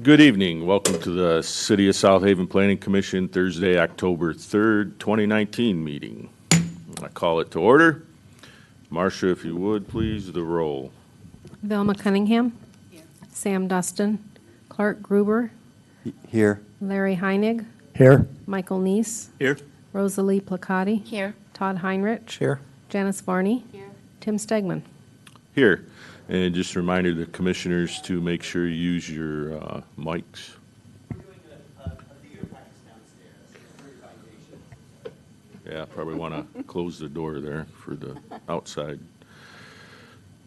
Good evening. Welcome to the City of South Haven Planning Commission Thursday, October 3rd, 2019 meeting. I call it to order. Marcia, if you would, please, the roll. Velma Cunningham. Here. Sam Dustin. Clark Gruber. Here. Larry Heinig. Here. Michael Neese. Here. Rosalie Placati. Here. Todd Heinrich. Here. Janice Varney. Here. Tim Stegman. Here. And just a reminder to commissioners to make sure you use your mics. We're doing a video practice downstairs for your foundation. Yeah, probably want to close the door there for the outside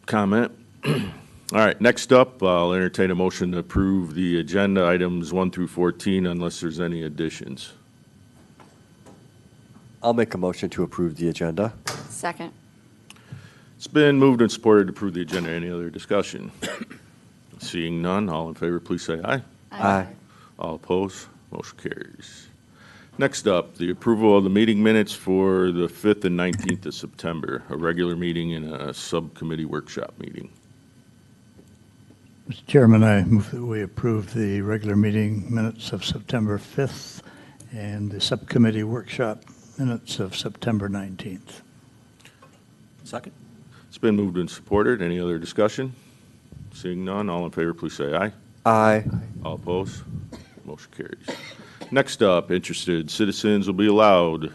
comment. All right, next up, I'll entertain a motion to approve the agenda items 1 through 14 unless there's any additions. I'll make a motion to approve the agenda. Second. It's been moved and supported to approve the agenda. Any other discussion? Seeing none, all in favor, please say aye. Aye. All opposed, motion carries. Next up, the approval of the meeting minutes for the 5th and 19th of September, a regular meeting and a subcommittee workshop meeting. Mr. Chairman, I move that we approve the regular meeting minutes of September 5th and the subcommittee workshop minutes of September 19th. Second? It's been moved and supported. Any other discussion? Seeing none, all in favor, please say aye. Aye. All opposed, motion carries. Next up, interested citizens will be allowed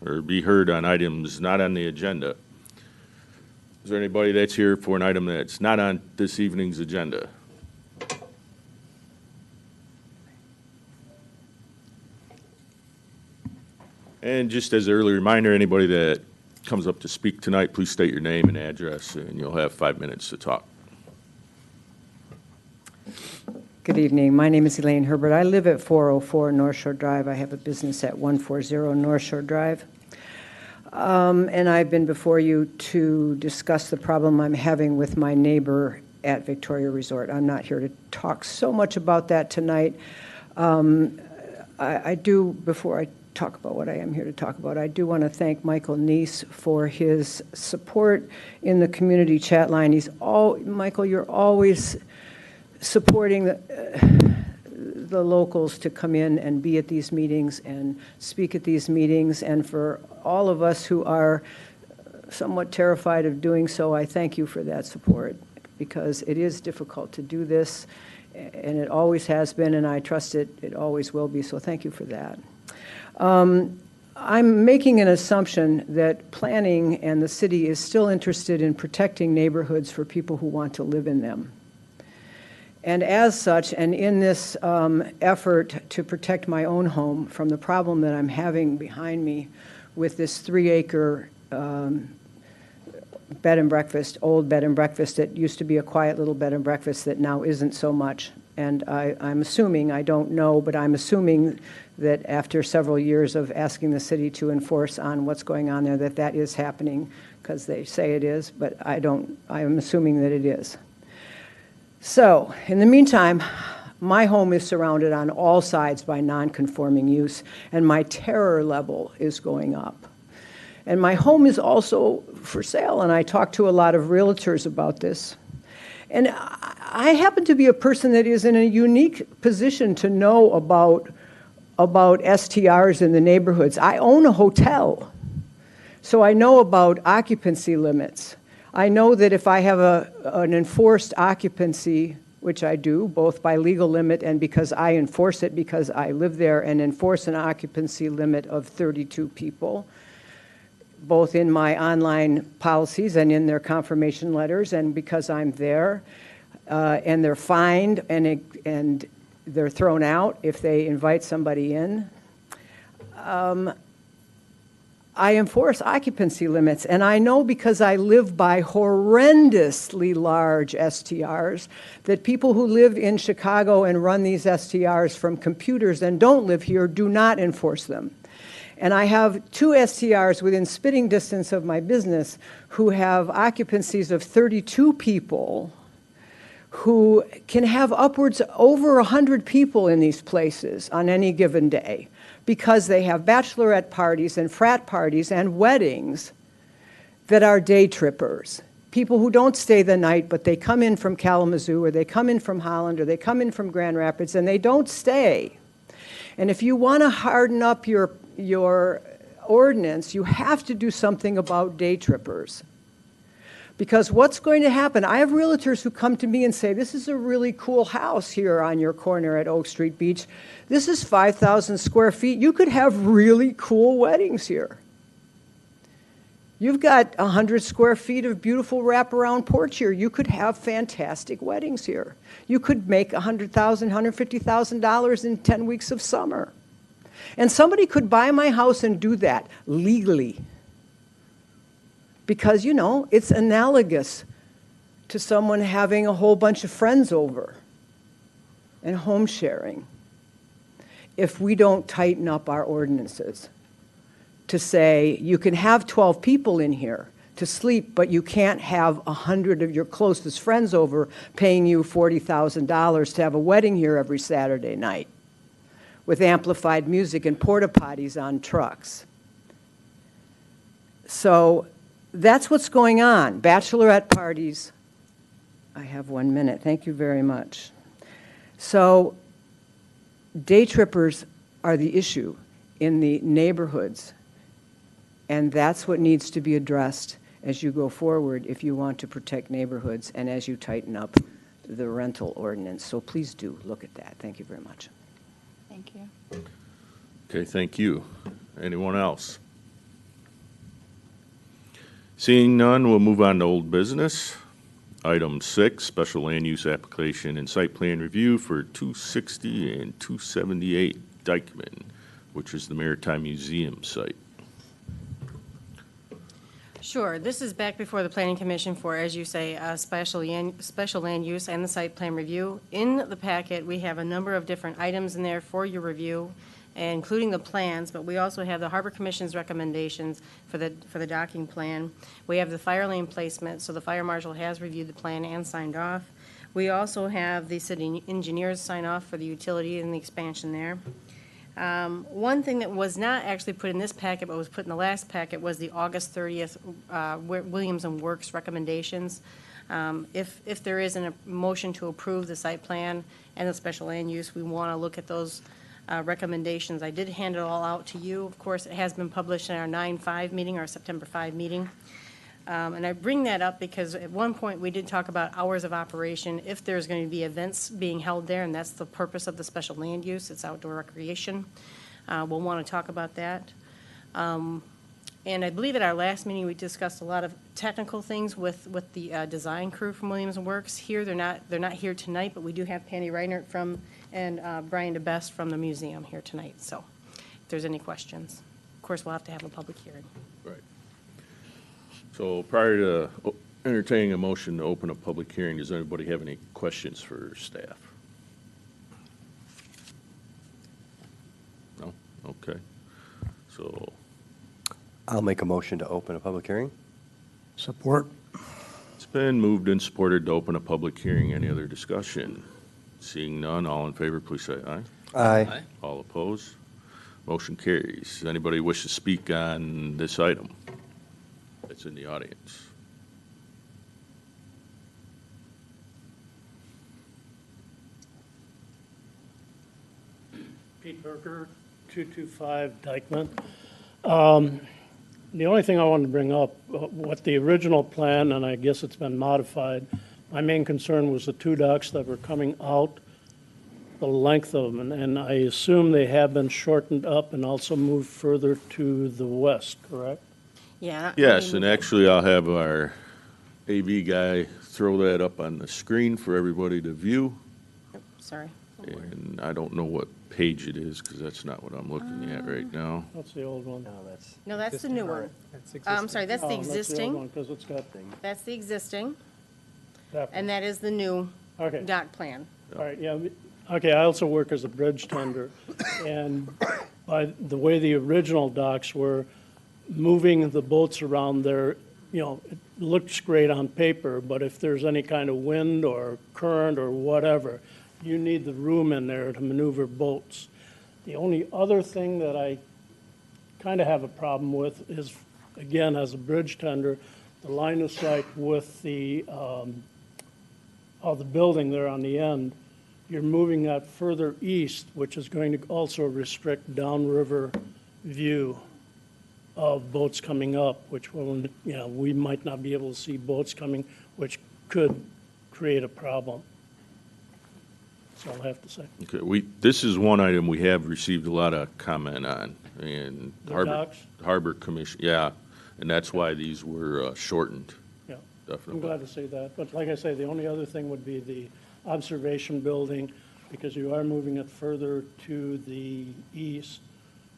or be heard on items not on the agenda. Is there anybody that's here for an item that's not on this evening's agenda? And just as an early reminder, anybody that comes up to speak tonight, please state your name and address, and you'll have 5 minutes to talk. Good evening. My name is Elaine Herbert. I live at 404 North Shore Drive. I have a business at 140 North Shore Drive. And I've been before you to discuss the problem I'm having with my neighbor at Victoria Resort. I'm not here to talk so much about that tonight. I do, before I talk about what I am here to talk about, I do want to thank Michael Neese for his support in the community chat line. Michael, you're always supporting the locals to come in and be at these meetings and speak at these meetings. And for all of us who are somewhat terrified of doing so, I thank you for that support, because it is difficult to do this, and it always has been, and I trust it always will be. So thank you for that. I'm making an assumption that planning and the city is still interested in protecting neighborhoods for people who want to live in them. And as such, and in this effort to protect my own home from the problem that I'm having behind me with this 3-acre bed and breakfast, old bed and breakfast that used to be a quiet little bed and breakfast that now isn't so much. And I'm assuming, I don't know, but I'm assuming that after several years of asking the city to enforce on what's going on there, that is happening, because they say it is, but I'm assuming that it is. So, in the meantime, my home is surrounded on all sides by non-conforming use, and my terror level is going up. And my home is also for sale, and I talk to a lot of realtors about this. And I happen to be a person that is in a unique position to know about STRs in the neighborhoods. I own a hotel, so I know about occupancy limits. I know that if I have an enforced occupancy, which I do, both by legal limit and because I enforce it because I live there and enforce an occupancy limit of 32 people, both in my online policies and in their confirmation letters, and because I'm there, and they're fined and they're thrown out if they invite somebody in. I enforce occupancy limits, and I know because I live by horrendously large STRs that people who live in Chicago and run these STRs from computers and don't live here do not enforce them. And I have 2 STRs within spitting distance of my business who have occupancies of 32 people, who can have upwards over 100 people in these places on any given day, because they have bachelorette parties and frat parties and weddings that are day trippers. people who don't stay the night, but they come in from Kalamazoo, or they come in from Holland, or they come in from Grand Rapids, and they don't stay. And if you want to harden up your ordinance, you have to do something about day trippers. Because what's going to happen, I have realtors who come to me and say, this is a really cool house here on your corner at Oak Street Beach. This is 5,000 square feet. You could have really cool weddings here. You've got 100 square feet of beautiful wraparound porch here. You could have fantastic weddings here. You could make $100,000, $150,000 in 10 weeks of summer. And somebody could buy my house and do that legally. Because, you know, it's analogous to someone having a whole bunch of friends over and home sharing. If we don't tighten up our ordinances to say you can have 12 people in here to sleep, but you can't have 100 of your closest friends over paying you $40,000 to have a wedding here every Saturday night with amplified music and porta potties on trucks. So that's what's going on. Bachelorette parties. I have 1 minute. Thank you very much. So day trippers are the issue in the neighborhoods. And that's what needs to be addressed as you go forward if you want to protect neighborhoods and as you tighten up the rental ordinance. So please do look at that. Thank you very much. Thank you. Okay, thank you. Anyone else? Seeing none, we'll move on to old business. Item 6, special land use application and site plan review for 260 and 278 Dykeman, which is the Maritime Museum site. Sure. This is back before the Planning Commission for, as you say, special land use and the site plan review. In the packet, we have a number of different items in there for your review, including the plans, but we also have the Harbor Commission's recommendations for the docking plan. We have the fire lane placement, so the fire marshal has reviewed the plan and signed off. We also have the city engineers sign off for the utility and the expansion there. One thing that was not actually put in this packet, but was put in the last packet, was the August 30th Williams and Works recommendations. If there isn't a motion to approve the site plan and the special land use, we want to look at those recommendations. I did hand it all out to you. Of course, it has been published in our 9/5 meeting, our September 5 meeting. And I bring that up because at one point we did talk about hours of operation, if there's going to be events being held there, and that's the purpose of the special land use, it's outdoor recreation. We'll want to talk about that. And I believe at our last meeting we discussed a lot of technical things with the design crew from Williams and Works. Here they're not here tonight, but we do have Penny Reinert and Brian DeBest from the museum here tonight. So if there's any questions, of course we'll have to have a public hearing. Right. So prior to entertaining a motion to open a public hearing, does anybody have any questions for staff? No? Okay. So, I'll make a motion to open a public hearing. Support. it's been moved and supported to open a public hearing. Any other discussion? Seeing none, all in favor, please say aye. Aye. All opposed? Motion carries. Does anybody wish to speak on this item that's in the audience? Pete Berger, 225 Dykeman. The only thing I wanted to bring up, what the original plan, and I guess it's been modified, my main concern was the two docks that were coming out, the length of them, and I assume they have been shortened up and also moved further to the west, correct? Yeah. Yes, and actually I'll have our AV guy throw that up on the screen for everybody to view. Sorry. And I don't know what page it is, because that's not what I'm looking at right now. That's the old one. No, that's the new one. I'm sorry, that's the existing. Because it's got That's the existing, that. and that is the new Okay. dock plan. All right, yeah, okay, I also work as a bridge tender, and by the way the original docks were, moving the boats around there, you know, it looks great on paper, but if there's any kind of wind or current or whatever, you need the room in there to maneuver boats. The only other thing that I kind of have a problem with is, again, as a bridge tender, the line of sight with the building there on the end, you're moving that further east, which is going to also restrict downriver view of boats coming up, which will, we might not be able to see boats coming, which could create a problem. That's all I have to say. Okay, this is one item we have received a lot of comment on, and The docks? Harbor Commission, yeah, and that's why these were shortened, Yeah, I'm definitely. glad to see that. But like I say, the only other thing would be the observation building, because you are moving it further to the east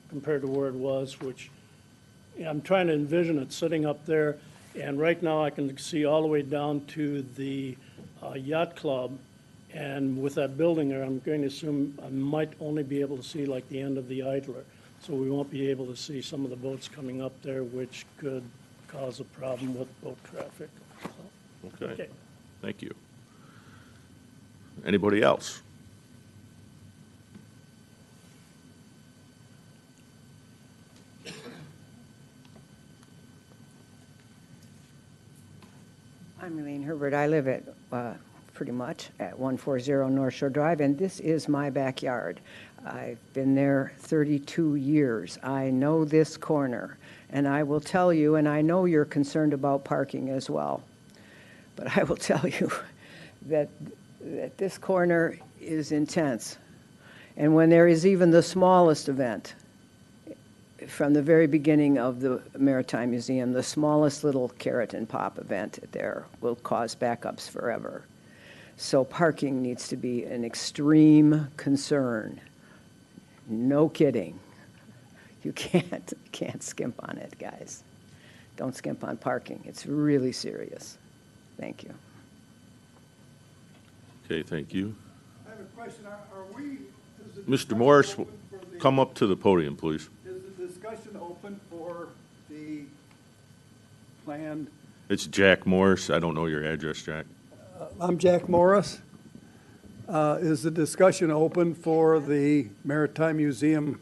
compared to where it was, which I'm trying to envision it sitting up there. And right now, I can see all the way down to the yacht club. And with that building there, I'm going to assume I might only be able to see like the end of the idler. So we won't be able to see some of the boats coming up there, which could cause a problem with boat traffic. So, Okay, thank you. Anybody else? I'm Elaine Herbert. I live at, pretty much, at 140 North Shore Drive, and this is my backyard. I've been there 32 years. I know this corner, and I will tell you, and I know you're concerned about parking as well, but I will tell you that this corner is intense. And when there is even the smallest event, from the very beginning of the Maritime Museum, the smallest little carrot and pop event there will cause backups forever. So parking needs to be an extreme concern. No kidding. You can't skimp on it, guys. Don't skimp on parking. It's really serious. Thank you. Okay, thank you. I have a question. Are we, is the Mr. discussion Morris, open for the- come up to the podium, please. Is the discussion open for the planned? It's Jack Morris. I don't know your address, Jack. I'm Jack Morris. Is the discussion open for the Maritime Museum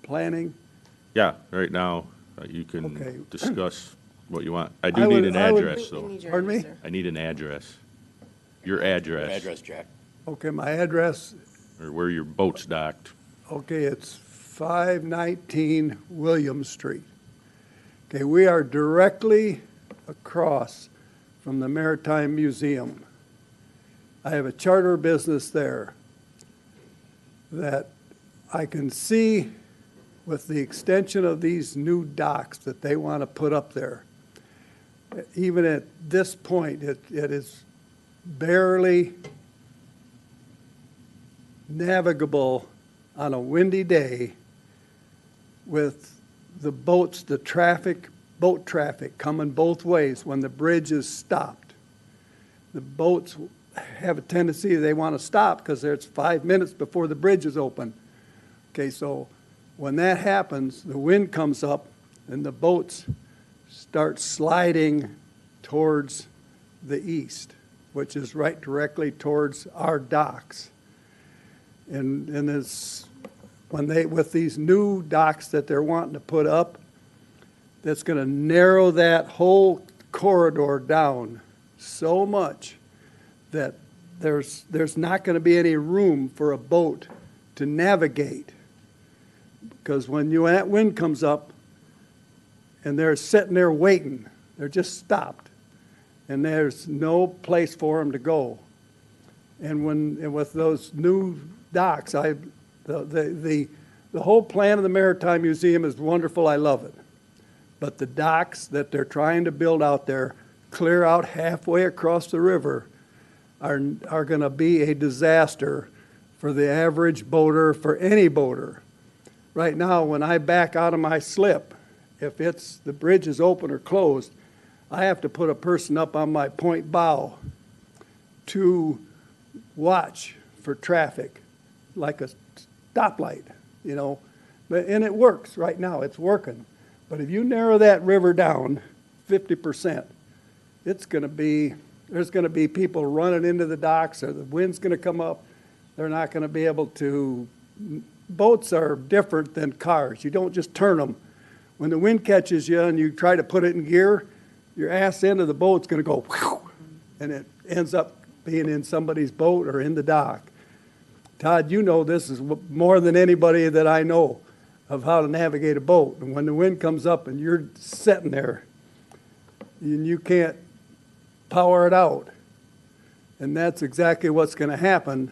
planning? Yeah, right now, you Okay. can discuss what you want. I do I need would- an I would- address, though. Pardon me? I need an address. Your address. Address, Jack. Okay, my address, Or where your boat's docked. okay, it's 519 William Street. Okay, we are directly across from the Maritime Museum. I have a charter business there that I can see with the extension of these new docks that they want to put up there. Even at this point, it is barely navigable on a windy day with the boats, the traffic, boat traffic coming both ways when the bridge is stopped. The boats have a tendency, they want to stop because it's 5 minutes before the bridge is open. Okay, so when that happens, the wind comes up and the boats start sliding towards the east, which is right directly towards our docks. And it's, when they, with these new docks that they're wanting to put up, that's going to narrow that whole corridor down so much that there's not going to be any room for a boat to navigate. Because when that wind comes up and they're sitting there waiting, they're just stopped. And there's no place for them to go. And with those new docks, the whole plan of the Maritime Museum is wonderful. I love it. But the docks that they're trying to build out there, clear out halfway across the river, are going to be a disaster for the average boater, for any boater. Right now, when I back out of my slip, if the bridge is open or closed, I have to put a person up on my point bow to watch for traffic, like a stoplight, you know. And it works right now, it's working. But if you narrow that river down 50%, there's going to be people running into the docks, or the wind's going to come up. They're not going to be able to. Boats are different than cars. You don't just turn them. When the wind catches you and you try to put it in gear, your ass end of the boat's gonna go whew, and it ends up being in somebody's boat or in the dock. Todd, you know this is more than anybody that I know of how to navigate a boat. And when the wind comes up and you're sitting there and you can't power it out, and that's exactly what's going to happen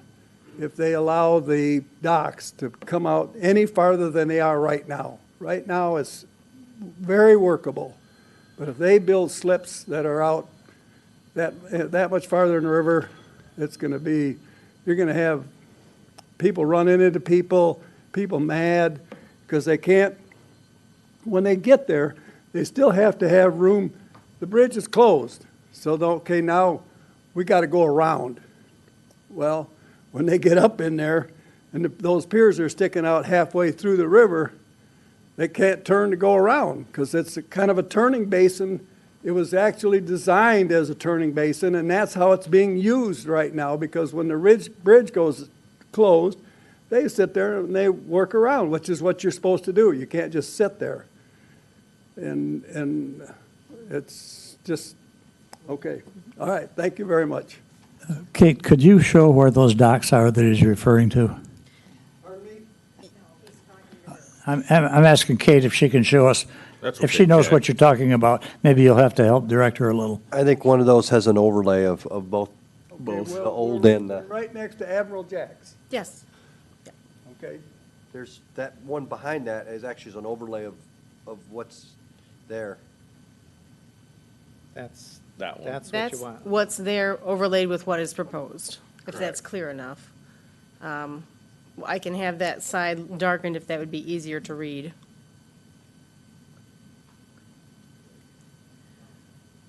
if they allow the docks to come out any farther than they are right now. Right now, it's very workable. But if they build slips that are out that much farther in the river, it's going to be, you're going to have people running into people, people mad, because they can't, when they get there, they still have to have room. The bridge is closed. So, okay, now we got to go around. Well, when they get up in there and those piers are sticking out halfway through the river, they can't turn to go around because it's kind of a turning basin. It was actually designed as a turning basin, and that's how it's being used right now, because when the bridge goes closed, they sit there and they work around, which is what you're supposed to do. You can't just sit there. And it's just, okay. All right, thank you very much. Kate, could you show where those docks are that he's referring to? Pardon me? I'm asking Kate if she can show us, That's if she okay, knows Jack. what you're talking about. Maybe you'll have to help direct her a little. I think one of those has an overlay of both Okay, the well, old we're and the, right next to Admiral Jack's, Yes. okay? there's, that one behind that is actually an overlay of what's there. That's, That one. that's what That's you want. what's there overlaid with what is proposed, if that's clear enough. I can have that side darkened if that would be easier to read.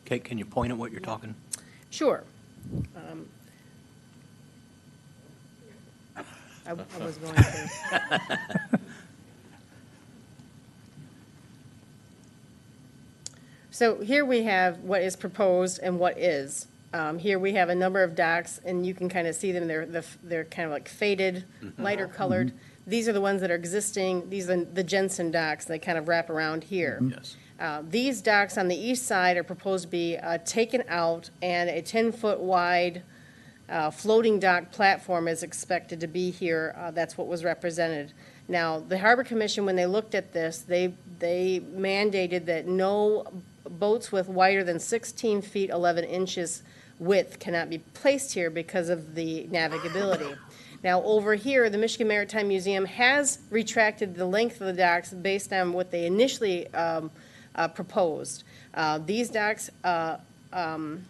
Kate, can you point at what you're talking? Sure. I was going to. So here we have what is proposed and what is. Here we have a number of docks, and you can kind of see them. They're kind of like faded, lighter colored. These are the ones that are existing. These are the Jensen docks. They kind of wrap around here. Yes. These docks on the east side are proposed to be taken out, and a 10-foot wide floating dock platform is expected to be here. That's what was represented. Now, the Harbor Commission, when they looked at this, they mandated that no boats with wider than 16 feet 11 inches width cannot be placed here because of the navigability. Now, over here, the Michigan Maritime Museum has retracted the length of the docks based on what they initially proposed. These docks, and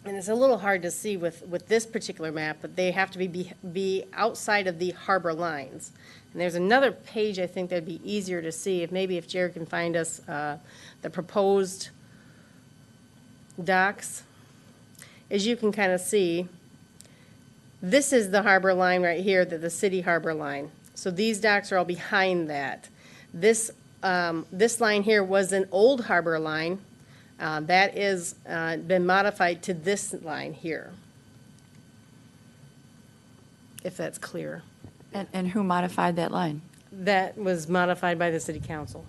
it's a little hard to see with this particular map, but they have to be outside of the harbor lines. And there's another page I think that'd be easier to see, if Jared can find us the proposed docks. As you can kind of see, this is the harbor line right here, the city harbor line. So these docks are all behind that. This line here was an old harbor line. That is been modified to this line here, if that's clear. And who modified that line? That was modified by the city council.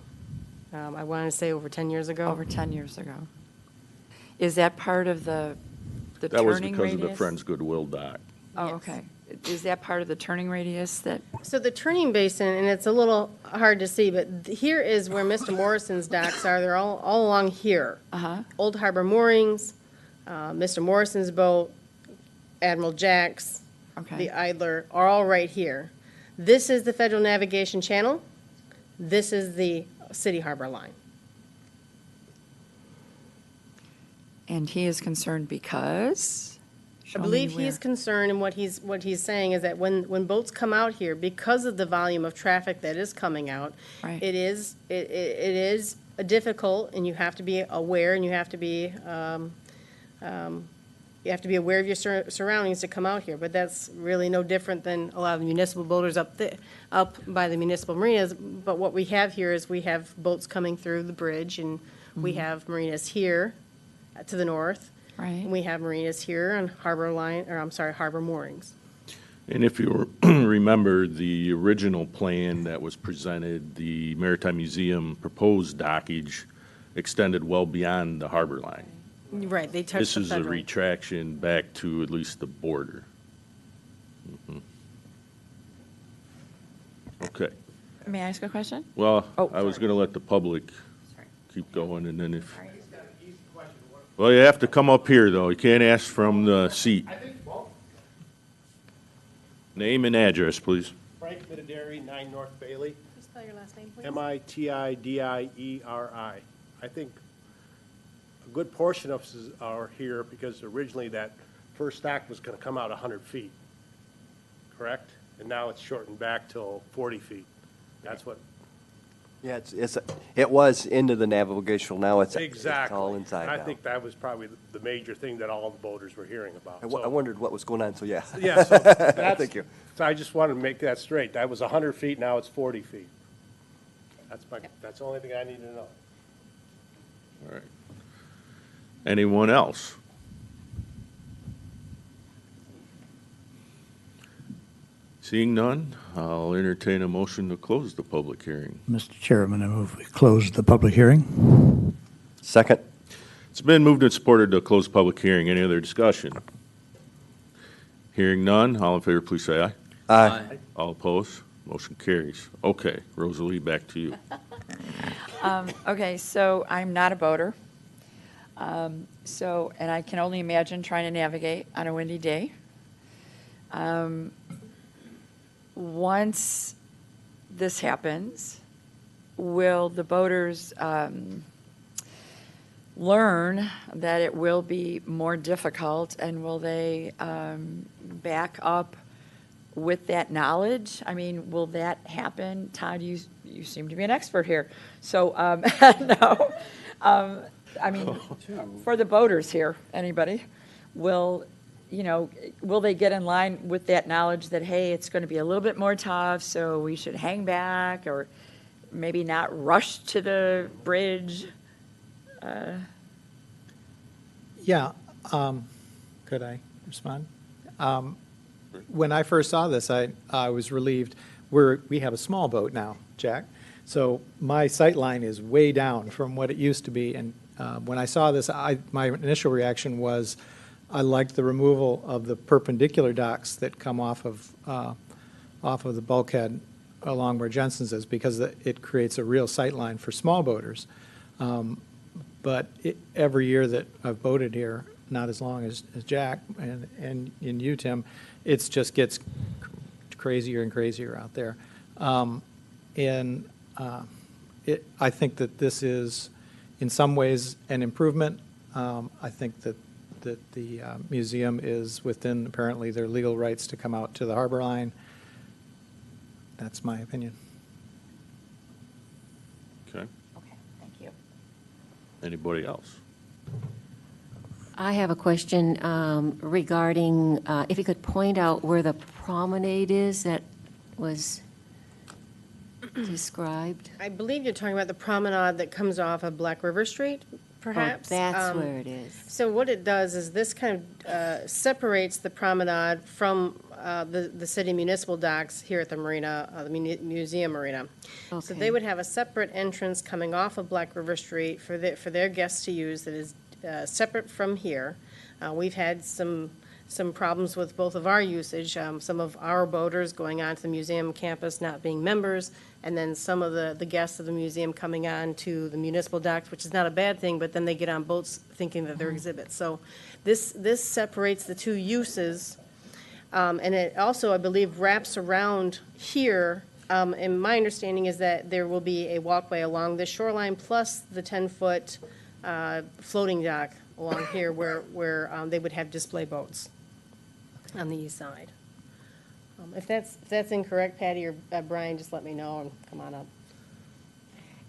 I want to say over 10 years ago. Over 10 years ago. Is that part of the That was turning because of the radius? Friends Goodwill dock. Oh, Yes. okay. Is that part of the turning radius that, So the turning basin, and it's a little hard to see, but here is where Mr. Morrison's docks are. They're all along here. Old Harbor Moorings, Mr. Morrison's boat, Admiral Jack's, okay. the Idler, are all right here. This is the Federal Navigation Channel. This is the City Harbor line. And he is concerned because? I Show me believe he's where. concerned, and what he's saying is that when boats come out here, because of the volume of traffic that is coming out, Right. it is difficult, and you have to be aware, and you have to be aware of your surroundings to come out here. But that's really no different than a lot of the municipal boaters up by the municipal marinas. But what we have here is we have boats coming through the bridge, and we have marinas here to the north. Right. And we have marinas here on Harbor Moorings. And if you remember the original plan that was presented, the Maritime Museum proposed dockage extended well beyond the harbor line. Right, they touch This the is a federal. retraction back to at least the border. Mhm. Okay. May I ask a question? Well, Oh, I was sorry. going to let the public Sorry. keep going, and then if, well, you have to come up here, though. You can't ask from the seat. Name and address, please. Frank Mitideri, 9 North Bailey, Spell your last name, please. Mitidieri. I think a good portion of us are here because originally that first dock was going to come out 100 feet, correct? And now it's shortened back till 40 feet. That's what, Yeah, it was into the navigational, now it's exactly. all inside And I now. think that was probably the major thing that all the boaters were hearing about. I So- wondered what was going on, so yeah. Yeah, so that's, Thank you. so I just wanted to make that straight. That was 100 feet, now it's 40 feet. That's the only thing I need to know. All right. Anyone else? Seeing none, I'll entertain a motion to close the public hearing. Mr. Chairman, I move we close the public hearing. Second. It's been moved and supported to close the public hearing. Any other discussion? Hearing none, all in favor, please say aye. Aye. All opposed? Motion carries. Okay, Rosalie, back to you. Okay, so I'm not a boater. And I can only imagine trying to navigate on a windy day. Once this happens, will the boaters learn that it will be more difficult, and will they back up with that knowledge? I mean, will that happen? Todd, you seem to be an expert here. So, no. I mean, for the boaters here, anybody, will they get in line with that knowledge that, hey, it's going to be a little bit more tough, so we should hang back, or maybe not rush to the bridge? Yeah, could I respond? When I first saw this, I was relieved. We have a small boat now, Jack, so my sight line is way down from what it used to be. And when I saw this, my initial reaction was I liked the removal of the perpendicular docks that come off of the bulkhead along where Jensen's is, because it creates a real sight line for small boaters. But every year that I've boated here, not as long as Jack and you, Tim, it just gets crazier and crazier out there. I think that this is, in some ways, an improvement. I think that the museum is within, apparently, their legal rights to come out to the harbor line. That's my opinion. Okay. Okay, thank you. Anybody else? I have a question regarding, if you could point out where the promenade is that was described. I believe you're talking about the promenade that comes off of Black River Street, perhaps? Oh, that's where it is. So what it does is this kind of separates the promenade from the city municipal docks here at the marina, the museum marina. So Okay. they would have a separate entrance coming off of Black River Street for their guests to use that is separate from here. We've had some problems with both of our usage, some of our boaters going onto the museum campus not being members, and then some of the guests of the museum coming on to the municipal docks, which is not a bad thing, but then they get on boats thinking that they're exhibits. So this separates the two uses, and it also, I believe, wraps around here. And my understanding is that there will be a walkway along the shoreline plus the 10-foot floating dock along here where they would have display boats on the east side. If that's incorrect, Patty or Brian, just let me know and come on up.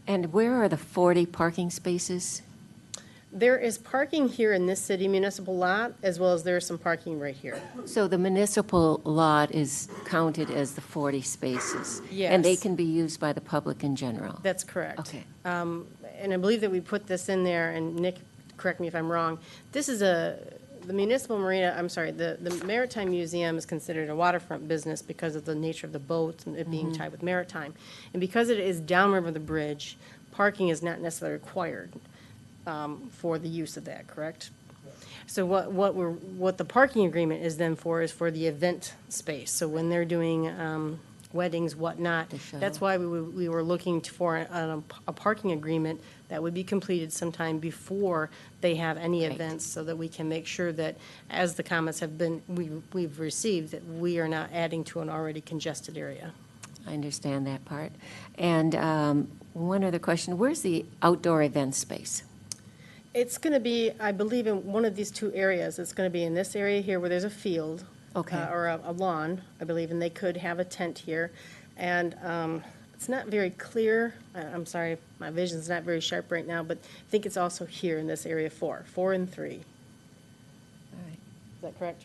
And where are the 40 parking spaces? There is parking here in this city municipal lot, as well as there's some parking right here. So the municipal lot is counted as the 40 spaces? And they Yes. can be used by the public in general? That's correct. Okay. And I believe that we put this in there, and Nick, correct me if I'm wrong, this is the municipal marina, I'm sorry, the Maritime Museum is considered a waterfront business because of the nature of the boats and it being tied with maritime. And because it is downriver of the bridge, parking is not necessarily required. for the use of that, correct? So what the parking agreement is then for is for the event space. So when they're doing weddings, whatnot, that's why we were looking for a parking agreement that would be completed sometime before they have any Right. events, so that we can make sure that, as the comments have been, we've received, that we are not adding to an already congested area. I understand that part. And one other question, where's the outdoor event space? It's going to be, I believe, in one of these two areas. It's going to be in this area here where there's a field. Okay. Or a lawn, I believe, and they could have a tent here. And it's not very clear. I'm sorry, my vision's not very sharp right now, but I think it's also here in this area 4 and 3. All right. Is that correct?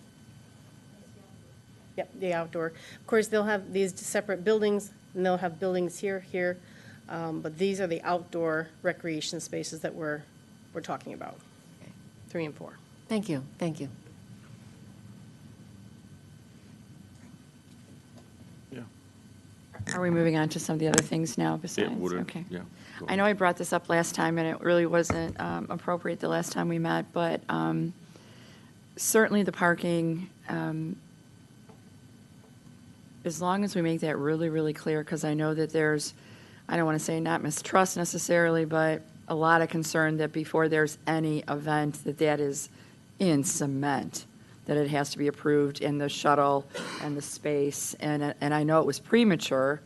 Yep, the outdoor. Of course, they'll have these separate buildings, and they'll have buildings here, but these are the outdoor recreation spaces that we're talking about, Okay. 3 and 4. Thank you, thank you. Yeah. Are we moving on to some of the other things now Yeah, besides? whatever. Okay. Yeah. go I know I brought this up last time, and it really wasn't appropriate the last time we met, but certainly the parking, as long as we make that really, really clear, because I know that there's, I don't want to say not mistrust necessarily, but a lot of concern that before there's any event, that is in cement, that it has to be approved in the shuttle and the space. And I know it was premature.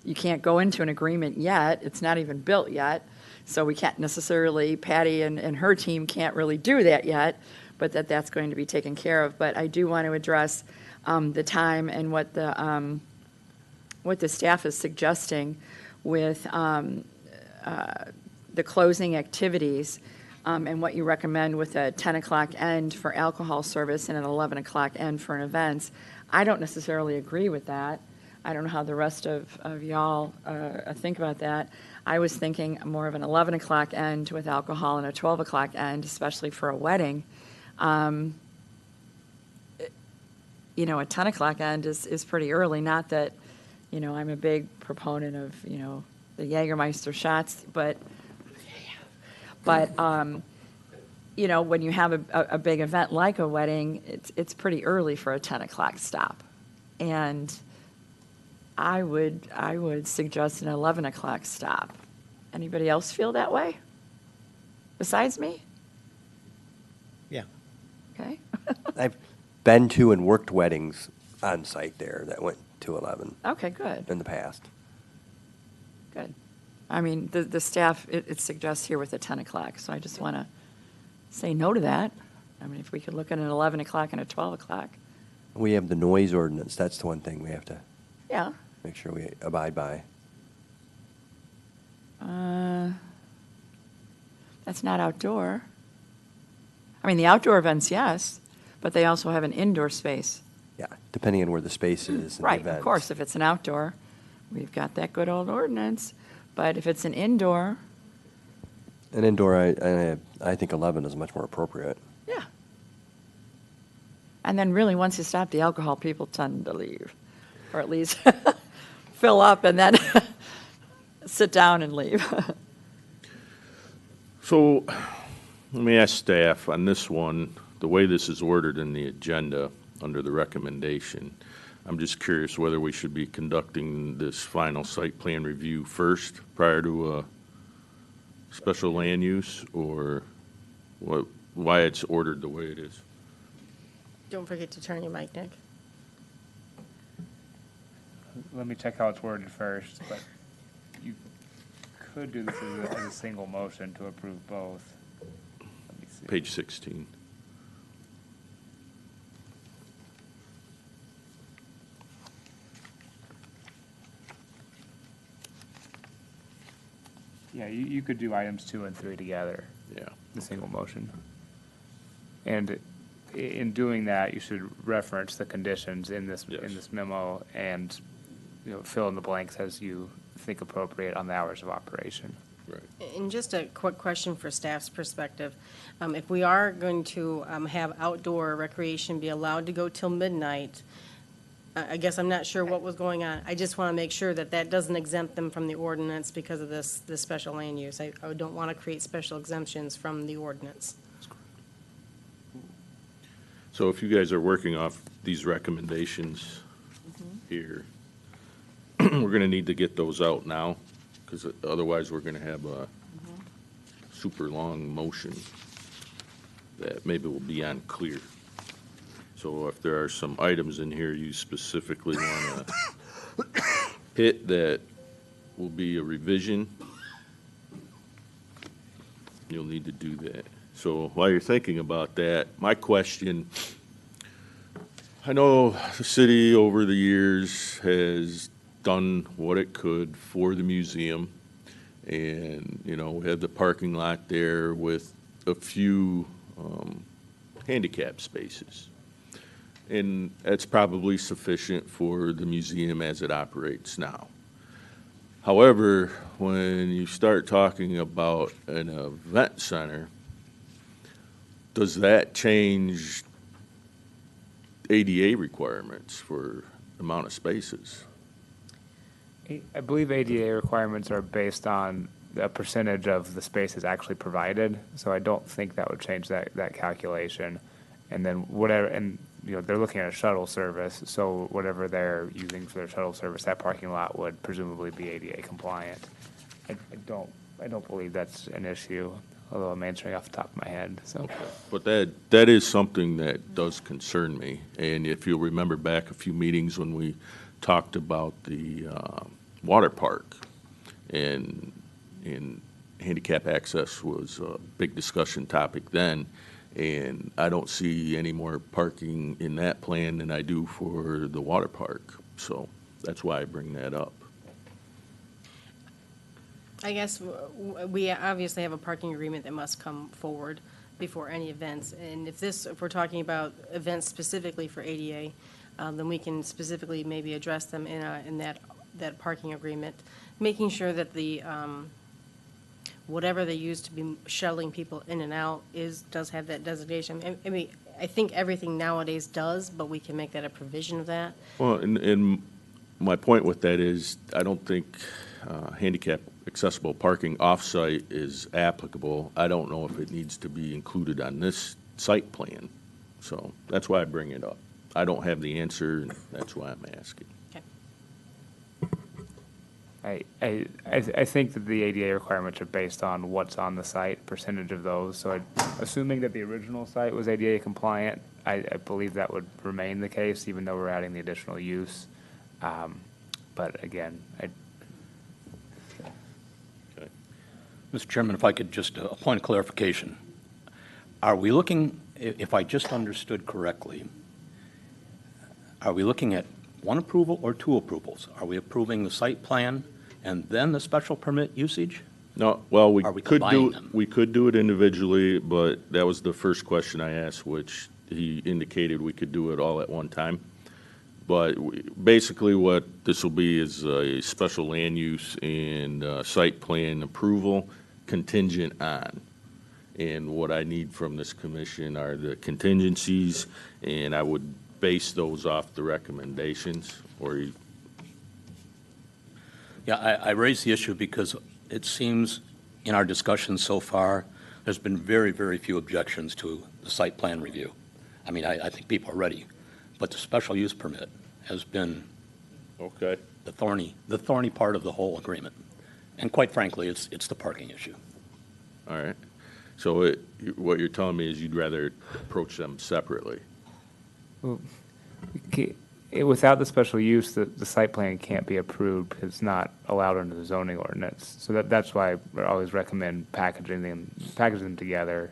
You can't go into an agreement yet. It's not even built yet. So we can't necessarily, Patty and her team can't really do that yet, but that's going to be taken care of. But I do want to address the time and what the staff is suggesting with the closing activities, and what you recommend with a 10 o'clock end for alcohol service and an 11 o'clock end for an events. I don't necessarily agree with that. I don't know how the rest of y'all think about that. I was thinking more of an 11 o'clock end with alcohol and a 12 o'clock end, especially for a wedding. A 10 o'clock end is pretty early. Not that, I'm a big proponent of, the Jägermeister shots, but when you have a big event like a wedding, it's pretty early for a 10 o'clock stop. And I would suggest an 11 o'clock stop. Anybody else feel that way besides me? Yeah. Okay. I've been to and worked weddings on site there that went to 11 Okay, good. in the past. Good. I mean, the staff, it suggests here with a 10 o'clock, so I just want to say no to that. I mean, if we could look at an 11 o'clock and a 12 o'clock. We have the noise ordinance. That's the one thing we have to Yeah. make sure we abide by. That's not outdoor. I mean, the outdoor events, yes, but they also have an indoor space. Yeah, depending on where the space is. and the Right, of events. course, if it's an outdoor, we've got that good old ordinance. But if it's an indoor, An indoor, I think 11 is much more appropriate. yeah. And then really, once you stop the alcohol, people tend to leave, or at least fill up and then sit down and leave. So, let me ask staff on this one, the way this is ordered in the agenda, under the recommendation, I'm just curious whether we should be conducting this final site plan review first, prior to a special land use, or why it's ordered the way it is. Don't forget to turn your mic, Nick. Let me check how it's worded first, but you could do this as a single motion to approve both. Let me see. Page 16. Yeah, you could do items 2 and 3 together. Yeah. The single motion. And in doing that, you should reference the conditions in this memo and, fill in the blanks as you think appropriate on the hours of operation. Right. And just a quick question for staff's perspective. If we are going to have outdoor recreation be allowed to go till midnight, I guess I'm not sure what was going on. I just want to make sure that that doesn't exempt them from the ordinance because of this special land use. I don't want to create special exemptions from the ordinance. So if you guys are working off these recommendations here, we're gonna need to get those out now, because otherwise we're gonna have a super long motion that maybe will be unclear. So if there are some items in here you specifically wanna hit that will be a revision, you'll need to do that. So while you're thinking about that, my question, I know the city over the years has done what it could for the museum. And, you know, we have the parking lot there with a few handicap spaces. And that's probably sufficient for the museum as it operates now. However, when you start talking about an event center, does that change ADA requirements for amount of spaces? I believe ADA requirements are based on a percentage of the spaces actually provided, so I don't think that would change that calculation. And then whatever, and, you know, they're looking at a shuttle service, so whatever they're using for their shuttle service, that parking lot would presumably be ADA compliant. I don't believe that's an issue, although I'm answering off the top of my head, so. But that is something that does concern me. And if you'll remember back a few meetings when we talked about the water park, and handicap access was a big discussion topic then, and I don't see any more parking in that plan than I do for the water park. So that's why I bring that up. I guess we obviously have a parking agreement that must come forward before any events. And if we're talking about events specifically for ADA, then we can specifically maybe address them in that parking agreement, making sure that the, whatever they use to be shuttling people in and out does have that designation. I mean, I think everything nowadays does, but we can make that a provision of that. Well, and my point with that is, I don't think handicap accessible parking off-site is applicable. I don't know if it needs to be included on this site plan. So that's why I bring it up. I don't have the answer, and that's why I'm asking. I think that the ADA requirements are based on what's on the site, percentage of those. So assuming that the original site was ADA compliant, I believe that would remain the case, even though we're adding the additional use. But again, Mr. Chairman, if I could just, a point of clarification. Are we looking, if I just understood correctly, are we looking at one approval or two approvals? Are we approving the site plan and then the special permit usage? No, well, we Are we could combining them? we could do it individually, but that was the first question I asked, which he indicated we could do it all at one time. But basically what this will be is a special land use and site plan approval contingent on. And what I need from this commission are the contingencies, and I would base those off the recommendations, or Yeah, I raise the issue because it seems in our discussions so far, there's been very, very few objections to the site plan review. I mean, I think people are ready, but the special use permit has been okay. the thorny part of the whole agreement. And quite frankly, it's the parking issue. All right. So what you're telling me is you'd rather approach them separately? well, without the special use, the site plan can't be approved because it's not allowed under the zoning ordinance. So that's why I always recommend packaging them together.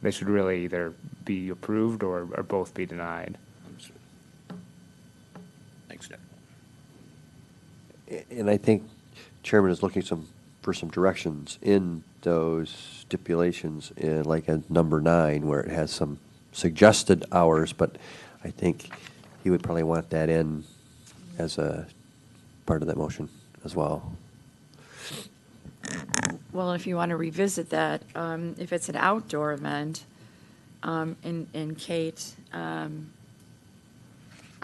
They should really either be approved or both be denied. Thanks, Dick. And I think Chairman is looking for some directions in those stipulations, like at number 9, where it has some suggested hours, but I think he would probably want that in as a part of that motion as well. Well, if you want to revisit that, if it's an outdoor event, and Kate,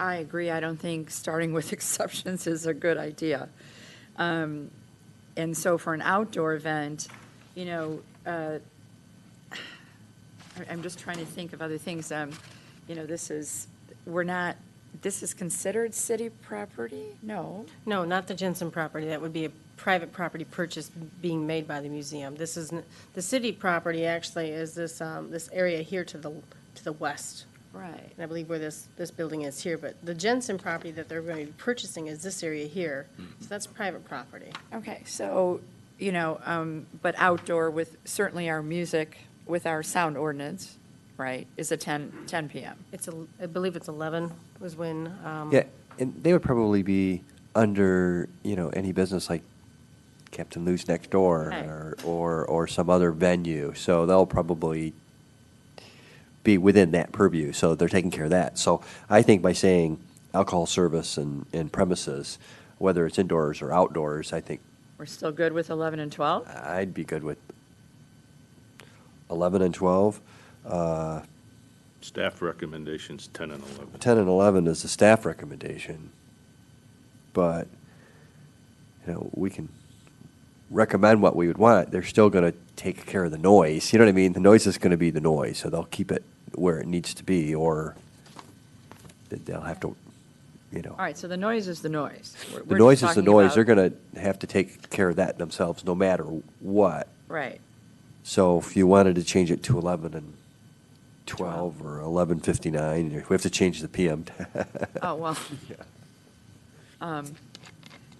I agree. I don't think starting with exceptions is a good idea. And so for an outdoor event, you know, I'm just trying to think of other things. You know, this is considered city property? No. No, not the Jensen property. That would be a private property purchase being made by the museum. This is, the city property actually is this, this area here to the west. Right. And I believe where this building is here, but the Jensen property that they're going to be purchasing is this area here. So that's private property. Okay, so, you know, but outdoor with certainly our music, with our sound ordinance, right, is a 10 PM. I believe it's 11 was when. Yeah, and they would probably be under, you know, any business like Captain Lou's Next Door Right. or some other venue. So they'll probably be within that purview, so they're taking care of that. So I think by saying alcohol service and premises, whether it's indoors or outdoors, I think We're still good with 11 and 12? I'd be good with 11 and 12. Staff recommendations 10 and 11. 10 and 11 is the staff recommendation. But, you know, we can recommend what we would want. They're still going to take care of the noise. You know what I mean? The noise is going to be the noise, so they'll keep it where it needs to be, or they'll have to, you know. All right, so the noise is the noise. The noise is the noise. They're going to have to take care of that themselves, no matter what. Right. So if you wanted to change it to 11 and 12 or 11:59, we have to change the PM. Oh, well.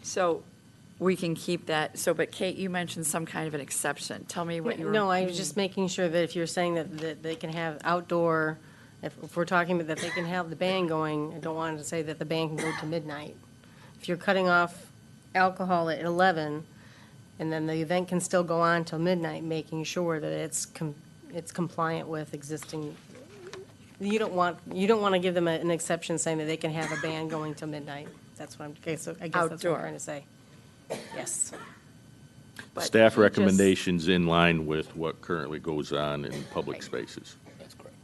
So we can keep that, so, but Kate, you mentioned some kind of an exception. Tell me what you were. No, I was just making sure that if you're saying that they can have outdoor, if we're talking about that they can have the band going, I don't want to say that the band can go to midnight. If you're cutting off alcohol at 11, and then the event can still go on till midnight, making sure that it's compliant with existing, you don't want to give them an exception saying that they can have a band going till midnight. That's what I'm, okay, so I guess that's what Outdoor. I'm trying to say. Yes. But Staff he just- recommendations in line with what currently goes on in public spaces. That's correct.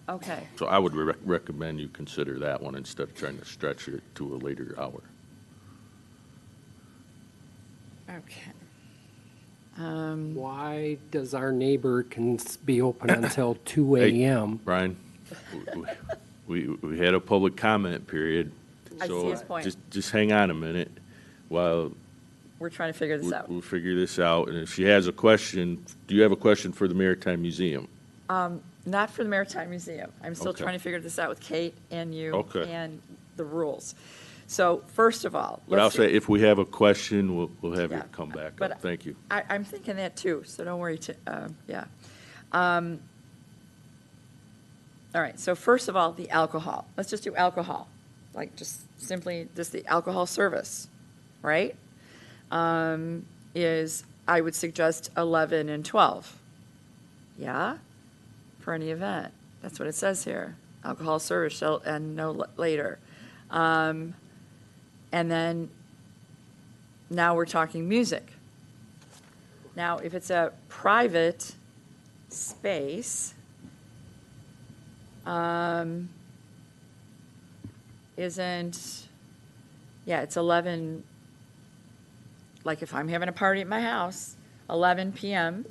Okay, So I would recommend you consider that one instead of trying to stretch it to a later hour. okay. Why does our neighbor can be open until 2 Hey, a.m.? Brian, we had a public comment period. I see so his point. Just hang on a minute while We're trying to figure this out. we'll figure this out. And if she has a question, do you have a question for the Maritime Museum? Not for the Maritime Museum. I'm still Okay. trying to figure this out with Kate and you. Okay. And the rules. So first of all, But I'll let's say, see. if we have a question, we'll have you Yeah. come back But up. Thank you. I'm thinking that too, so don't worry, yeah. All right, so first of all, the alcohol. Let's just do alcohol, like just simply just the alcohol service, right? Is, I would suggest 11 and 12. Yeah? For any event. That's what it says here. Alcohol service shall end no later. And then, now we're talking music. Now, if it's a private space, it's 11, like if I'm having a party at my house, 11 PM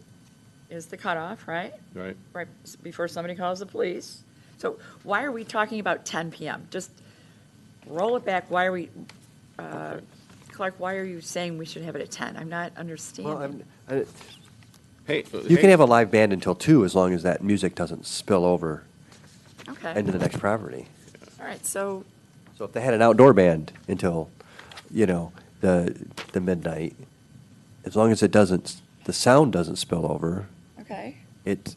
is the cutoff, right? Right? Right before somebody calls the police. So why are we talking about 10 PM? Just roll it back. Why are we, Clark, why are you saying we should have it at 10? I'm not understanding. Hey, You can have a live band until 2 as long as that music doesn't spill over Okay, into the next property. all right, so, So if they had an outdoor band until, you know, the midnight, as long as it doesn't, the sound doesn't spill over, okay. it's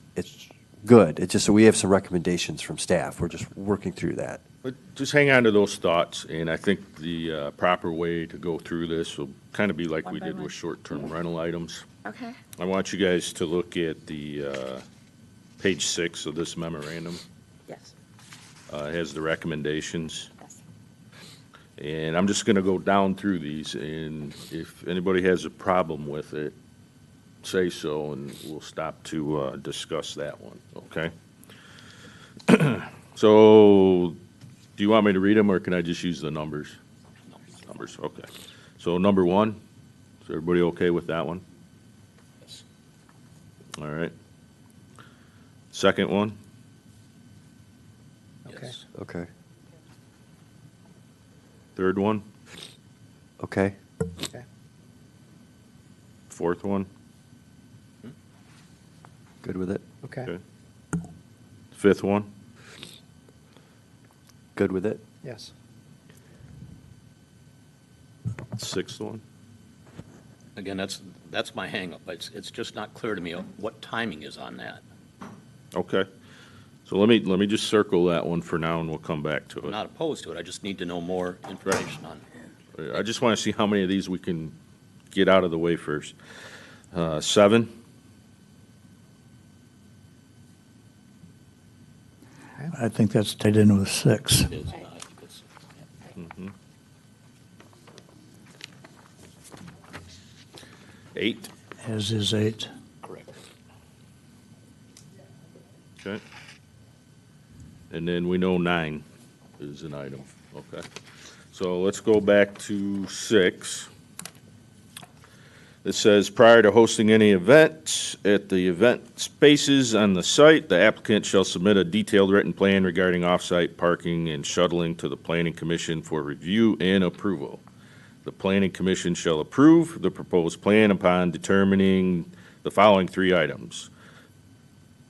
good. It's just that we have some recommendations from staff. We're just working through that. But just hang on to those thoughts, and I think the proper way to go through this will kind of be like One we by did one. with short-term rental items. Okay, I want you guys to look at the page 6 of this memorandum. yes, It has the recommendations. yes. And I'm just going to go down through these, and if anybody has a problem with it, say so, and we'll stop to discuss that one, okay? So Do you want me to read them, or can I just use the numbers? Numbers, okay. So number 1, is everybody okay with that one? Yes. All right. Second one, Okay. Yes. Okay. third one, Okay. Okay. fourth one, Good with it? Okay. okay. Fifth one, Good with it? Yes. sixth one, Again, that's my hangup. It's just not clear to me what timing is on that. okay. So let me just circle that one for now, and we'll come back to I'm it. not opposed to it, I just need to know more information on it. I just want to see how many of these we can get out of the way first. 7, I think that's tied in with 6. It is, I think it's- mhm. 8, As is 8. Correct. okay. And then we know 9 is an item, okay. So let's go back to 6. It says, prior to hosting any event at the event spaces on the site, the applicant shall submit a detailed written plan regarding off-site parking and shuttling to the Planning Commission for review and approval. The Planning Commission shall approve the proposed plan upon determining the following 3 items.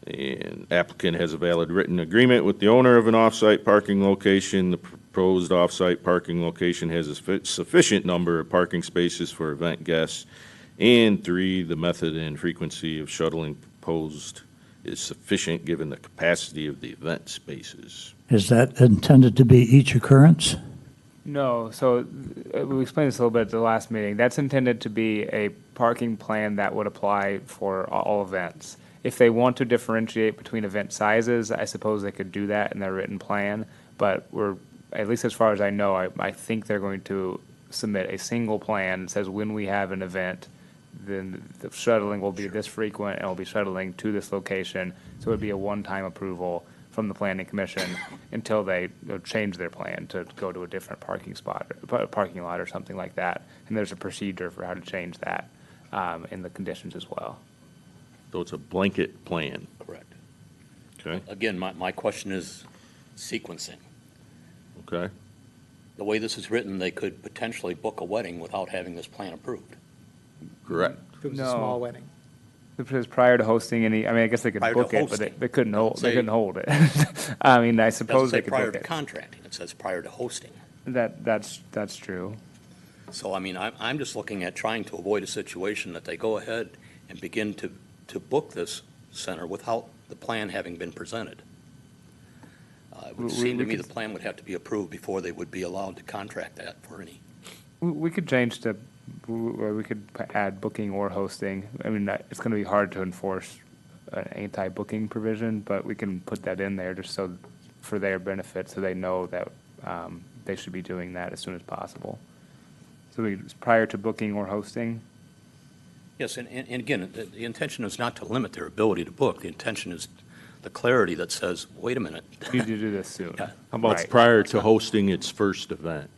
And applicant has a valid written agreement with the owner of an off-site parking location. The proposed off-site parking location has a sufficient number of parking spaces for event guests. And 3, the method and frequency of shuttling proposed is sufficient given the capacity of the event spaces. Is that intended to be each occurrence? No, so we explained this a little bit at the last meeting. That's intended to be a parking plan that would apply for all events. If they want to differentiate between event sizes, I suppose they could do that in their written plan, but at least as far as I know, I think they're going to submit a single plan that says when we have an event, then the shuttling will be this frequent and will be shuttling to this location. So it would be a one-time approval from the Planning Commission until they change their plan to go to a different parking lot or something like that. And there's a procedure for how to change that in the conditions as well. So it's a blanket plan, Correct. okay? Again, my question is sequencing. Okay, The way this is written, they could potentially book a wedding without having this plan approved. correct. If it was a No. small wedding. Because prior to hosting any, I mean, I guess they could Prior to book it, but hosting. they couldn't hold, they Say- couldn't hold it. I mean, I It suppose doesn't they say could prior book to it. contracting, it says prior to hosting. That's true. So, I mean, I'm just looking at trying to avoid a situation that they go ahead and begin to book this center without the plan having been presented. It would We- seem to we me could- the plan would have to be approved before they would be allowed to contract that for any. We could change or we could add booking or hosting. I mean, it's going to be hard to enforce an anti-booking provision, but we can put that in there just so, for their benefit, so they know that they should be doing that as soon as possible. So prior to booking or hosting, Yes, and again, the intention is not to limit their ability to book. The intention is the clarity that says, wait a minute. we need to do this soon. Yeah. How about Right. prior to hosting its first event?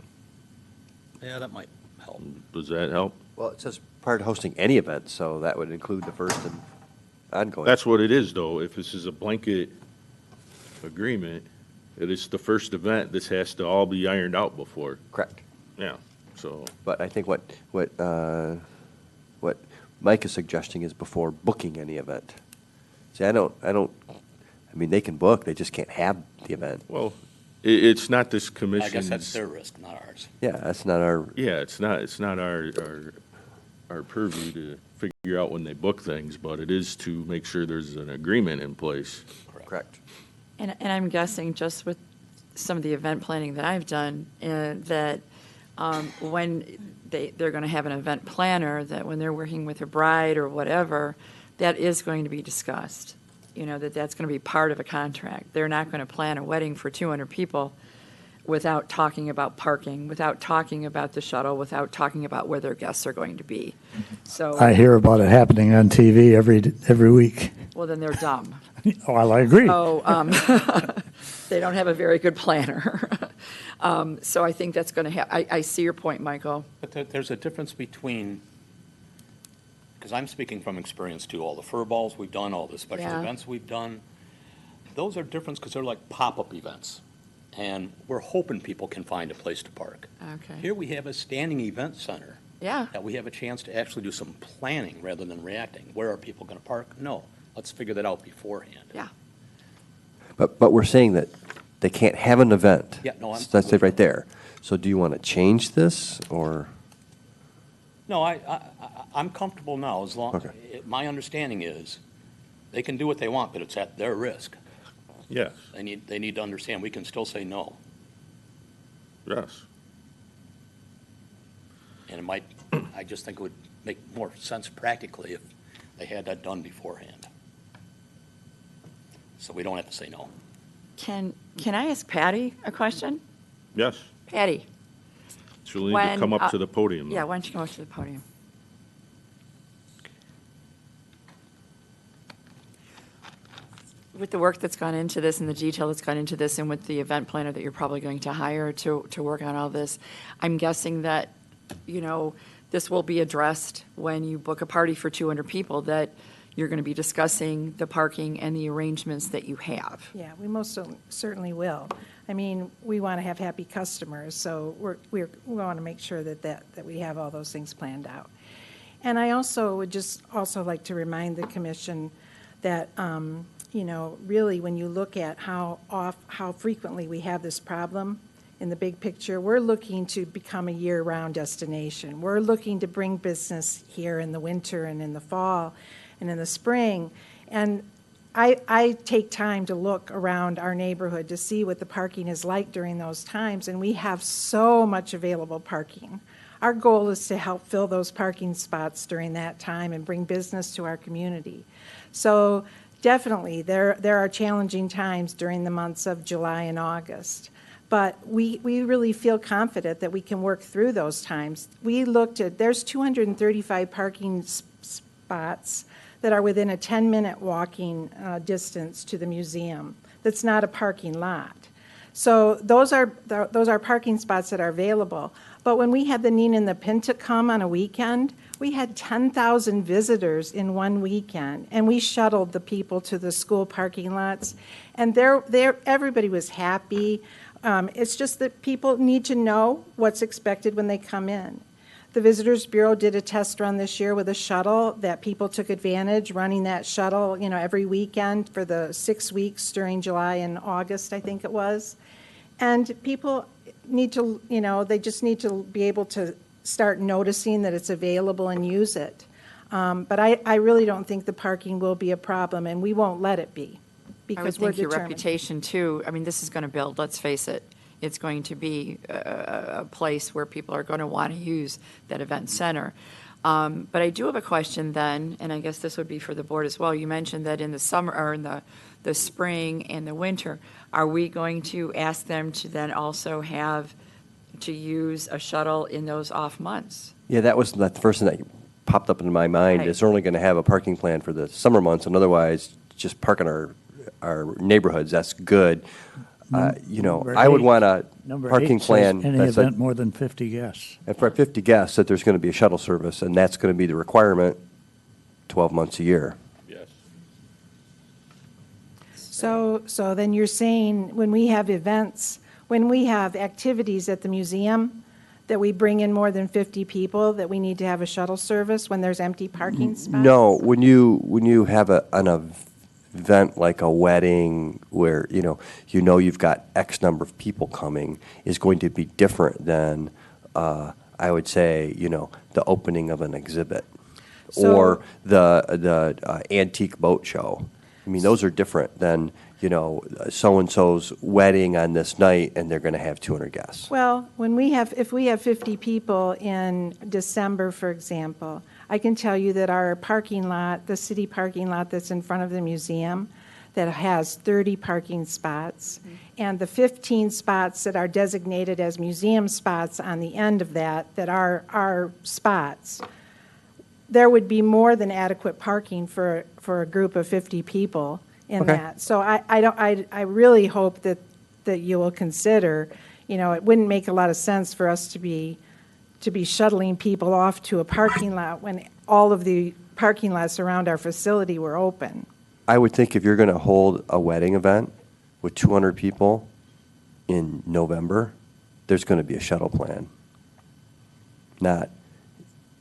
Yeah, that might help. Does that help? Well, it says prior to hosting any event, so that would include the first and ongoing. That's what it is, though. If this is a blanket agreement, it is the first event, this has to all be ironed out before. Correct. Yeah, so, But I think what Mike is suggesting is before booking any event. See, I mean, they can book, they just can't have the event. well, it's not this I commission's. guess that's their risk, not ours. Yeah, that's not our, Yeah, it's not our purview to figure out when they book things, but it is to make sure there's an agreement in place. correct. And I'm guessing just with some of the event planning that I've done, that when they're going to have an event planner, that when they're working with a bride or whatever, that is going to be discussed. You know, that's going to be part of a contract. They're not going to plan a wedding for 200 people without talking about parking, without talking about the shuttle, without talking about where their guests are going to be. So, I hear about it happening on TV every week. well, then they're dumb. Well, I agree. So they don't have a very good planner. So I think that's going to have, I see your point, Michael. But there's a difference between, because I'm speaking from experience too, all the fur balls we've done, all the special Yeah. events we've done, those are different because they're like pop-up events. And we're hoping people can find a place to park. Okay. Here we have a standing event center. Yeah. That we have a chance to actually do some planning rather than reacting. Where are people going to park? No, let's figure that out beforehand. Yeah. But we're saying that they can't have an event. Yeah, no, I'm- That's it right there. So do you want to change this, or? No, I'm comfortable now, as long, Okay. my understanding is, they can do what they want, but it's at their risk. Yes, They need to understand, we can still say no. yes. And it might, I just think it would make more sense practically if they had that done beforehand. So we don't have to say no. Can I ask Patty a question? Yes. Patty? She'll need to come up to the podium. Yeah, why don't you come up to the podium? With the work that's gone into this and the detail that's gone into this and with the event planner that you're probably going to hire to work on all this, I'm guessing that, this will be addressed when you book a party for 200 people, that you're going to be discussing the parking and the arrangements that you have. Yeah, we most certainly will. I mean, we want to have happy customers, so we want to make sure that we have all those things planned out. And I also would just also like to remind the commission that, really when you look at how frequently we have this problem in the big picture, we're looking to become a year-round destination. We're looking to bring business here in the winter and in the fall and in the spring. And I take time to look around our neighborhood to see what the parking is like during those times, and we have so much available parking. Our goal is to help fill those parking spots during that time and bring business to our community. So definitely, there are challenging times during the months of July and August. But we really feel confident that we can work through those times. We looked at, there's 235 parking spots that are within a 10-minute walking distance to the museum. That's not a parking lot. So those are parking spots that are available. But when we had the Nina and the Pinta come on a weekend, we had 10,000 visitors in one weekend, and we shuttled the people to the school parking lots, and everybody was happy. It's just that people need to know what's expected when they come in. The Visitors Bureau did a test run this year with a shuttle that people took advantage, running that shuttle, every weekend for the 6 weeks during July and August, I think it was. And people need to, they just need to be able to start noticing that it's available and use it. But I really don't think the parking will be a problem, and we won't let it be. I would Because we're think your determined. reputation too, I mean, this is going to build, let's face it. It's going to be a place where people are going to want to use that event center. But I do have a question then, and I guess this would be for the board as well. You mentioned that in the summer, or in the spring and the winter, are we going to ask them to then also have to use a shuttle in those off months? Yeah, that was the first thing that popped up into my mind, Right. is they're only going to have a parking plan for the summer months, and otherwise, just park in our neighborhoods, that's good. Number I would 8 want a Number parking 8 says plan. any that said- event more than 50 guests. And for 50 guests, that there's going to be a shuttle service, and that's going to be the requirement 12 months a year. Yes. So then you're saying when we have events, when we have activities at the museum, that we bring in more than 50 people, that we need to have a shuttle service when there's empty parking spots? No, when you have an event like a wedding where, you've got X number of people coming, is going to be different than, I would say, the opening of an exhibit So- or the antique boat show. I mean, those are different than, so-and-so's wedding on this night, and they're going to have 200 guests. Well, if we have 50 people in December, for example, I can tell you that our parking lot, the city parking lot that's in front of the museum, that has 30 parking spots, and the 15 spots that are designated as museum spots on the end of that are our spots, there would be more than adequate parking for a group of 50 people in Okay. that. So I really hope that you will consider, it wouldn't make a lot of sense for us to be shuttling people off to a parking lot when all of the parking lots around our facility were open. I would think if you're going to hold a wedding event with 200 people in November, there's going to be a shuttle plan, not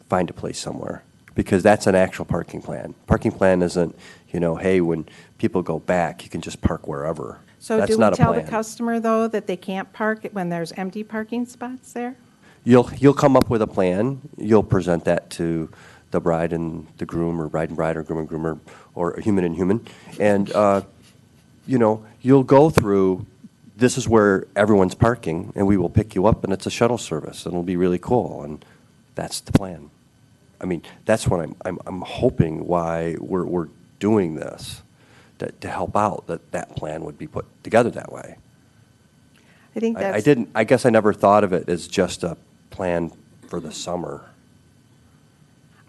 find a place somewhere, because that's an actual parking plan. Parking plan isn't, hey, when people go back, you can just park wherever. So That's do we not a tell the plan. customer, though, that they can't park when there's empty parking spots there? You'll come up with a plan. You'll present that to the bride and the groom, or bride and bride, or groom and groomer, or human and human. And, you'll go through, this is where everyone's parking, and we will pick you up, and it's a shuttle service, and it'll be really cool, and that's the plan. I mean, that's what I'm hoping why we're doing this, to help out, that plan would be put together that way. I think that's. I guess I never thought of it as just a plan for the summer.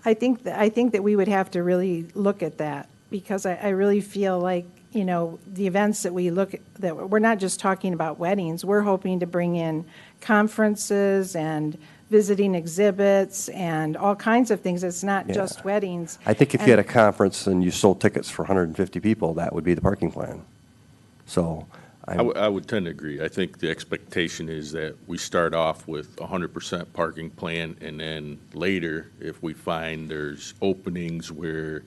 I think that we would have to really look at that, because I really feel like, the events that we look at, that we're not just talking about weddings, we're hoping to bring in conferences and visiting exhibits and all kinds of things. It's not Yeah. just weddings. I think if you had a conference and you sold tickets for 150 people, that would be the parking plan. So, I would tend to agree. I think the expectation is that we start off with 100% parking plan, and then later, if we find there's openings where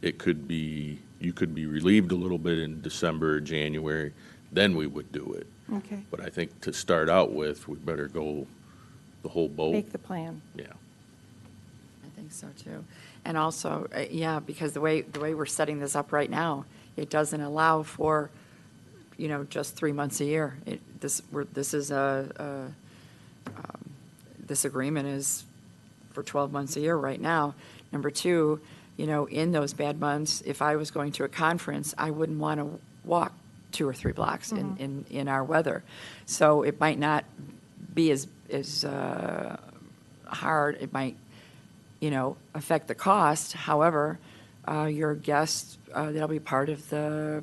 you could be relieved a little bit in December or January, then we would do it. Okay. But I think to start out with, we better go the whole boat. Make the plan. Yeah. I think so too. And also, because the way we're setting this up right now, it doesn't allow for, just 3 months a year. This agreement is for 12 months a year right now. Number two, in those bad months, if I was going to a conference, I wouldn't want to walk 2 or 3 blocks in our weather. So it might not be as hard. It might, affect the cost. However, your guests, that'll be part of the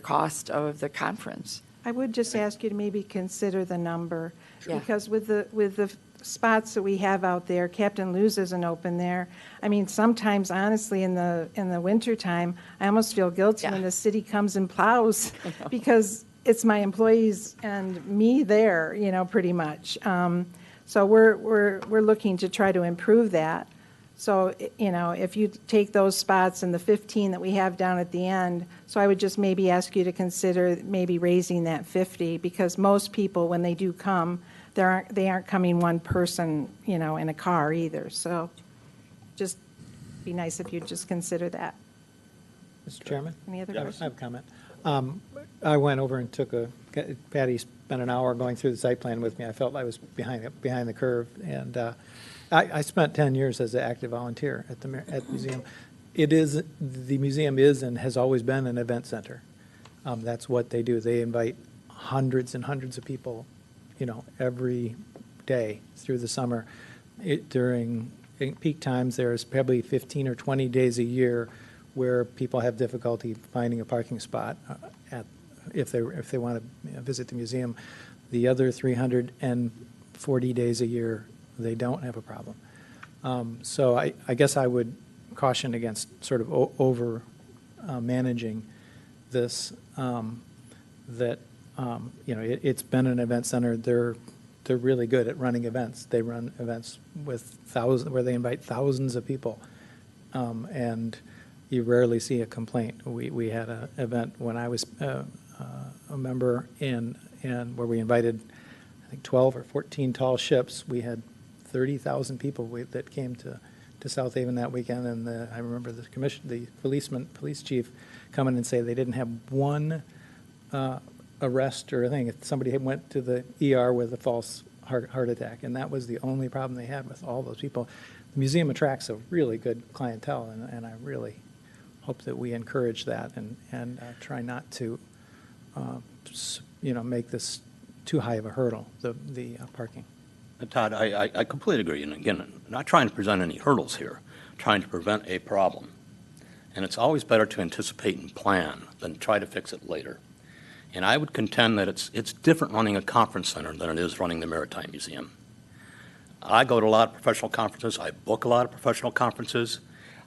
cost of the conference. I would just ask you to maybe consider the number, Sure. because with the spots that we have out there, Captain Lou's isn't open there. I mean, sometimes, honestly, in the wintertime, I almost feel guilty when the city comes and plows, because it's my employees and me there, pretty much. So we're looking to try to improve that. So, if you take those spots and the 15 that we have down at the end, so I would just maybe ask you to consider maybe raising that 50, because most people, when they do come, they aren't coming one person, in a car either. So just be nice if you'd just consider that. Mr. Chairman? Any other I have questions? a comment. I went over and Patty spent an hour going through the site plan with me. I felt I was behind the curve, and I spent 10 years as an active volunteer at the museum. The museum is and has always been an event center. That's what they do. They invite hundreds and hundreds of people, every day through the summer. During peak times, there's probably 15 or 20 days a year where people have difficulty finding a parking spot if they want to visit the museum. The other 340 days a year, they don't have a problem. So I guess I would caution against sort of over managing this. It's been an event center. They're really good at running events. They run events with where they invite thousands of people, and you rarely see a complaint. We had an event when I was a member where we invited, I think, 12 or 14 tall ships. We had 30,000 people that came to South Haven that weekend, and I remember the police chief coming and say they didn't have one arrest or a thing. If somebody went to the ER with a false heart attack, and that was the only problem they had with all those people. The museum attracts a really good clientele, and I really hope that we encourage that and try not to, make this too high of a hurdle, the parking. Todd, I completely agree. And again, not trying to present any hurdles here, trying to prevent a problem. And it's always better to anticipate and plan than try to fix it later. And I would contend that it's different running a conference center than it is running the Maritime Museum. I go to a lot of professional conferences. I book a lot of professional conferences.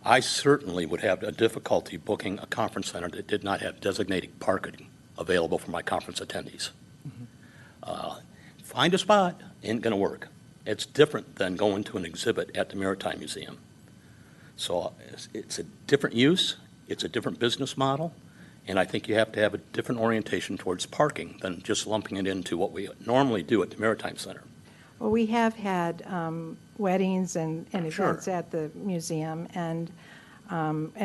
I certainly would have a difficulty booking a conference center that did not have designated parking available for my conference attendees. Find a spot, ain't going to work. It's different than going to an exhibit at the Maritime Museum. So it's a different use, it's a different business model, and I think you have to have a different orientation towards parking than just lumping it into what we normally do at the Maritime Center. Well, we have had weddings and Sure. events at the museum, and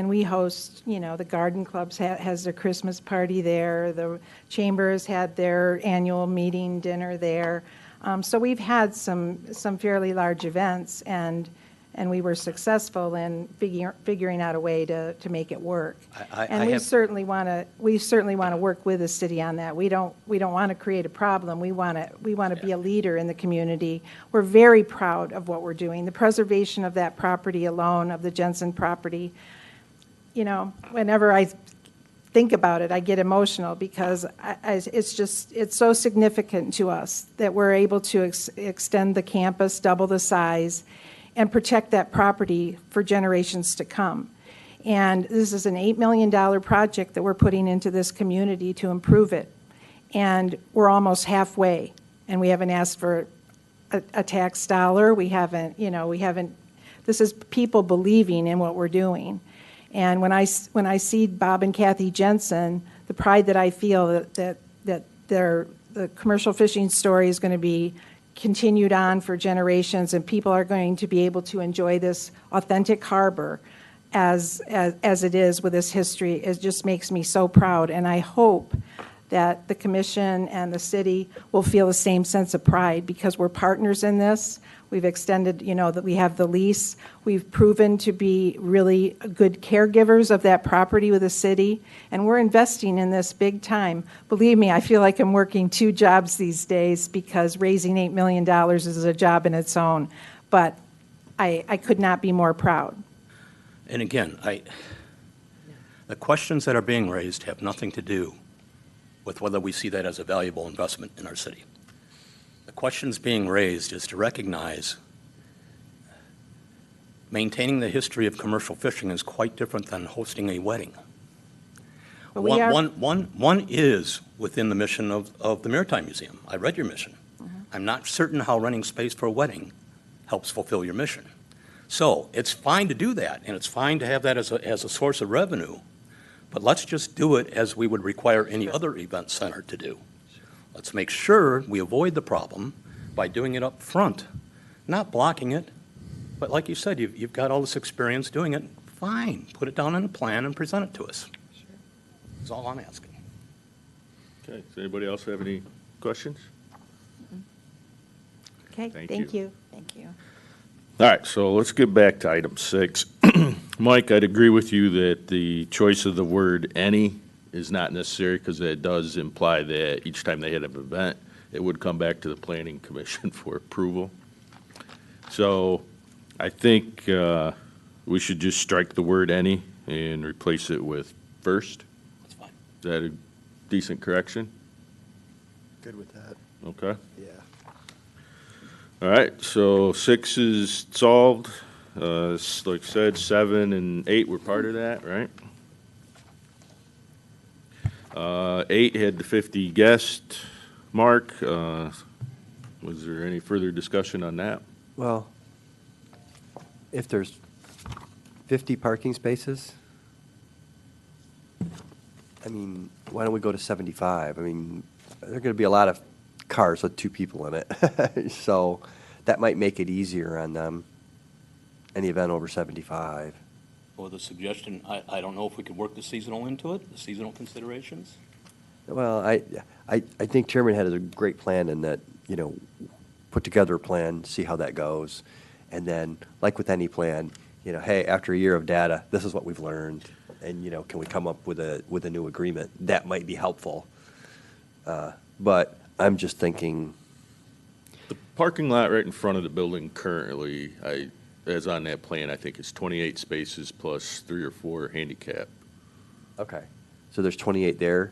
we host, the garden clubs has their Christmas party there, the chambers had their annual meeting dinner there. So we've had some fairly large events, and we were successful in figuring out a way to make it work. And we certainly want to work with the city on that. We don't want to create a problem. We want to be a leader in the community. We're very proud of what we're doing. The preservation of that property alone, of the Jensen property, whenever I think about it, I get emotional because it's so significant to us that we're able to extend the campus, double the size, and protect that property for generations to come. And this is an $8 million project that we're putting into this community to improve it. And we're almost halfway, and we haven't asked for a tax dollar. We haven't, this is people believing in what we're doing. And when I see Bob and Kathy Jensen, the pride that I feel that the commercial fishing story is going to be continued on for generations, and people are going to be able to enjoy this authentic harbor as it is with this history, it just makes me so proud. And I hope that the commission and the city will feel the same sense of pride because we're partners in this. We've extended, that we have the lease. We've proven to be really good caregivers of that property with the city, and we're investing in this big time. Believe me, I feel like I'm working 2 jobs these days because raising $8 million is a job in its own. But I could not be more proud. And again, the questions that are being raised have nothing to do with whether we see that as a valuable investment in our city. The questions being raised is to recognize maintaining the history of commercial fishing is quite different than hosting a wedding. But we are- One is within the mission of the Maritime Museum. I read your mission. I'm not certain how renting space for a wedding helps fulfill your mission. So it's fine to do that, and it's fine to have that as a source of revenue, but let's just do it as we would require any other event center to do. Let's make sure we avoid the problem by doing it up front, not blocking it. But like you said, you've got all this experience doing it. Fine, put it down on a plan and present it to us. That's all I'm asking. Okay, does anybody else have any questions? Okay, Thank thank you. you. Thank you. All right, so let's get back to item 6. Mike, I'd agree with you that the choice of the word "any" is not necessary because it does imply that each time they had an event, it would come back to the Planning Commission for approval. So I think we should just strike the word "any" and replace it with "first." That's fine. Is that a decent correction? Good with that. Okay. Yeah. All right, so 6 is solved. Like I said, 7 and 8 were part of that, right? 8 had the 50 guest mark. Was there any further discussion on that? Well, if there's 50 parking spaces, I mean, why don't we go to 75? I mean, there are going to be a lot of cars with 2 people in it. So that might make it easier on them, any event over 75. Or the suggestion, I don't know if we could work the seasonal into it, the seasonal considerations? Well, I think Chairman had a great plan in that, put together a plan, see how that goes. And then, like with any plan, hey, after a year of data, this is what we've learned. And, can we come up with a new agreement? That might be helpful. But I'm just thinking, The parking lot right in front of the building currently, as on that plan, I think it's 28 spaces plus 3 or 4 handicap. okay, so there's 28 there,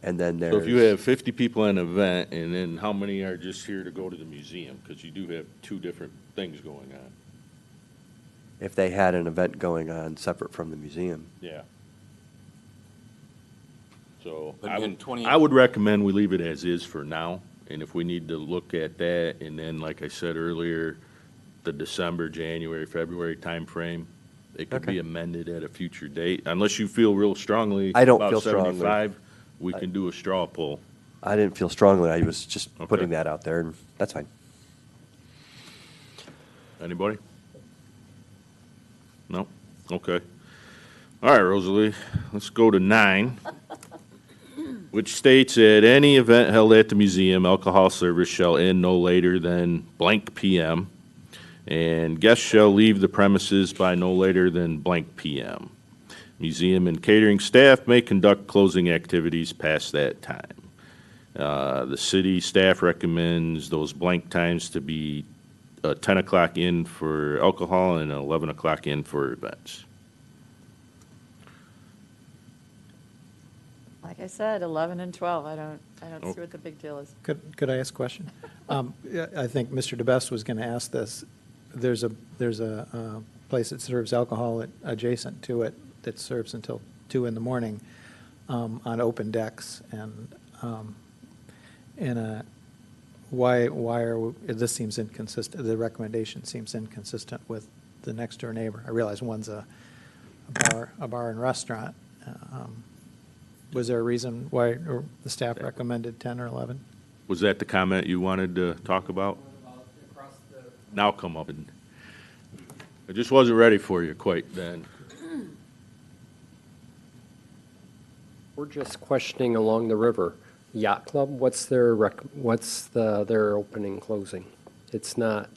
And then there's. So if you have 50 people at an event, and then how many are just here to go to the museum? Because you do have two different things going on. If they had an event going on separate from the museum. Yeah. So But I in would, 20 I would recommend we leave it as is for now. And if we need to look at that, and then, like I said earlier, the December, January, February timeframe, it could be Okay. amended at a future date. Unless you feel real strongly I don't about feel strongly. 75, we can do a straw poll. I didn't feel strongly. I was just Okay. putting that out there, and that's fine. Anybody? No? Okay. All right, Rosalie, let's go to 9, which states at any event held at the museum, alcohol service shall end no later than blank PM, and guests shall leave the premises by no later than blank PM. Museum and catering staff may conduct closing activities past that time. The city staff recommends those blank times to be 10 o'clock in for alcohol and 11 o'clock in for events. Like I said, 11 and 12, I don't Oh. see what the big deal is. Could I ask a question? Yeah, I think Mr. DeBest was going to ask this. There's a place that serves alcohol adjacent to it that serves until 2 in the morning on open decks. And why this seems inconsistent, the recommendation seems inconsistent with the next door neighbor. I realize one's a bar and restaurant. Was there a reason why the staff recommended 10 or 11? Was that the comment you wanted to talk about? Now come up and, I just wasn't ready for you quite then. We're just questioning along the river. Yacht Club, what's their opening, closing? It's not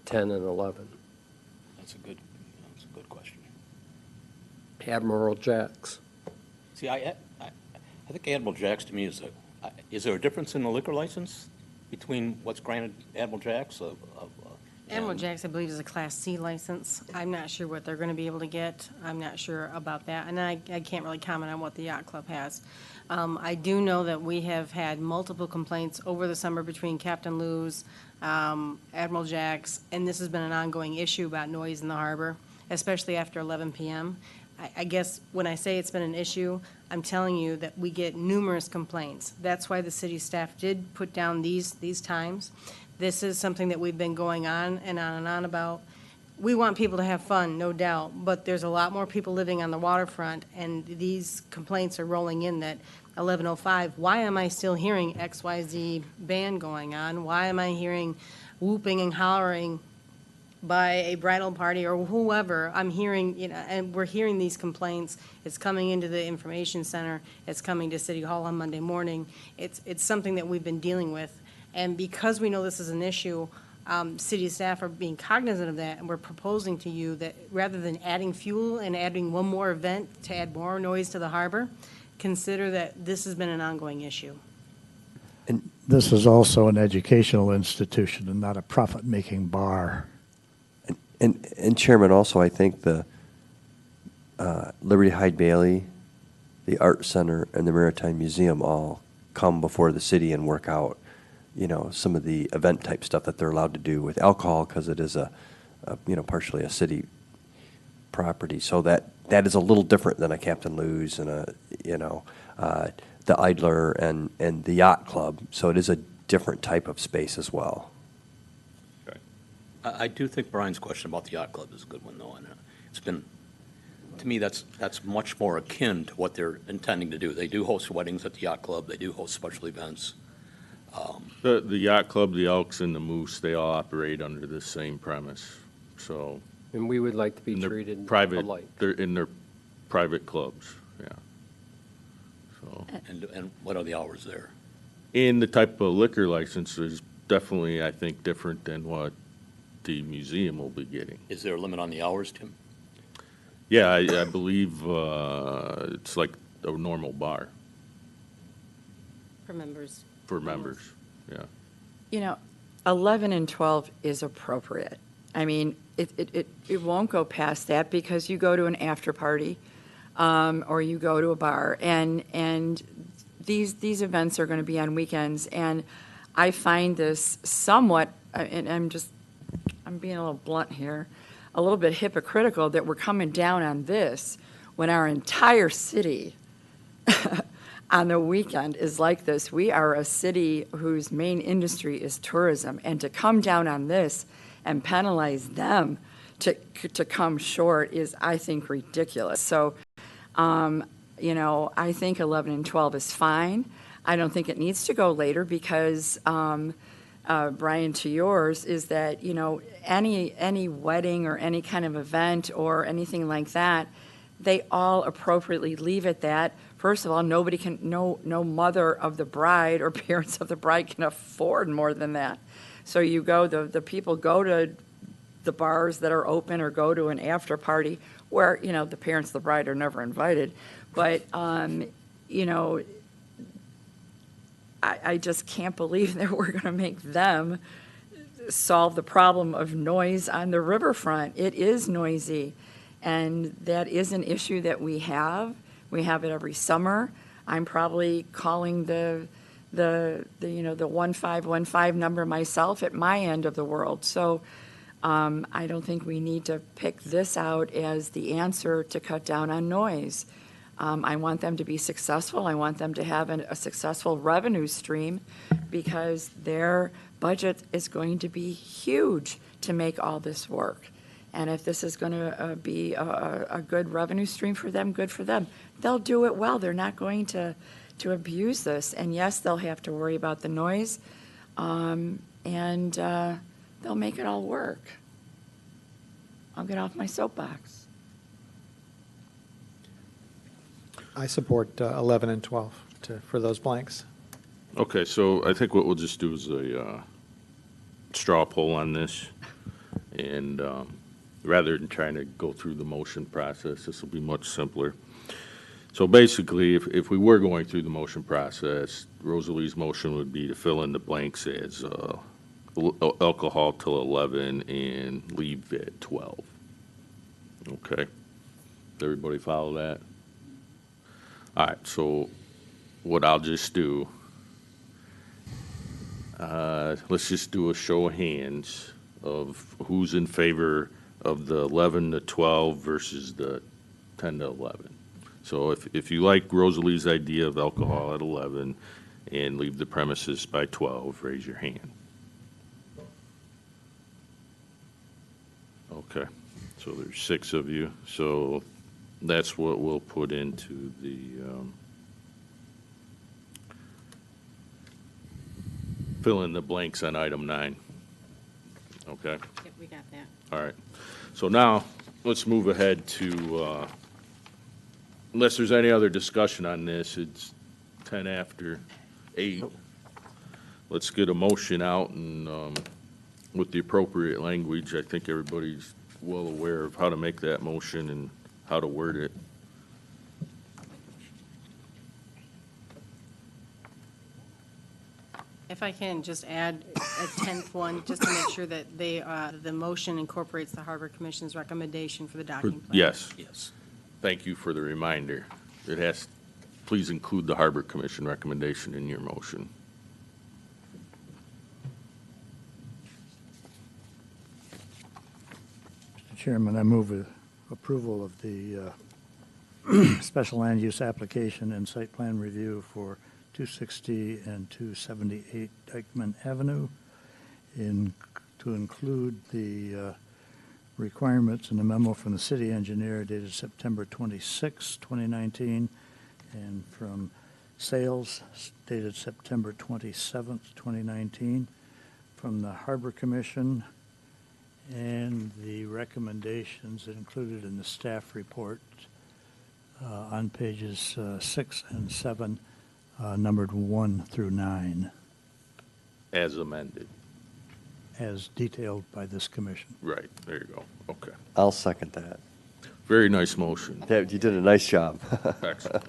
10 and 11. That's a good question. Admiral Jack's. See, I think Admiral Jack's to me is there a difference in the liquor license between what's granted Admiral Jack's? Admiral Jack's, I believe, is a Class C license. I'm not sure what they're going to be able to get. I'm not sure about that, and I can't really comment on what the yacht club has. I do know that we have had multiple complaints over the summer between Captain Lou's, Admiral Jack's, and this has been an ongoing issue about noise in the harbor, especially after 11 p.m. I guess when I say it's been an issue, I'm telling you that we get numerous complaints. That's why the city staff did put down these times. This is something that we've been going on and on about. We want people to have fun, no doubt, but there's a lot more people living on the waterfront, and these complaints are rolling in that 11:05, why am I still hearing XYZ band going on? Why am I hearing whooping and hollering by a bridal party or whoever? I'm hearing, and we're hearing these complaints. It's coming into the information center. It's coming to City Hall on Monday morning. It's something that we've been dealing with. And because we know this is an issue, city staff are being cognizant of that, and we're proposing to you that rather than adding fuel and adding one more event to add more noise to the harbor, consider that this has been an ongoing issue. This is also an educational institution and not a profit-making bar. And Chairman, also, I think the Liberty Hyde Bailey, the Art Center, and the Maritime Museum all come before the city and work out, some of the event-type stuff that they're allowed to do with alcohol, because it is partially a city property. So that is a little different than a Captain Lou's and the Idler and the Yacht Club. So it is a different type of space as well. I do think Brian's question about the yacht club is a good one, though, and it's been, to me, that's much more akin to what they're intending to do. They do host weddings at the yacht club. They do host special events. The Yacht Club, the Elks, and the Moose, they all operate under the same premise, so. And we would like to be And they're treated private, alike. they're in their private clubs, yeah. So, And what are the hours there? and the type of liquor license is definitely, I think, different than what the museum will be getting. Is there a limit on the hours, Tim? Yeah, I believe it's like a normal bar For members. for members, yeah. 11 and 12 is appropriate. I mean, it won't go past that because you go to an after party or you go to a bar and these events are going to be on weekends, and I find this somewhat, and I'm being a little blunt here, a little bit hypocritical that we're coming down on this when our entire city on the weekend is like this. We are a city whose main industry is tourism, and to come down on this and penalize them to come short is, I think, ridiculous. So, you know, I think 11 and 12 is fine. I don't think it needs to go later because, Brian, to yours, is that, you know, any wedding or any kind of event or anything like that, they all appropriately leave it that. First of all, nobody can, no mother of the bride or parents of the bride can afford more than that. So you go, the people go to the bars that are open or go to an after party where, you know, the parents of the bride are never invited. But, you know, I just can't believe that we're going to make them solve the problem of noise on the riverfront. It is noisy, and that is an issue that we have. We have it every summer. I'm probably calling the 1515 number myself at my end of the world. So I don't think we need to pick this out as the answer to cut down on noise. I want them to be successful. I want them to have a successful revenue stream because their budget is going to be huge to make all this work. And if this is going to be a good revenue stream for them, good for them. They'll do it well. They're not going to abuse this. And yes, they'll have to worry about the noise, and they'll make it all work. I'll get off my soapbox. I support 11 and 12 for those blanks. Okay, so I think what we'll just do is a straw poll on this. And rather than trying to go through the motion process, this will be much simpler. So basically, if we were going through the motion process, Rosalie's motion would be to fill in the blanks as alcohol till 11 and leave at 12. Okay? Does everybody follow that? All right, so what I'll just do, let's just do a show of hands of who's in favor of the 11 to 12 versus the 10 to 11. So if you like Rosalie's idea of alcohol at 11 and leave the premises by 12, raise your hand. Okay, so there's 6 of you. So that's what we'll put into the fill in the blanks on item 9. Okay? Yep, we got that. All right. So now, let's move ahead to, unless there's any other discussion on this, it's 10 after 8. Let's get a motion out and with the appropriate language. I think everybody's well aware of how to make that motion and how to word it. If I can just add a 10th one, just to make sure that the motion incorporates the Harbor Commission's recommendation for the docking plan. Yes. Yes. Thank you for the reminder. It has, please include the Harbor Commission recommendation in your motion. Mr. Chairman, I move approval of the special land use application and site plan review for 260 and 278 Dykeman Avenue to include the requirements in the memo from the city engineer dated September 26, 2019, and from sales dated September 27, 2019, from the Harbor Commission, and the recommendations included in the staff report on pages 6 and 7, numbered 1 through 9. As amended. As detailed by this commission. Right, there you go. Okay. I'll second that. Very nice motion. You did a nice job. Excellent.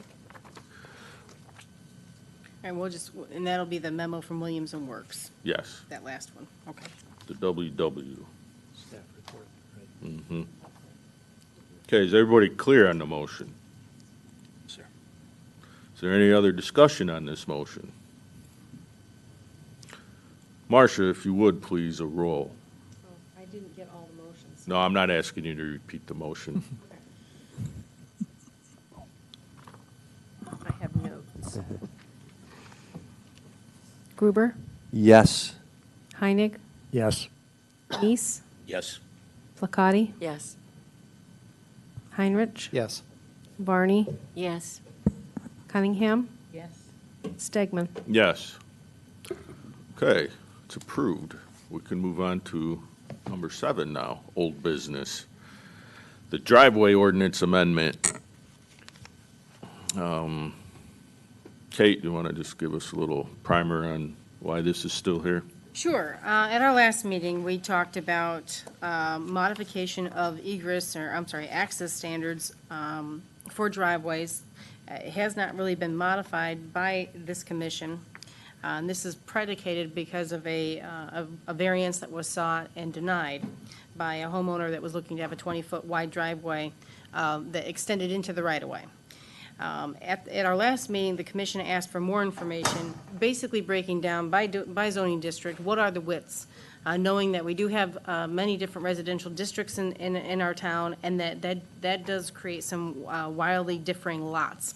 And and that'll be the memo from Williams and Works, Yes, that last one. Okay. the WW. Staff report, right. Mm-hmm. Okay, is everybody clear on the motion? Sir. Is there any other discussion on this motion? Marcia, if you would, please, a roll. I didn't get all the motions. No, I'm not asking you to repeat the motion. I have notes. Gruber, Yes. Heinig, Yes. Neese, Yes. Flacati, Yes. Heinrich, Yes. Barney, Yes. Cunningham, Yes. Stegman. Yes. Okay, it's approved. We can move on to number 7 now, old business. The driveway ordinance amendment. Kate, you want to just give us a little primer on why this is still here? Sure. At our last meeting, we talked about modification of access standards for driveways. It has not really been modified by this commission. And this is predicated because of a variance that was sought and denied by a homeowner that was looking to have a 20-foot wide driveway that extended into the right-of-way. At our last meeting, the commission asked for more information, basically breaking down by zoning district, what are the widths, knowing that we do have many different residential districts in our town, and that does create some wildly differing lots.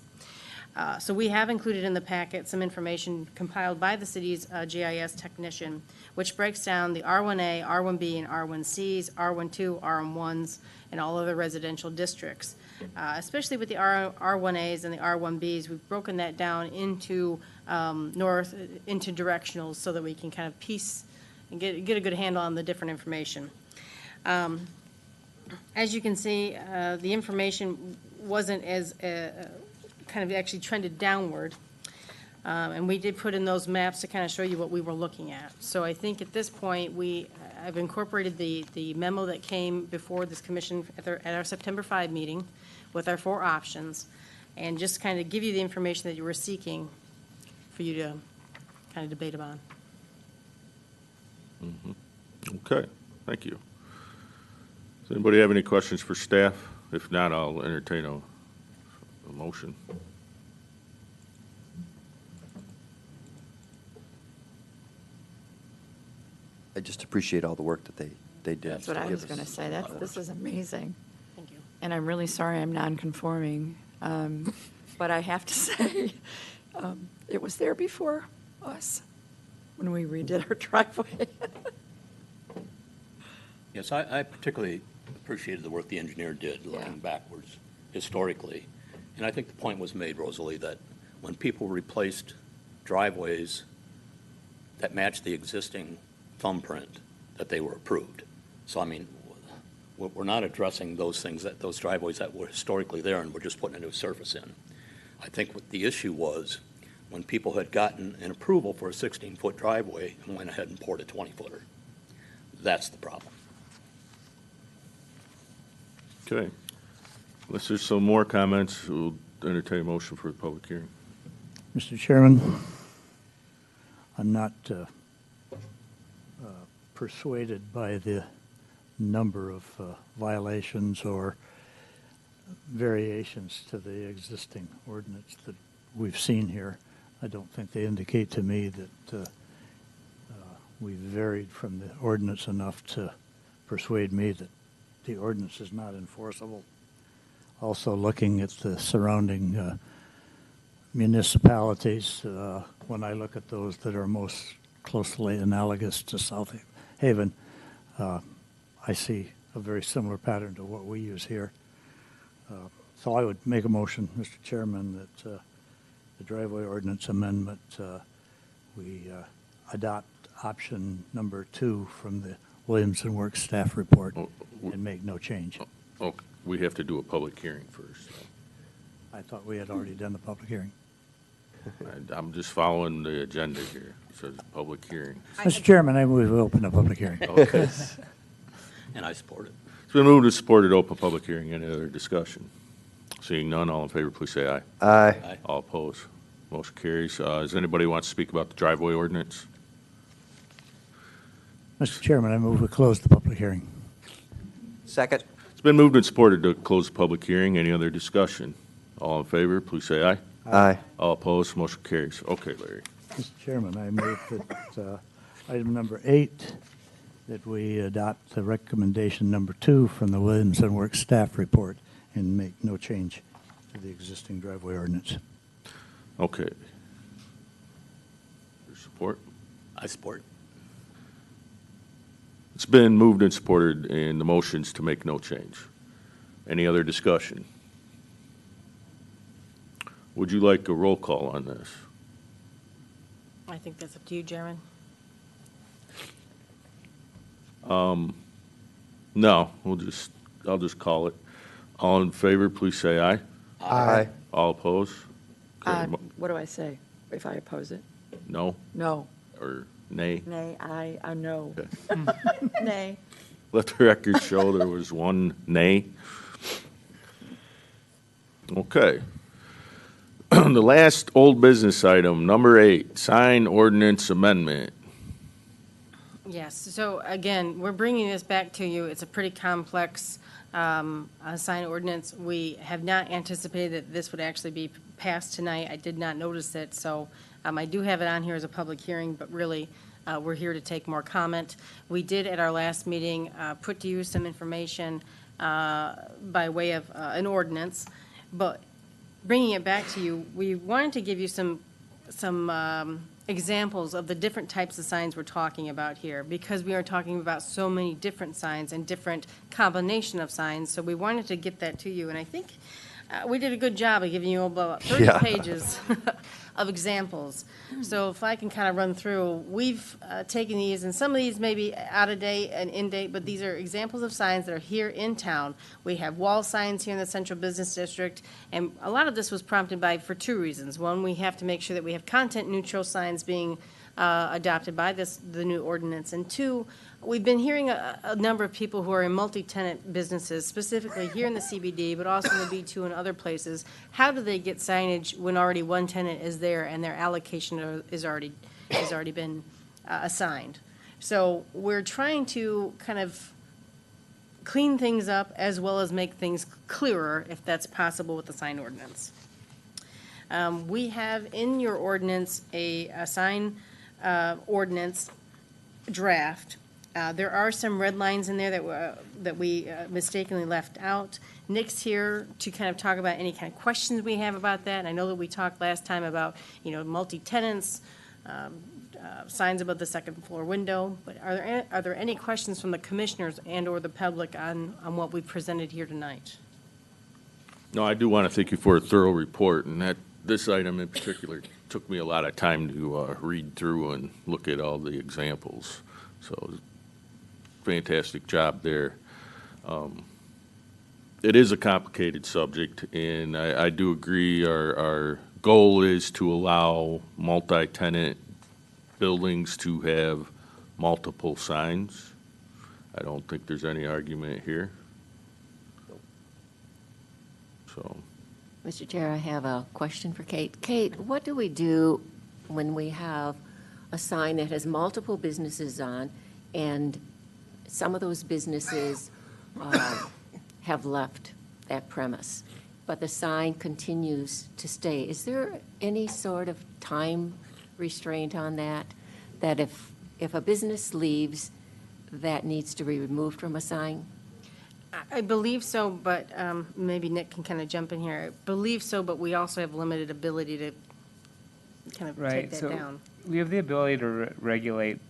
So we have included in the packet some information compiled by the city's GIS technician, which breaks down the R1A, R1B, and R1Cs, R12, RM1s, and all other residential districts. Especially with the R1As and the R1Bs, we've broken that down into into directionals so that we can kind of piece and get a good handle on the different information. As you can see, the information wasn't as kind of actually trended downward. And we did put in those maps to kind of show you what we were looking at. So I think at this point, I've incorporated the memo that came before this commission at our September 5 meeting with our 4 options, and just kind of give you the information that you were seeking for you to kind of debate upon. Okay, thank you. Does anybody have any questions for staff? If not, I'll entertain a motion. I just appreciate all the work that they did. That's what I was going to say. This is amazing. Thank you. And I'm really sorry I'm non-conforming. But I have to say, it was there before us when we redid our driveway. Yes, I particularly appreciated the work the engineer did looking backwards historically. And I think the point was made, Rosalie, that when people replaced driveways that matched the existing thumbprint, that they were approved. So, I mean, we're not addressing those things, those driveways that were historically there, and we're just putting a new surface in. I think what the issue was when people had gotten an approval for a 16-foot driveway and went ahead and poured a 20-footer. That's the problem. Okay. Unless there's some more comments, we'll entertain a motion for the public hearing. Mr. Chairman, I'm not persuaded by the number of violations or variations to the existing ordinance that we've seen here. I don't think they indicate to me that we've varied from the ordinance enough to persuade me that the ordinance is not enforceable. Also, looking at the surrounding municipalities, when I look at those that are most closely analogous to South Haven, I see a very similar pattern to what we use here. So I would make a motion, Mr. Chairman, that the driveway ordinance amendment, we adopt option number 2 from the Williamson Works staff report and make no change. Oh, we have to do a public hearing first. I thought we had already done the public hearing. I'm just following the agenda here. It says public hearing. Mr. Chairman, I move we open a public hearing. Okay. And I support it. It's been moved and supported to open public hearing. Any other discussion? Seeing none, all in favor, please say aye. Aye. All opposed. Motion carries. Does anybody want to speak about the driveway ordinance? Mr. Chairman, I move we close the public hearing. Second. It's been moved and supported to close the public hearing. Any other discussion? All in favor, please say aye. Aye. All opposed, motion carries. Okay, Larry. Mr. Chairman, I move that item number 8, that we adopt the recommendation number 2 from the Williamson Works staff report and make no change to the existing driveway ordinance. Okay. Your support? I support. It's been moved and supported in the motions to make no change. Any other discussion? Would you like a roll call on this? I think that's up to you, Chairman. No, I'll just call it. All in favor, please say aye. Aye. All opposed? Okay, What do I say if I oppose it? No, No. or nay? Nay, I no. Okay. Nay. Let the record show there was one nay. Okay. The last old business item, number 8, sign ordinance amendment. Yes, so again, we're bringing this back to you. It's a pretty complex sign ordinance. We have not anticipated that this would actually be passed tonight. I did not notice it, so I do have it on here as a public hearing, but really, we're here to take more comment. We did at our last meeting put to you some information by way of an ordinance, but bringing it back to you, we wanted to give you some examples of the different types of signs we're talking about here, because we are talking about so many different signs and different combination of signs, so we wanted to get that to you, and I think we did a good job of giving you about 30 Yeah. pages of examples. So if I can kind of run through, we've taken these, and some of these may be out of date and in date, but these are examples of signs that are here in town. We have wall signs here in the Central Business District, and a lot of this was prompted for 2 reasons. One, we have to make sure that we have content-neutral signs being adopted by the new ordinance. And 2, we've been hearing a number of people who are in multi-tenant businesses, specifically here in the CBD, but also in the B2 and other places. How do they get signage when already one tenant is there and their allocation has already been assigned? So we're trying to kind of clean things up as well as make things clearer, if that's possible, with the sign ordinance. We have in your ordinance a sign ordinance draft. There are some red lines in there that we mistakenly left out. Nick's here to kind of talk about any kind of questions we have about that. And I know that we talked last time about, multi-tenants, signs above the second floor window. But are there any questions from the commissioners and/or the public on what we presented here tonight? No, I do want to thank you for a thorough report, and this item in particular took me a lot of time to read through and look at all the examples. So, fantastic job there. It is a complicated subject, and I do agree our goal is to allow multi-tenant buildings to have multiple signs. I don't think there's any argument here. So. Mr. Chair, I have a question for Kate. Kate, what do we do when we have a sign that has multiple businesses on, and some of those businesses have left that premise, but the sign continues to stay? Is there any sort of time restraint on that? That if a business leaves, that needs to be removed from a sign? I believe so, but maybe Nick can kind of jump in here. I believe so, but we also have limited ability to kind of take that down. We have the ability to regulate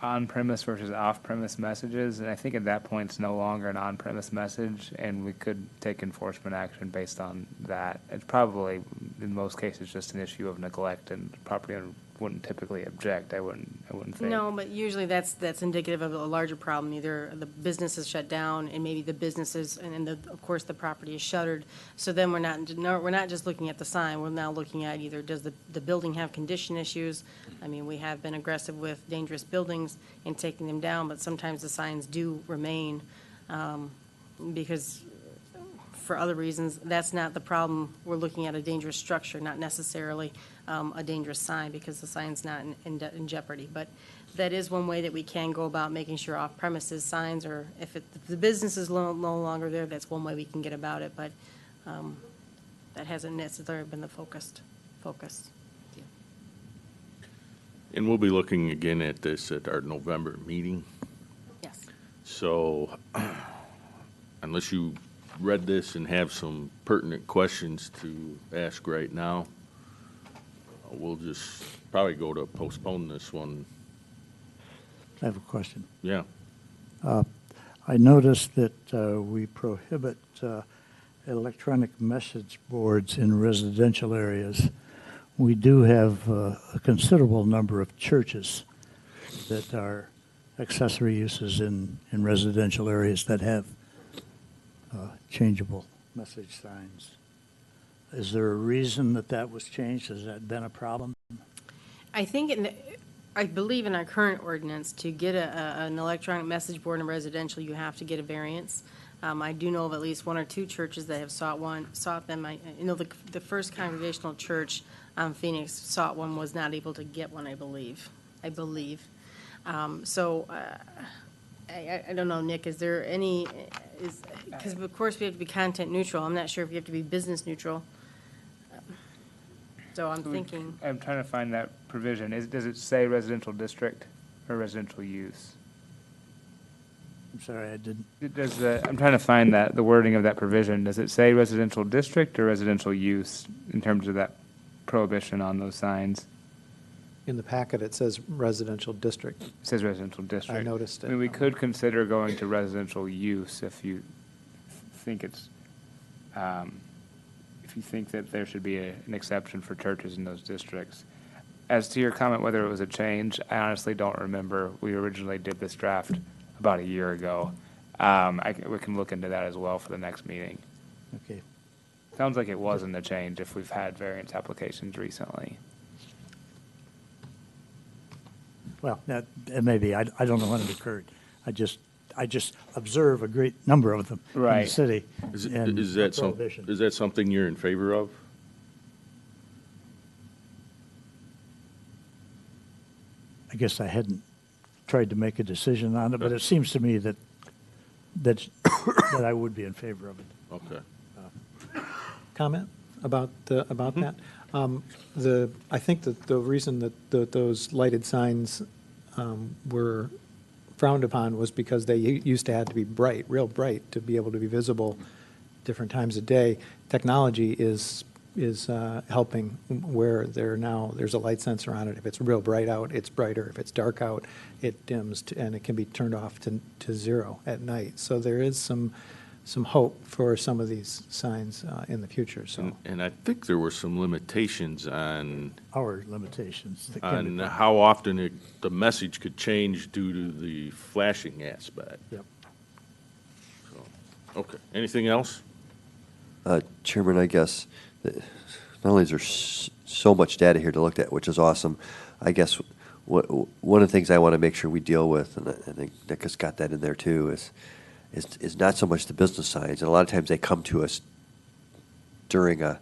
on-premise versus off-premise messages, and I think at that point it's no longer an on-premise message, and we could take enforcement action based on that. It's probably, in most cases, just an issue of neglect, and the property owner wouldn't typically object, I wouldn't think. No, but usually that's indicative of a larger problem. Either the business is shut down, and maybe the businesses, and of course, the property is shuttered. So then we're not just looking at the sign, we're now looking at either does the building have condition issues? I mean, we have been aggressive with dangerous buildings in taking them down, but sometimes the signs do remain, because for other reasons, that's not the problem. We're looking at a dangerous structure, not necessarily a dangerous sign, because the sign's not in jeopardy. But that is one way that we can go about making sure off-premises signs, or if the business is no longer there, that's one way we can get about it. But that hasn't necessarily been the focus. focus. And we'll be looking again at this at our November meeting. Yes. So unless you read this and have some pertinent questions to ask right now, we'll just probably go to postpone this one. I have a question. Yeah. I noticed that we prohibit electronic message boards in residential areas. We do have a considerable number of churches that are accessory uses in residential areas that have changeable message signs. Is there a reason that that was changed? Has that been a problem? I think I believe in our current ordinance, to get an electronic message board in residential, you have to get a variance. I do know of at least one or two churches that have sought them. I know the First Congregational Church, Phoenix, sought one, was not able to get one, I believe. So, I don't know, Nick, is there any, because of course we have to be content neutral. I'm not sure if you have to be business neutral. So I'm thinking, I'm trying to find that provision. Does it say residential district or residential use? I'm sorry, I didn't. I'm trying to find the wording of that provision. Does it say residential district or residential use in terms of that prohibition on those signs? In the packet, it says residential district. It says residential district. I noticed it. I mean, we could consider going to residential use if you think it's, if you think that there should be an exception for churches in those districts. As to your comment whether it was a change, I honestly don't remember. We originally did this draft about a year ago. We can look into that as well for the next meeting. Okay. Sounds like it wasn't a change if we've had variance applications recently. Well, that maybe. I don't know when it occurred. I just observe a great number of them in the Right. city. Is and prohibition. that something you're in favor of? I guess I hadn't tried to make a decision on it, but it seems to me that I would be in favor of it. Okay. Comment about that? I think that the reason that those lighted signs were frowned upon was because they used to have to be bright, real bright, to be able to be visible different times of day. Technology is helping where there's a light sensor on it. If it's real bright out, it's brighter. If it's dark out, it dims, and it can be turned off to zero at night. So there is some hope for some of these signs in the future. So And I think there were some limitations on Our limitations. that can be- how often the message could change due to the flashing aspect. Yep. So, okay. Anything else? Chairman, I guess, not only is there so much data here to look at, which is awesome, I guess one of the things I want to make sure we deal with, and I think Nick has got that in there too, is not so much the business signs. And a lot of times they come to us during a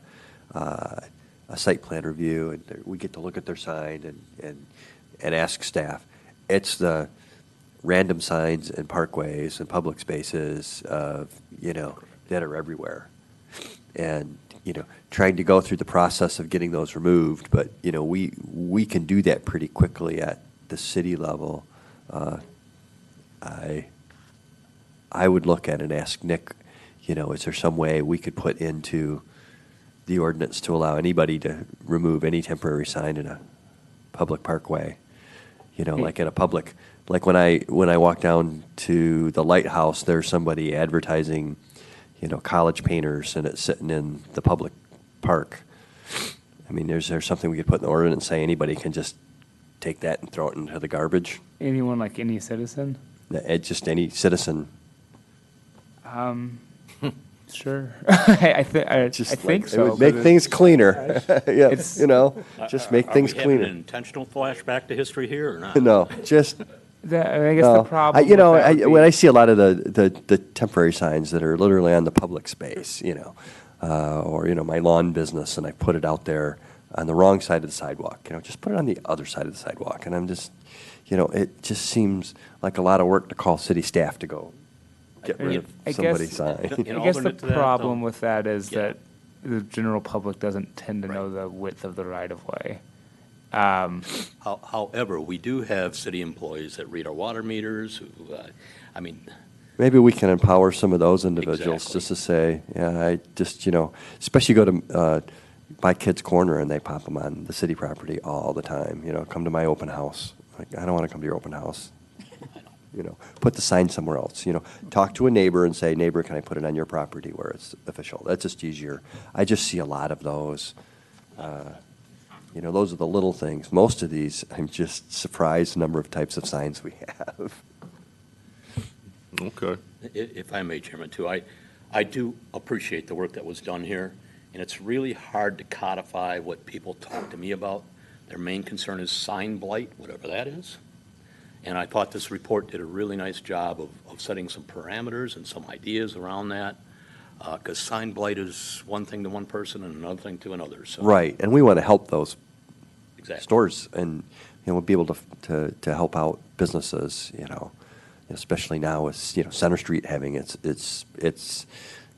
site plan review, and we get to look at their sign and ask staff. It's the random signs in parkways and public spaces that are everywhere. And, trying to go through the process of getting those removed, but, we can do that pretty quickly at the city level. I would look at it and ask Nick, is there some way we could put into the ordinance to allow anybody to remove any temporary sign in a public parkway? Like in a public, like when I walk down to the lighthouse, there's somebody advertising, college painters, and it's sitting in the public park. I mean, is there something we could put in the ordinance and say anybody can just take that and throw it into the garbage? Anyone, like any citizen? Just any citizen. Sure. I think so. It would make things cleaner. Yeah, It's- just make things Are we having cleaner. an intentional flashback to history here or not? No, just. I guess the problem. when with I see a lot of the temporary signs that are literally on the public space, or my lawn business, and I put it out there on the wrong side of the sidewalk. Just put it on the other side of the sidewalk, and I'm just, it just seems like a lot of work to call city staff to go get rid of I somebody's guess- sign. I guess the problem with that is that the general public doesn't tend to know the width of the right-of-way. However, we do have city employees that read our water meters, who, I mean, Maybe we can empower some of those individuals Exactly. just to say, yeah, I just, especially go to my kid's corner and they pop them on the city property all the time. Come to my open house. Like, I don't want to come to your open house. Put the sign somewhere else. Talk to a neighbor and say, neighbor, can I put it on your property where it's official? That's just easier. I just see a lot of those. Those are the little things. Most of these, I'm just surprised the number of types of signs we have. Okay. if I may, Chairman, too, I do appreciate the work that was done here, and it's really hard to codify what people talk to me about. Their main concern is sign blight, whatever that is. And I thought this report did a really nice job of setting some parameters and some ideas around that, because sign blight is one thing to one person and another thing to another, so. Right, and we want to help those Exactly. stores and, we'll be able to help out businesses, especially now with, Center Street having its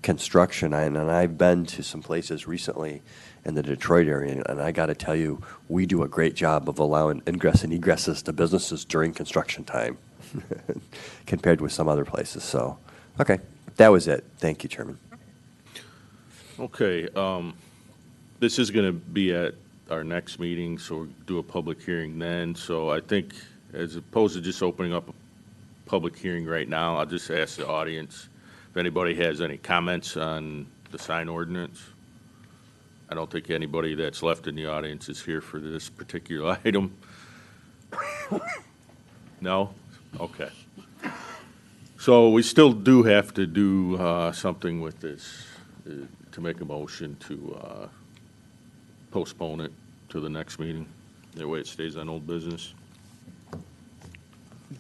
construction. And I've been to some places recently in the Detroit area, and I got to tell you, we do a great job of allowing ingress and egresses to businesses during construction time compared with some other places. So, okay, that was it. Thank you, Chairman. Okay, this is going to be at our next meeting, so we'll do a public hearing then. So I think, as opposed to just opening up a public hearing right now, I'll just ask the audience if anybody has any comments on the sign ordinance. I don't think anybody that's left in the audience is here for this particular item. No? Okay. So we still do have to do something with this, to make a motion to postpone it to the next meeting. That way it stays on old business.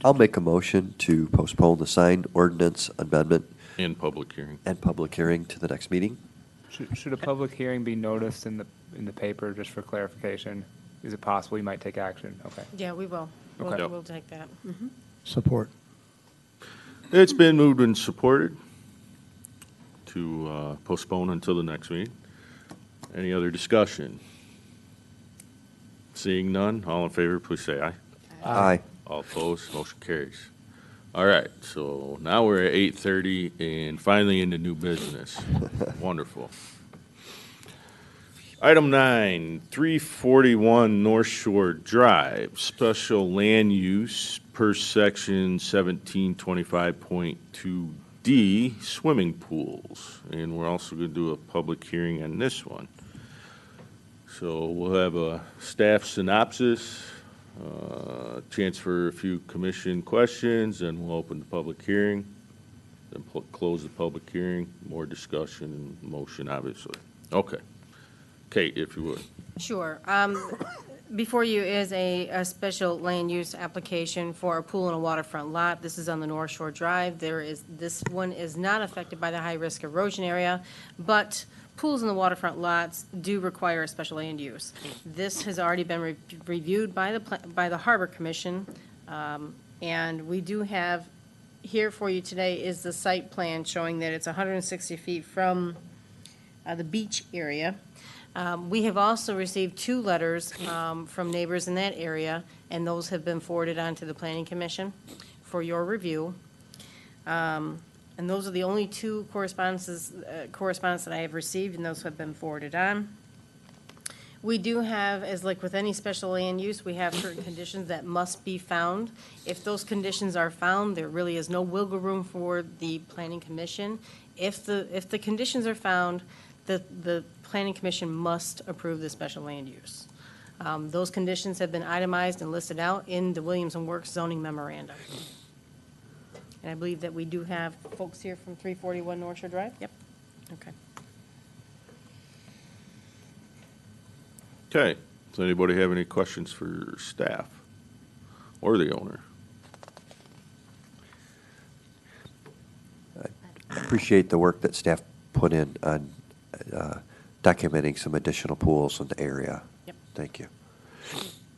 I'll make a motion to postpone the sign ordinance amendment And public hearing. and public hearing to the next meeting. Should a public hearing be noticed in the paper, just for clarification? Is it possible you might take action? Okay. Yeah, we will. We'll, Okay. we'll take that. Support. It's been moved and supported to postpone until the next meeting. Any other discussion? Seeing none, all in favor, please say aye. Aye. All opposed, motion carries. All right, so now we're at 8:30 and finally into new business. Wonderful. Item 9, 341 North Shore Drive, special land use per section 1725.2D, swimming pools. And we're also going to do a public hearing on this one. So we'll have a staff synopsis, chance for a few commission questions, and we'll open the public hearing, then close the public hearing, more discussion and motion, obviously. Okay. Kate, if you would. Sure. Before you is a special land use application for a pool and a waterfront lot. This is on the North Shore Drive. This one is not affected by the high-risk erosion area, but pools in the waterfront lots do require a special land use. This has already been reviewed by the Harbor Commission, and we do have, here for you today is the site plan showing that it's 160 feet from the beach area. We have also received 2 letters from neighbors in that area, and those have been forwarded on to the Planning Commission for your review. And those are the only 2 correspondence that I have received, and those have been forwarded on. We do have, as like with any special land use, we have certain conditions that must be found. If those conditions are found, there really is no wiggle room for the Planning Commission. If the conditions are found, the Planning Commission must approve the special land use. Those conditions have been itemized and listed out in the Williams and Works zoning memorandum. And I believe that we do have folks here from 341 North Shore Drive? Yep. Okay. Okay. Does anybody have any questions for staff or the owner? I appreciate the work that staff put in on documenting some additional pools in the area. Yep. Thank you.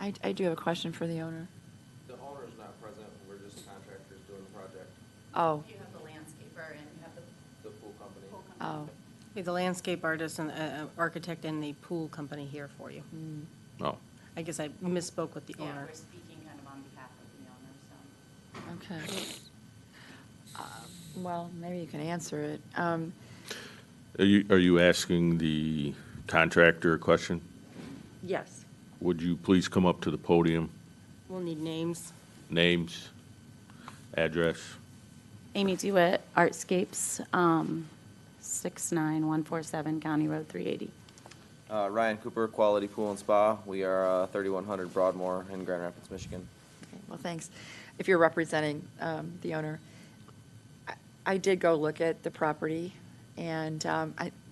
I do have a question for the owner. The owner is not present, we're just contractors doing the project. Oh, You have the landscaper and you have The pool company. oh, Be the landscape artist and architect and the pool company here for you. Oh, I guess I misspoke with the owner. We're speaking kind of on behalf of the owner, so. Okay. Well, maybe you can answer it. are you asking the contractor a question? Yes. Would you please come up to the podium? We'll need names. Names, address. Amy DeWitt, Artscapes, 69147 County Road 380. Ryan Cooper, Quality Pool and Spa. We are 3100 Broadmoor in Grand Rapids, Michigan. Okay, well, thanks. If you're representing the owner, I did go look at the property, and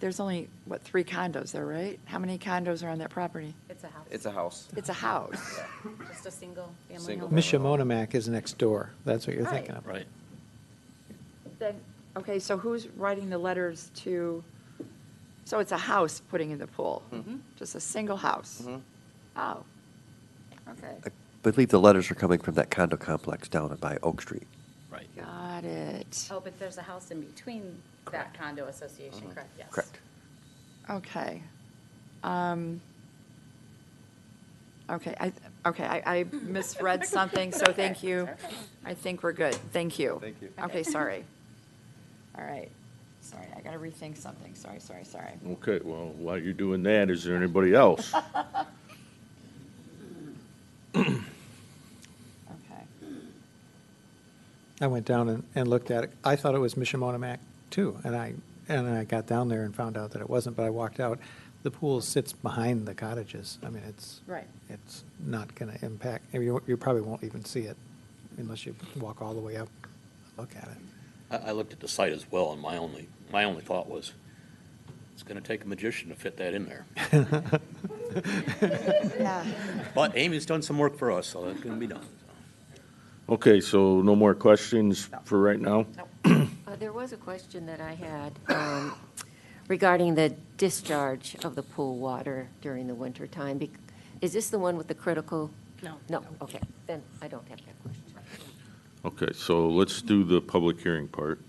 there's only, 3 condos there, right? How many condos are on that property? It's a house. It's a house. It's a house. Just a single family Single. home. Mishamonamak is next door. That's what you're thinking of. Right. Then, okay, so who's writing the letters to, so it's a house putting in the pool? Just a single house? Oh, okay. I believe the letters are coming from that condo complex down by Oak Street. Right. Got it. Oh, but there's a house in between that condo association, correct? Yes. Correct. Okay. Okay, I misread something, so thank you. I think we're good. Thank you. Thank you. Okay, sorry. All right. Sorry, I got to rethink something. Sorry. Okay, well, while you're doing that, is there anybody else? Okay. I went down and looked at it. I thought it was Mishamonamak too, and I got down there and found out that it wasn't, but I walked out. The pool sits behind the cottages. I mean, it's not going to impact, I mean, you probably won't even see it unless you walk all the way up and look at it. I looked at the site as well, and my only thought was, it's going to take a magician to fit that in there. Yeah. But Amy's done some work for us, so that's going to be done. Okay, so no more questions for right now? There was a question that I had regarding the discharge of the pool water during the winter time. Is this the one with the critical? No. No, okay, then I don't have that question. Okay, so let's do the public hearing part.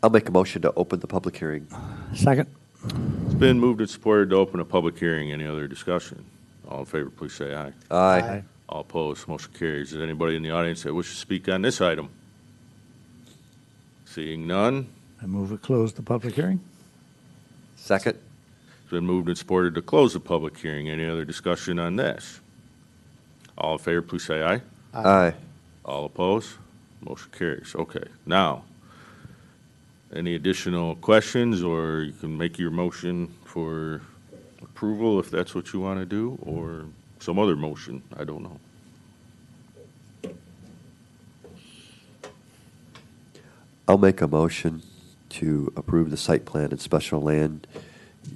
I'll make a motion to open the public hearing. Second? It's been moved and supported to open a public hearing. Any other discussion? All in favor, please say aye. Aye. All opposed, motion carries. Is there anybody in the audience that wishes to speak on this item? Seeing none, I move to close the public hearing. Second? it's been moved and supported to close the public hearing. Any other discussion on this? All in favor, please say aye. Aye. All opposed? Motion carries. Okay, now, any additional questions, or you can make your motion for approval if that's what you want to do, or some other motion, I don't know. I'll make a motion to approve the site plan and special land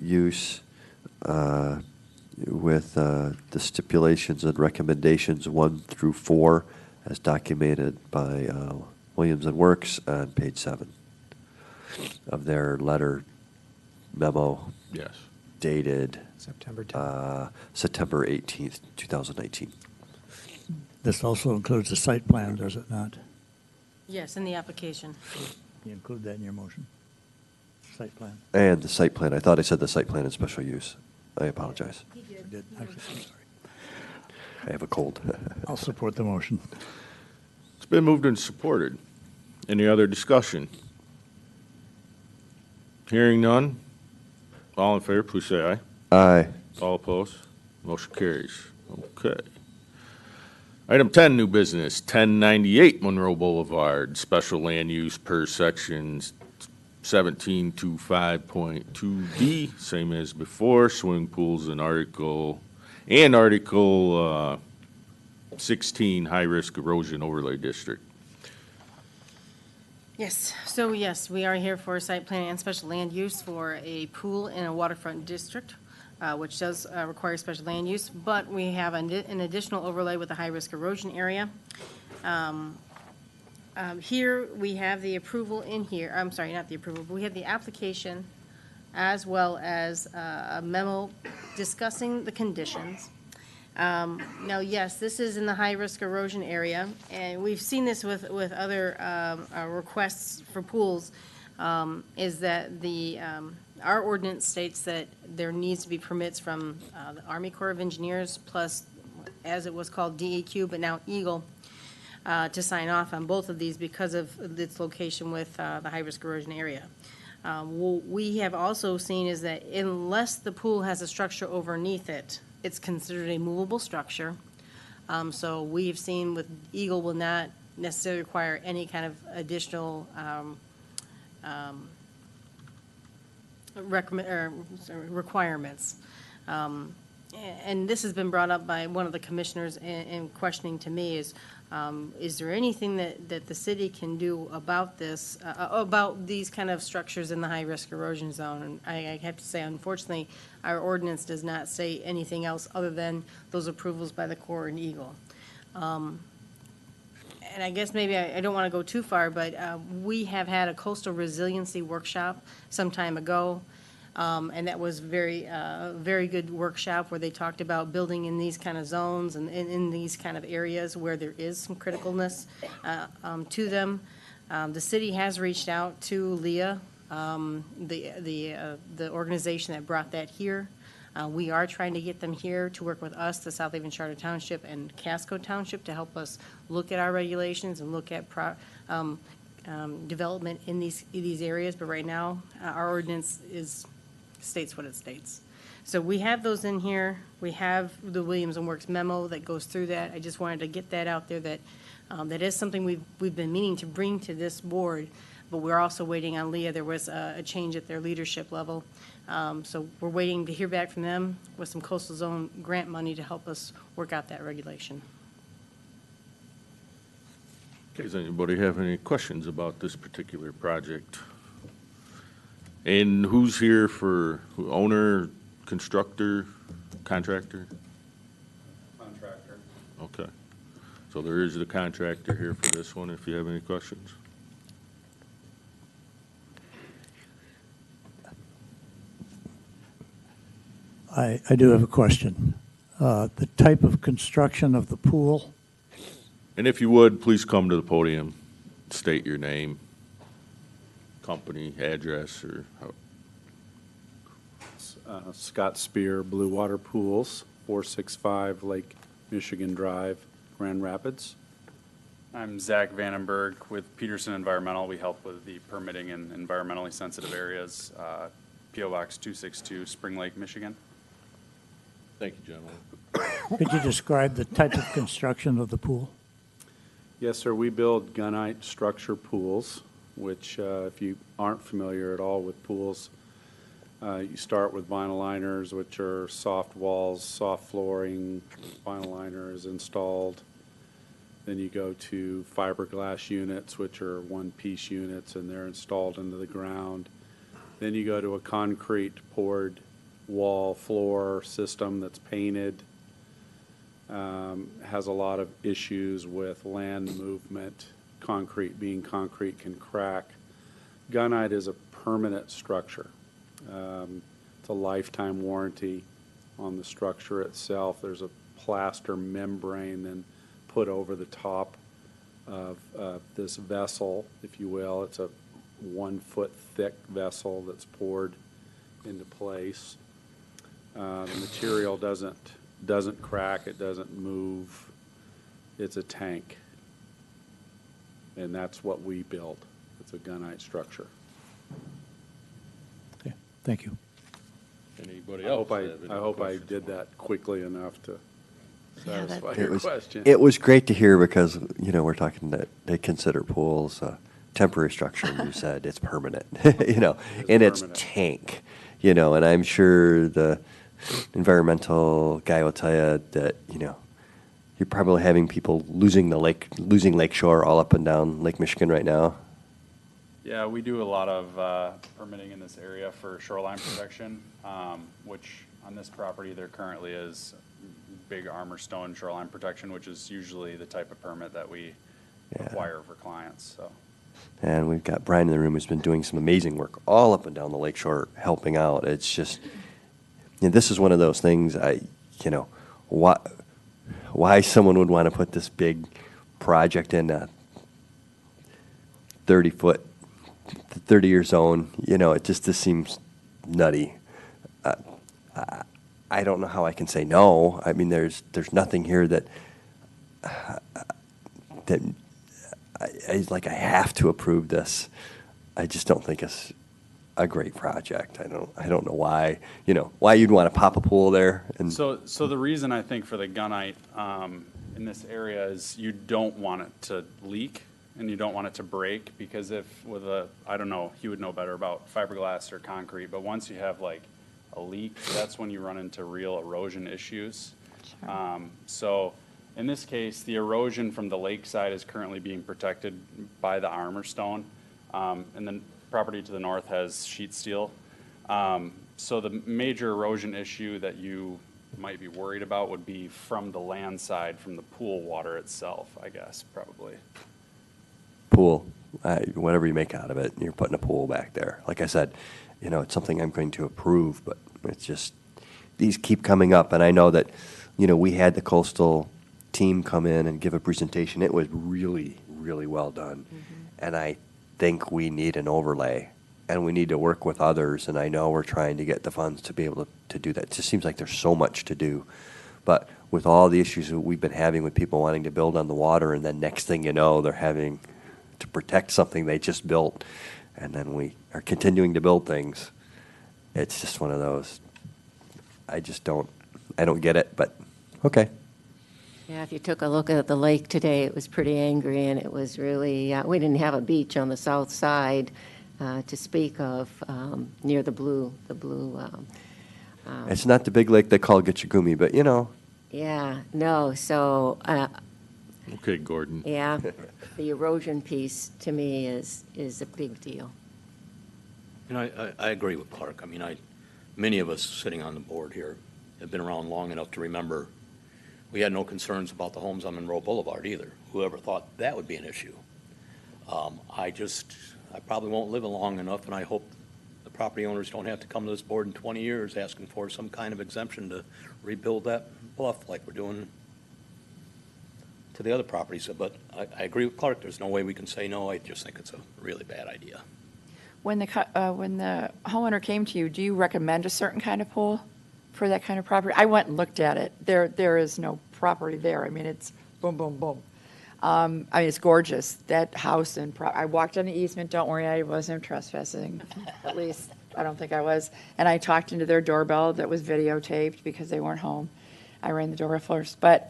use with the stipulations and recommendations 1 through 4 as documented by Williams and Works on page 7 of their letter memo Yes. dated September 10th. September 18th, 2019. This also includes the site plan, does it not? Yes, in the application. You include that in your motion? Site plan? And the site plan. I thought I said the site plan and special use. I apologize. I did. Okay, I'm sorry. I have a cold. I'll support the motion. It's been moved and supported. Any other discussion? Hearing none, all in favor, please say aye. Aye. All opposed? Motion carries. Okay. Item 10, new business, 1098 Monroe Boulevard, special land use per sections 1725.2D, same as before, swimming pools and Article 16, high-risk erosion overlay district. Yes, so yes, we are here for site plan and special land use for a pool in a waterfront district, which does require special land use, but we have an additional overlay with a high-risk erosion area. Here, we have the approval in here, I'm sorry, not the approval, but we have the application as well as a memo discussing the conditions. Now, yes, this is in the high-risk erosion area, and we've seen this with other requests for pools. is that our ordinance states that there needs to be permits from the Army Corps of Engineers, plus, as it was called, DEQ, but now Eagle, to sign off on both of these because of its location with the high-risk erosion area. What we have also seen is that unless the pool has a structure underneath it, it's considered a movable structure. So we've seen with Eagle will not necessarily require any kind of additional requirements. And this has been brought up by one of the commissioners in questioning to me is there anything that the city can do about this, about these kind of structures in the high-risk erosion zone? And I have to say, unfortunately, our ordinance does not say anything else other than those approvals by the Corps and Eagle. And I guess maybe I don't want to go too far, but we have had a coastal resiliency workshop some time ago. And that was very good workshop where they talked about building in these kind of zones and in these kind of areas where there is some criticalness to them. The city has reached out to LEA, the organization that brought that here. We are trying to get them here to work with us, the South Haven Charter Township and Casco Township, to help us look at our regulations and look at development in these areas. But right now, our ordinance states what it states. So we have those in here. We have the Williams and Works memo that goes through that. I just wanted to get that out there that that is something we've been meaning to bring to this board, but we're also waiting on LEA. There was a change at their leadership level. So we're waiting to hear back from them with some coastal zone grant money to help us work out that regulation. Does anybody have any questions about this particular project? And who's here for owner, constructor, contractor? Contractor. Okay. So there is the contractor here for this one, if you have any questions. I do have a question. The type of construction of the pool, And if you would, please come to the podium, state your name, company, address, or how. Scott Spear, Blue Water Pools, 465 Lake Michigan Drive, Grand Rapids. I'm Zach Vandenberg with Peterson Environmental. We help with the permitting in environmentally sensitive areas. P.O. Box 262, Spring Lake, Michigan. Thank you, gentlemen. could you describe the type of construction of the pool? Yes, sir, we build gunite structure pools, which if you aren't familiar at all with pools, you start with vinyl liners, which are soft walls, soft flooring, vinyl liner is installed. Then you go to fiberglass units, which are one-piece units, and they're installed into the ground. Then you go to a concrete poured wall floor system that's painted. Has a lot of issues with land movement. Concrete, being concrete, can crack. Gunite is a permanent structure. It's a lifetime warranty on the structure itself. There's a plaster membrane then put over the top of this vessel, if you will. It's a 1 foot thick vessel that's poured into place. The material doesn't crack, it doesn't move. It's a tank. And that's what we build. It's a gunite structure. Okay, thank you. Anybody I else? hope I did that quickly enough to satisfy your question. It was great to hear because, you know, we're talking that they consider pools temporary structure, and you said it's permanent, you know, and it's tank, you know, and I'm sure the environmental guy will tell you that, you know, you're probably having people losing lake shore all up and down Lake Michigan right now. Yeah, we do a lot of permitting in this area for shoreline protection, which on this property there currently is big armor stone shoreline protection, which is usually the type of permit that we require for clients. So. And we've got Brian in the room who's been doing some amazing work all up and down the lakeshore helping out. It's just, you know, this is one of those things why someone would want to put this big project in a 30 30-year zone, it just seems nutty. I don't know how I can say no. I mean, there's nothing here that I have to approve this. I just don't think it's a great project. I don't know why, why you'd want to pop a pool there. And So the reason I think for the gunite in this area is you don't want it to leak and you don't want it to break, because if with I don't know, he would know better about fiberglass or concrete, but once you have like a leak, that's when you run into real erosion issues. So in this case, the erosion from the lakeside is currently being protected by the armor stone, and the property to the north has sheet steel. So the major erosion issue that you might be worried about would be from the land side, from the pool water itself, I guess, probably. pool, whatever you make out of it, you're putting a pool back there. Like I said, it's something I'm going to approve, but it's just, these keep coming up, and I know that, we had the coastal team come in and give a presentation. It was really, really well done. And I think we need an overlay, and we need to work with others, and I know we're trying to get the funds to be able to do that. It just seems like there's so much to do. But with all the issues that we've been having with people wanting to build on the water, and then next thing you know, they're having to protect something they just built, and then we are continuing to build things. It's just one of those, I don't get it, but okay. Yeah, if you took a look at the lake today, it was pretty angry, and it was really, we didn't have a beach on the south side to speak of near the blue. It's not the big lake they call Gitchagumi, but Yeah, no, so, Okay, Gordon. yeah, the erosion piece to me is a big deal. And I agree with Clark. I mean, many of us sitting on the board here have been around long enough to remember we had no concerns about the homes on Monroe Boulevard either. Whoever thought that would be an issue? I probably won't live long enough, and I hope the property owners don't have to come to this board in 20 years asking for some kind of exemption to rebuild that bluff like we're doing to the other properties. But I agree with Clark. There's no way we can say no. I just think it's a really bad idea. When the homeowner came to you, do you recommend a certain kind of pool for that kind of property? I went and looked at it. There is no property there. I mean, it's boom, boom, boom. I mean, it's gorgeous. That house and I walked on the easement. Don't worry, I wasn't trespassing. At least I don't think I was. And I talked into their doorbell that was videotaped because they weren't home. I rang the doorbell first. But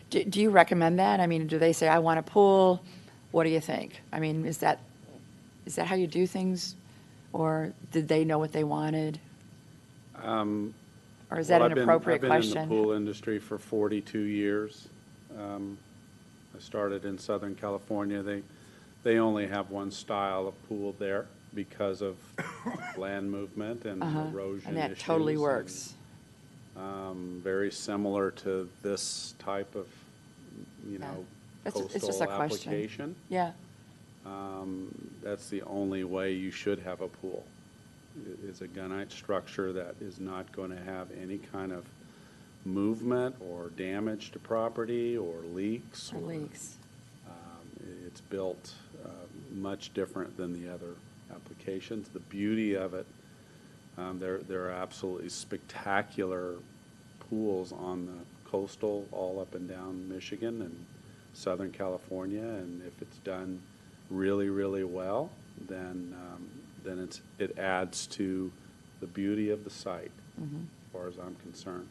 do you recommend that? I mean, do they say, I want a pool? What do you think? I mean, is that how you do things? Or did they know what they wanted? Or is that an appropriate question? I've been in the pool industry for 42 years. I started in Southern California. They only have one style of pool there because of land movement and erosion and that issues. totally works. Very similar to this type of, It's just coastal a question. application. Yeah. That's the only way you should have a pool, is a gunite structure that is not going to have any kind of movement or damage to property or leaks. It's built much different than the other applications. The beauty of it, there are absolutely spectacular pools on the coastal, all up and down Michigan and Southern California, and if it's done really, really well, then it adds to the beauty of the site, as far as I'm concerned.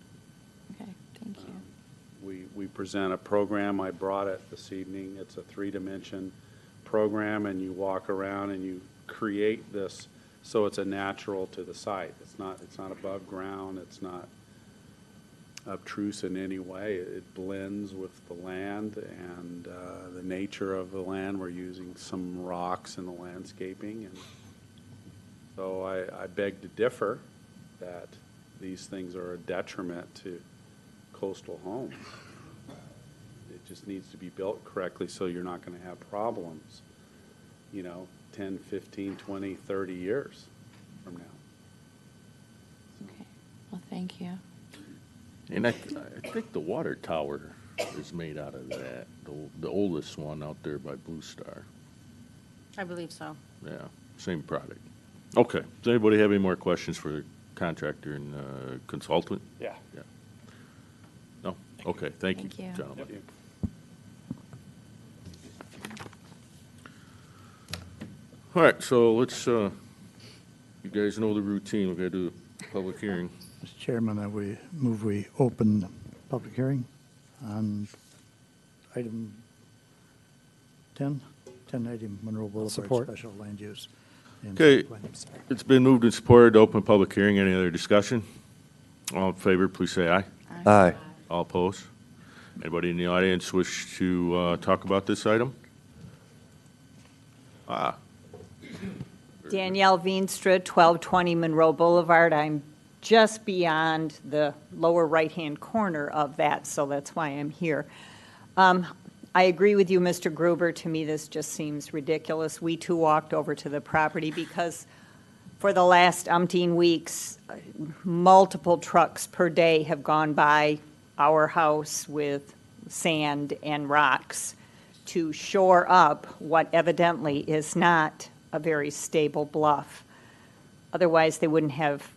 Okay, thank you. We present a program. I brought it this evening. It's a 3-dimension program, and you walk around and you create this so it's a natural to the site. It's not above ground. It's not obtrusive in any way. It blends with the land and the nature of the land. We're using some rocks in the landscaping, and so I beg to differ that these things are a detriment to coastal homes. It just needs to be built correctly so you're not going to have problems, 10, 15, 20, 30 years from now. Okay, well, thank you. And I think the water tower is made out of that, the oldest one out there by Blue Star. I believe so. Yeah. Same product. Okay. Does anybody have any more questions for the contractor and consultant? Yeah. No? Okay, thank you, Thank you. gentlemen. All right, so let's, you guys know the routine. We're going to do a public hearing. Mr. Chairman, we open the public hearing on item 1080 Monroe Boulevard Support. Special Land Use. and Okay, Plan. it's been moved and supported to open public hearing. Any other discussion? All in favor, please say aye. Aye. All opposed? Anybody in the audience wish to talk about this item? Danielle Veenstra, 1220 Monroe Boulevard. I'm just beyond the lower right-hand corner of that, so that's why I'm here. I agree with you, Mr. Gruber. To me, this just seems ridiculous. We too walked over to the property because for the last umpteen weeks, multiple trucks per day have gone by our house with sand and rocks to shore up what evidently is not a very stable bluff. Otherwise, they wouldn't have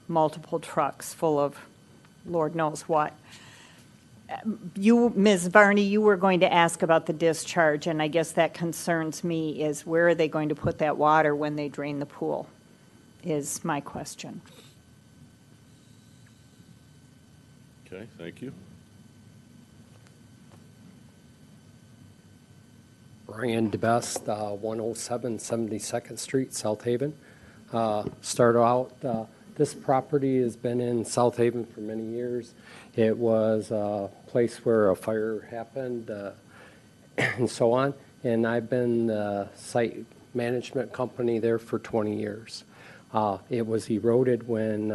multiple trucks full of Lord knows what. You, Ms. Varney, you were going to ask about the discharge, and I guess that concerns me, is where are they going to put that water when they drain the pool, is my question. Okay, thank you. Brian DeBest, 107 72nd Street, South Haven. Start out, this property has been in South Haven for many years. It was a place where a fire happened and so on. And I've been the site management company there for 20 years. It was eroded when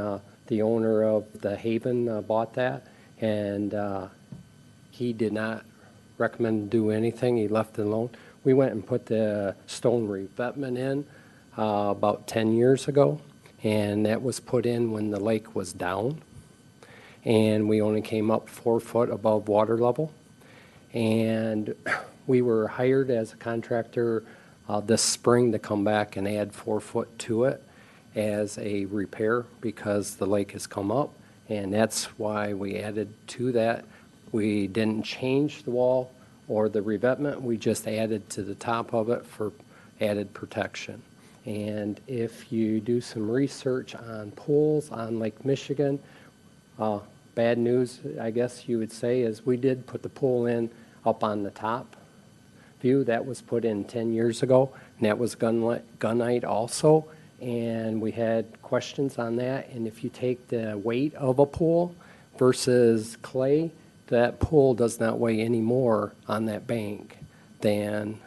the owner of the Haven bought that, and he did not recommend do anything. He left it alone. We went and put the stone revetment in about 10 years ago, and that was put in when the lake was down, and we only came up 4 foot above water level. And we were hired as a contractor this spring to come back and add 4 foot to it as a repair because the lake has come up, and that's why we added to that. We didn't change the wall or the revetment, we just added to the top of it for added protection. And if you do some research on pools on Lake Michigan, bad news, I guess you would say, is we did put the pool in up on the top view. That was put in 10 years ago, and that was gunite also. And we had questions on that. And if you take the weight of a pool versus clay, that pool does not weigh any more on that bank than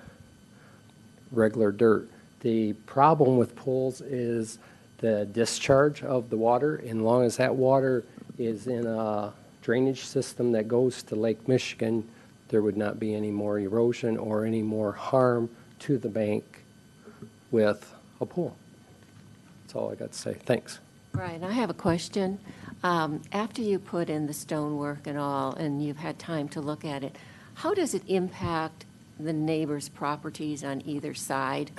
regular dirt. The problem with pools is the discharge of the water. And as long as that water is in a drainage system that goes to Lake Michigan, there would not be any more erosion or any more harm to the bank with a pool. That's all I got to say. Thanks. Brian, I have a question. After you put in the stonework and all, and you've had time to look at it, how does it impact the neighbors' properties on either side?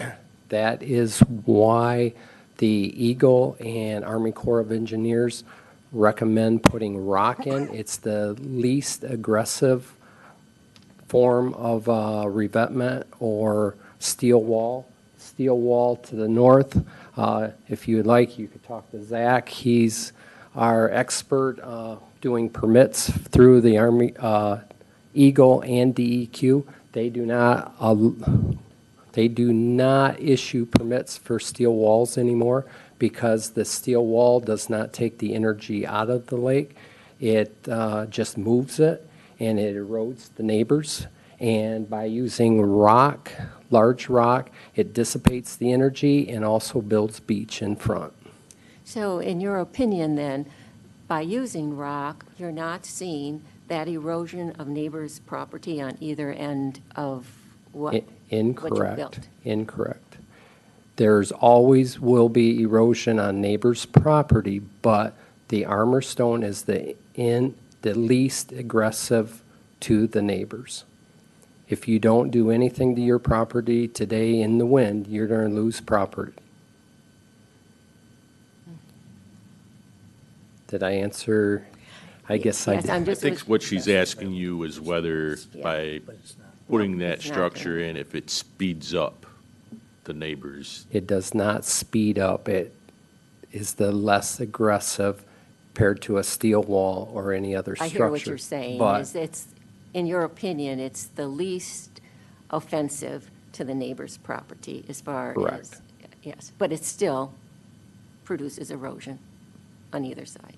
That is why the Eagle and Army Corps of Engineers recommend putting rock in. It's the least aggressive form of revetment or steel wall. Steel wall to the north. If you would like, you could talk to Zach. He's our expert doing permits through the Army, Eagle and DEQ. They do not issue permits for steel walls anymore because the steel wall does not take the energy out of the lake. It just moves it, and it erodes the neighbors. And by using rock, large rock, it dissipates the energy and also builds beach in front. So in your opinion then, by using rock, you're not seeing that erosion of neighbors' property on either end of what you built? Incorrect. There's always will be erosion on neighbors' property, but the armor stone is the least aggressive to the neighbors. If you don't do anything to your property today in the wind, you're going to lose property. Did I answer? I guess I Yes, did. I'm I just. think what she's asking you is whether by putting that It's not structure in, if it speeds up the neighbors. It does not speed up. It is the less aggressive compared to a steel wall or any other I structure. hear what you're saying, But is it's, in your opinion, it's the least offensive to the neighbor's property as far as. Correct. Yes, but it still produces erosion on either side.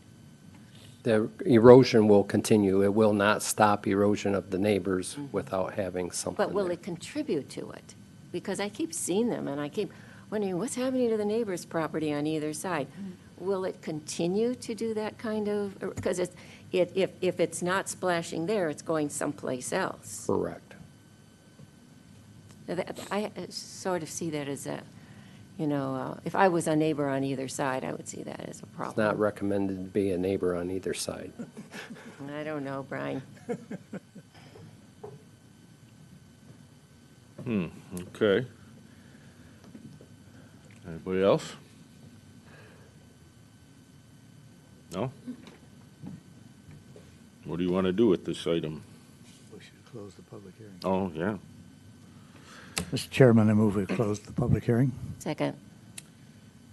the erosion will continue. It will not stop erosion of the neighbors without having something But will there. it contribute to it? Because I keep seeing them, and I keep wondering, what's happening to the neighbor's property on either side? Will it continue to do that kind of, because if it's not splashing there, it's going someplace else. Correct. I sort of see that as a, if I was a neighbor on either side, I would see that as a It's problem. not recommended to be a neighbor on either side. I don't know, Brian. Okay. Anybody else? No? What do you want to do with this item? We should close the public hearing. Oh, yeah. Mr. Chairman, I move we close the public hearing. Second.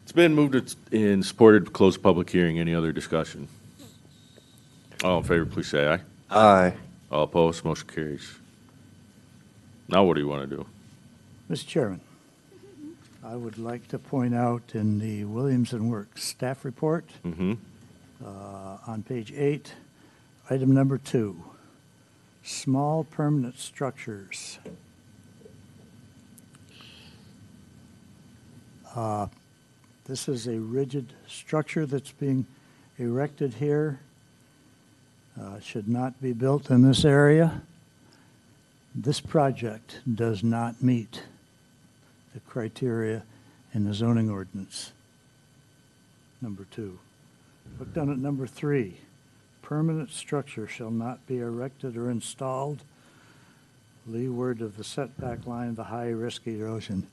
It's been moved and supported to close the public hearing. Any other discussion? All in favor, please say aye. Aye. All opposed, motion carries. Now what do you want to do? Mr. Chairman, I would like to point out in the Williams and Works staff report, Mm-hmm. on page 8, item number 2, small permanent structures. This is a rigid structure that's being erected here. Should not be built in this area. This project does not meet the criteria in the zoning ordinance. Number 2. Look down at number 3. Permanent structure shall not be erected or installed leeward of the setback line of the high-risk erosion.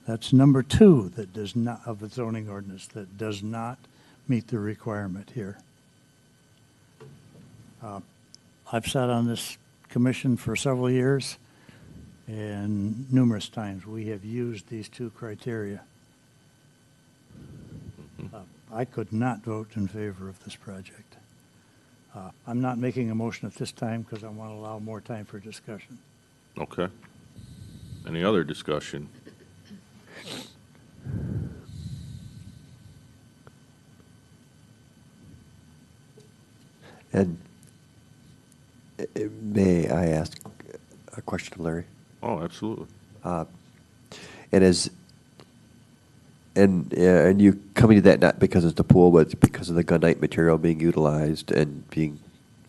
That's number 2 that does not, of the zoning ordinance, that does not meet the requirement here. I've sat on this commission for several years, and numerous times we have used these 2 criteria. I could not vote in favor of this project. I'm not making a motion at this time because I want to allow more time for discussion. Okay. Any other discussion? And may I ask a question of Larry? Oh, absolutely. And you coming to that not because it's the pool, but because of the gunite material being utilized and being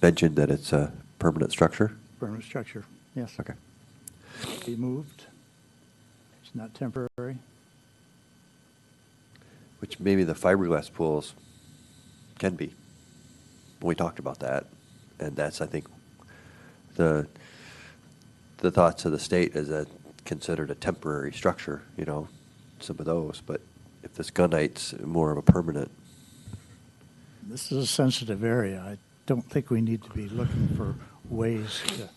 mentioned that it's a permanent structure? Permanent structure, yes. Okay. Be moved. It's not temporary. Which maybe the fiberglass pools can be. We talked about that, and that's, I think, the thoughts of the state is that considered a temporary structure, some of those, but if this gunite's more of a permanent. This is a sensitive area. I don't think we need to be looking for ways to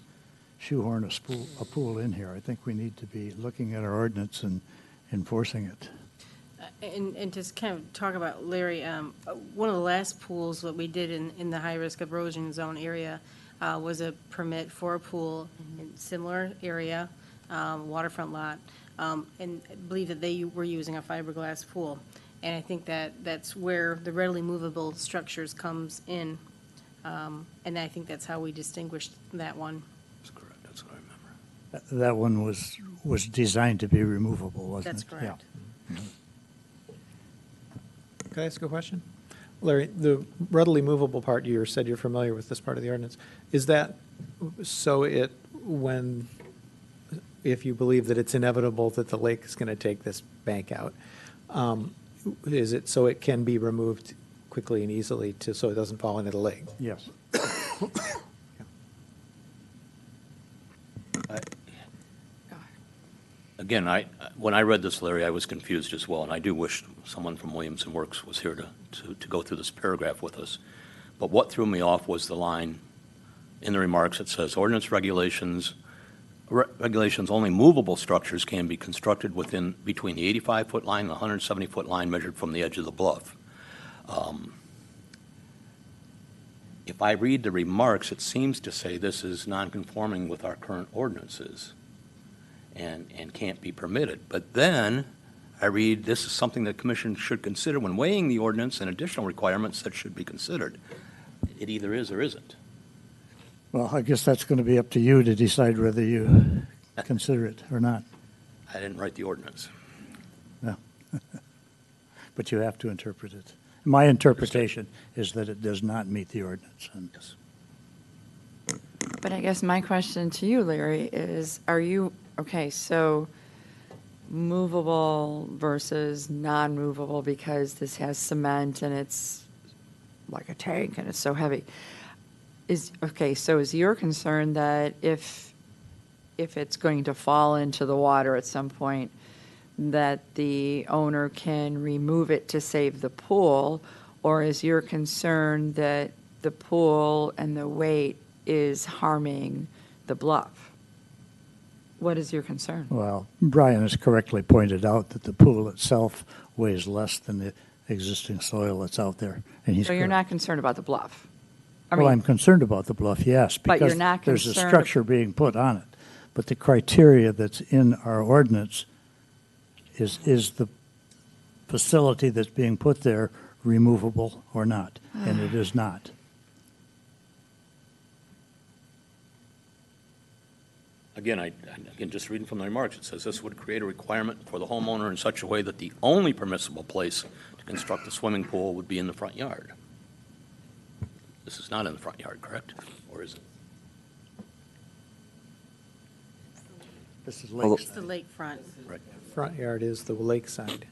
shoehorn a pool in here. I think we need to be looking at our ordinance and enforcing it. And to kind of talk about, Larry, one of the last pools that we did in the high-risk erosion zone area was a permit for a pool in similar area, waterfront lot, and I believe that they were using a fiberglass pool. And I think that's where the readily movable structures comes in, and I think that's how we distinguished that one. That's correct. That's what I remember. That one was designed to be removable, wasn't That's it? correct. Yeah. Can I ask a question? Larry, the readily movable part, you said you're familiar with this part of the ordinance. Is that so if you believe that it's inevitable that the lake is going to take this bank out, is it so it can be removed quickly and easily so it doesn't fall into the lake? Yes. Again, when I read this, Larry, I was confused as well, and I do wish someone from Williamson Works was here to go through this paragraph with us. But what threw me off was the line in the remarks that says, ordinance regulations, only movable structures can be constructed between the 85-foot line and the 170-foot line measured from the edge of the bluff. If I read the remarks, it seems to say this is non-conforming with our current ordinances and can't be permitted. But then I read this is something the commission should consider when weighing the ordinance and additional requirements that should be considered. It either is or isn't. Well, I guess that's going to be up to you to decide whether you consider it or not. I didn't write the ordinance. No. But you have to interpret it. My interpretation is that it does not meet the ordinance. And Yes. But I guess my question to you, Larry, is okay, so movable versus non-movable because this has cement and it's like a tank and it's so heavy. So is your concern that if it's going to fall into the water at some point, that the owner can remove it to save the pool, or is your concern that the pool and the weight is harming the bluff? What is your concern? Well, Brian has correctly pointed out that the pool itself weighs less than the existing soil that's out there. And he's So you're correct. not concerned about the bluff? Well, I'm concerned about the bluff, yes, But you're because not there's a concerned- structure being put on it. But the criteria that's in our ordinance is the facility that's being put there removable or not? And it is not. Again, just reading from the remarks, it says this would create a requirement for the homeowner in such a way that the only permissible place to construct a swimming pool would be in the front yard. This is not in the front yard, correct? Or is it? This is Although- It's the lakefront. Right. Front yard is the lakeside.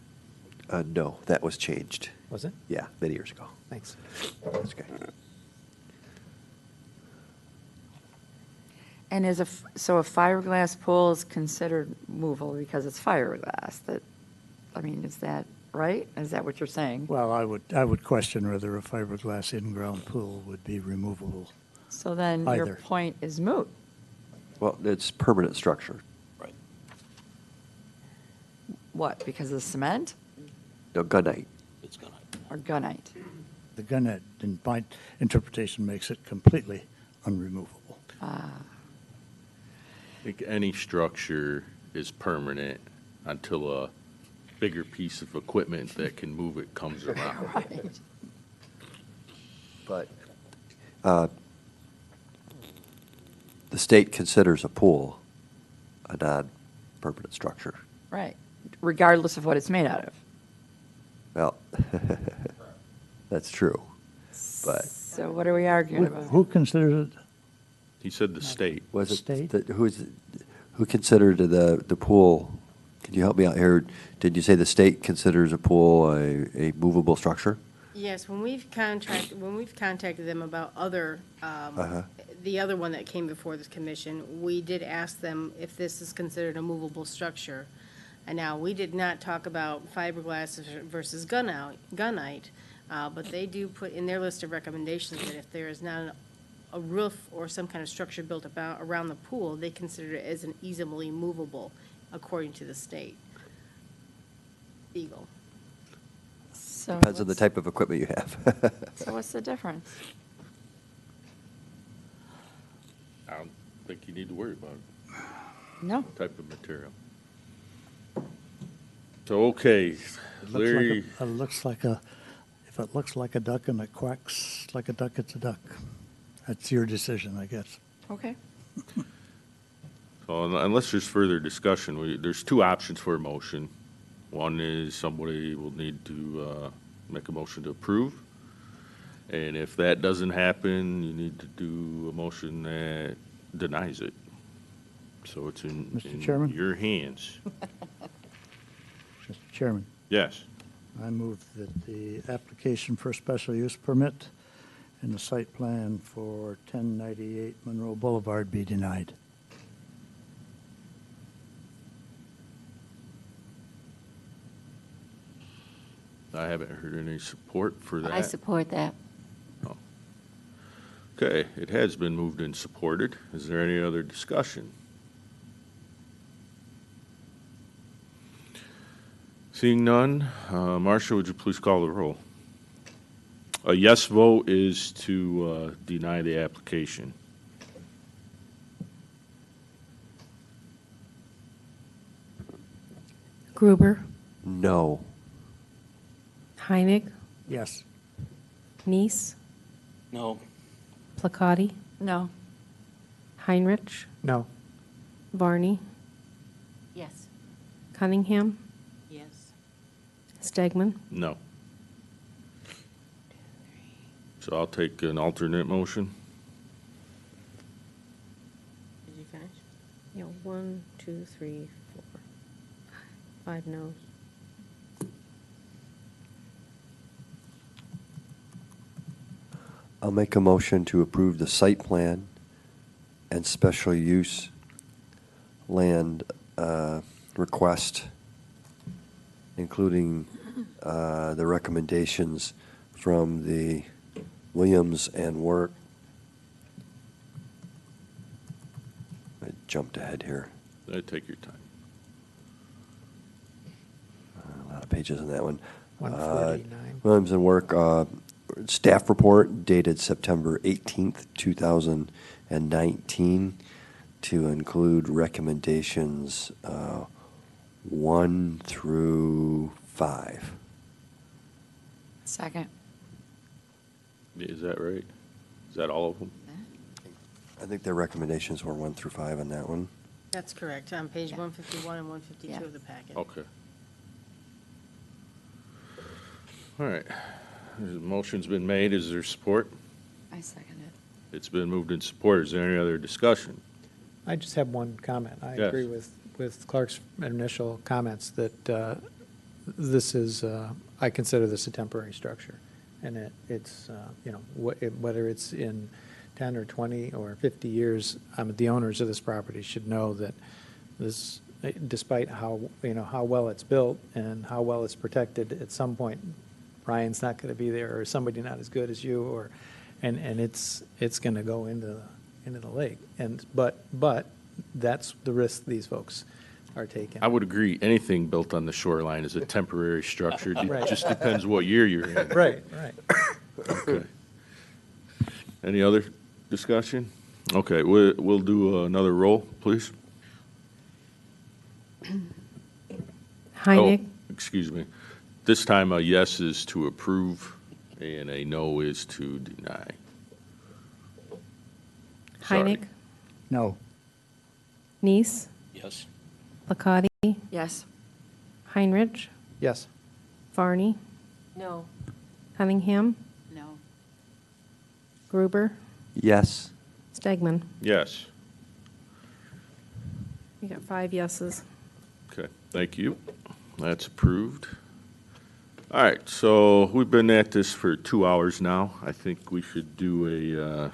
No, that was changed. Was it? Yeah, many years ago. Thanks. That's okay. And so a fiberglass pool is considered movable because it's fiberglass? Is that right? Is that what you're saying? Well, I would question whether a fiberglass in-ground pool would be removable. So then your Either. point is moot. Well, it's permanent structure. Right. What, because of cement No, gunite. It's gonna. or gunite? The gunite, in my interpretation, makes it completely unremovable. I think any structure is permanent until a bigger piece of equipment that can move it comes around. Right. But the state considers a pool a non-permanent structure. Right, regardless of what it's made out of. Well, that's true, but So what are we arguing about? Who considers it? He said the state. was it, State? who considered the pool? Can you help me out here? Did you say the state considers a pool a movable structure? Yes, when we've contacted them about Uh-huh. the other one that came before this commission, we did ask them if this is considered a movable structure. And now, we did not talk about fiberglass versus gunite, but they do put in their list of recommendations that if there is not a roof or some kind of structure built around the pool, they consider it as an easily movable, according to the state. Eagle. So Depends on the what's- type of equipment you have. So what's the difference? I don't think you need to worry about it. No. Type of material. So, okay, Larry, If it looks like a duck and it quacks like a duck, it's a duck. That's your decision, I guess. Okay. so unless there's further discussion, there's two options for a motion. One is somebody will need to make a motion to approve. And if that doesn't happen, you need to do a motion that denies it. So it's in Mr. Chairman? your hands. Mr. Chairman, Yes. I move that the application for a special use permit and the site plan for 1098 Monroe Boulevard be denied. I haven't heard any support for that. I support that. Okay, it has been moved and supported. Is there any other discussion? Seeing none, Marcia, would you please call the roll? A yes vote is to deny the application. Gruber, No. Heinig, Yes. Neese, No. Placati, No. Heinrich, No. Varney, Yes. Cunningham, Yes. Stegman. No. So I'll take an alternate motion. Did you finish? Yeah, 1, 2, 3, 4, 5 no's. I'll make a motion to approve the site plan and special use land request, including the recommendations from the Williams and Work. I jumped ahead here. Take your time. A lot of pages in that one. 149. Williams and Work, staff report dated September 18th, 2019, to include recommendations 1 through 5. Second. Is that right? Is that all of them? I think their recommendations were 1 through 5 on that one. That's correct, on page 151 and 152 of the packet. Okay. All right. The motion's been made. Is there support? I second it. It's been moved and supported. Is there any other discussion? I just have one comment. I Yes. agree with Clark's initial comments that this is, I consider this a temporary structure. And it's, whether it's in 10 or 20 or 50 years, the owners of this property should know that this, despite how well it's built and how well it's protected, at some point, Brian's not going to be there, or somebody not as good as you, and it's going to go into the lake. But that's the risk these folks are taking. I would agree. Anything built on the shoreline is a temporary structure. It Right. just depends what year you're in. Right. Okay. Any other discussion? Okay, we'll do another roll, please. Heinig, Oh, excuse me. This time a yes is to approve and a no is to deny. Sorry. Heinig, No. Neese, Yes. Placati, Yes. Heinrich, Yes. Varney, No. Cunningham, No. Gruber, Yes. Stegman. Yes. You got 5 yeses. Okay, thank you. That's approved. All right, so we've been at this for 2 hours now. I think we should do a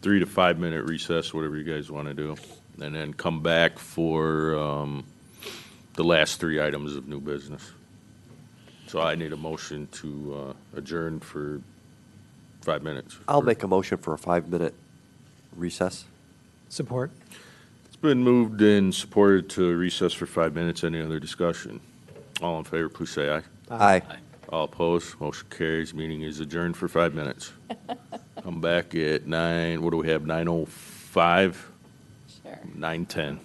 3 to 5 minute recess, whatever you guys want to do, and then come back for the last 3 items of new business. So I need a motion to adjourn for 5 minutes. I'll make a motion for a 5-minute recess. Support. It's been moved and supported to recess for 5 minutes. Any other discussion? All in favor, please say aye. Aye. All opposed, motion carries. Meeting is adjourned for 5 minutes. Come back at 9, what do we have, 9:05? Sure. 9:10.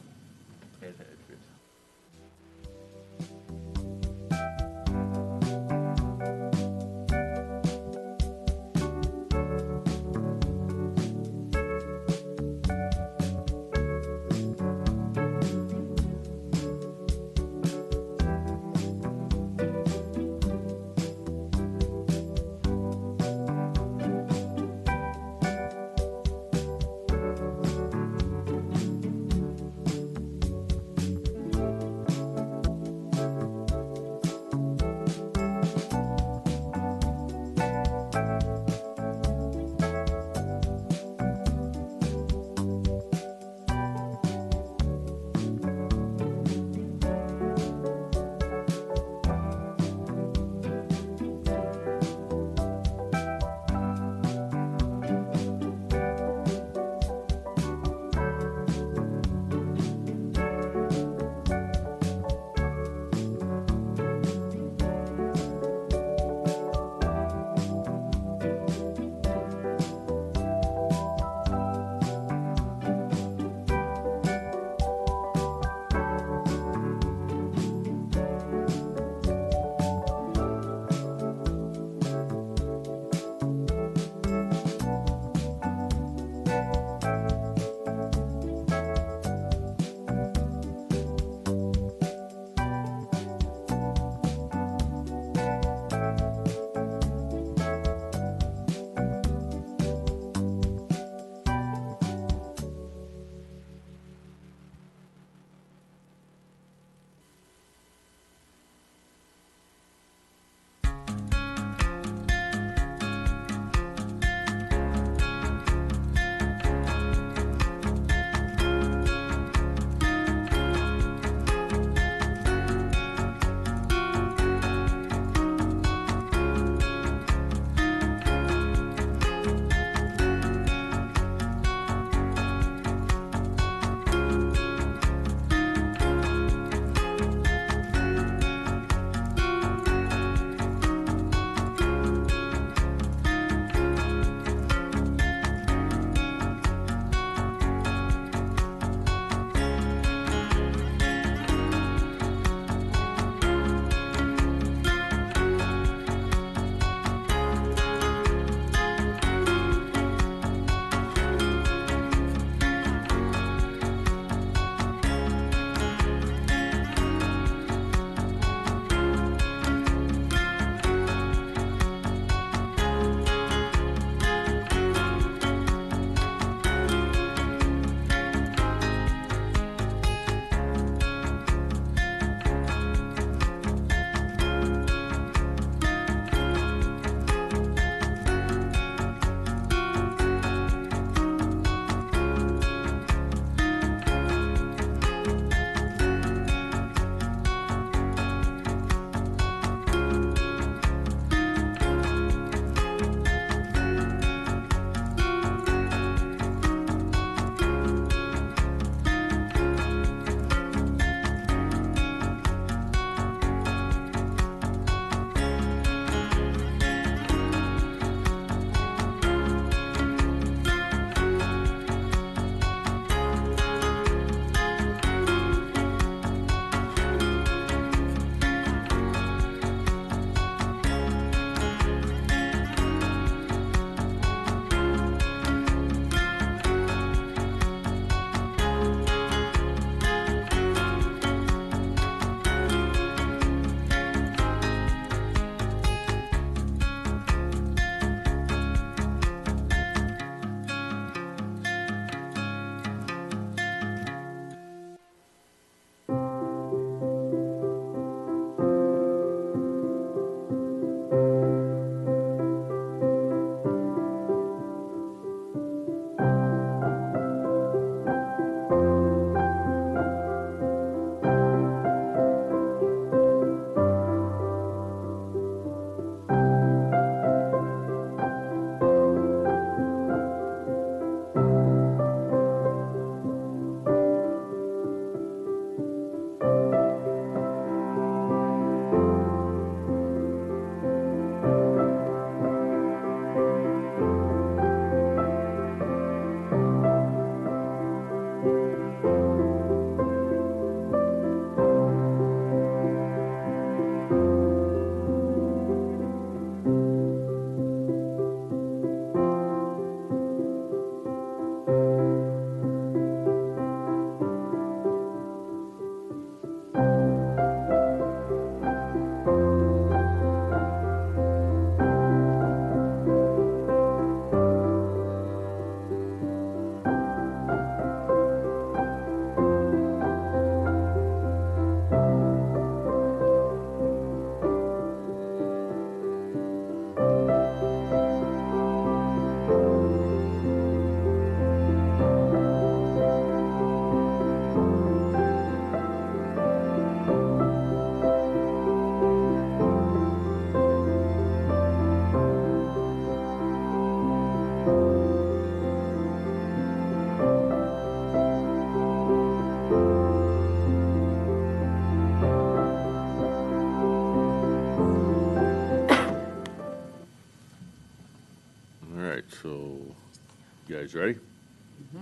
You guys ready?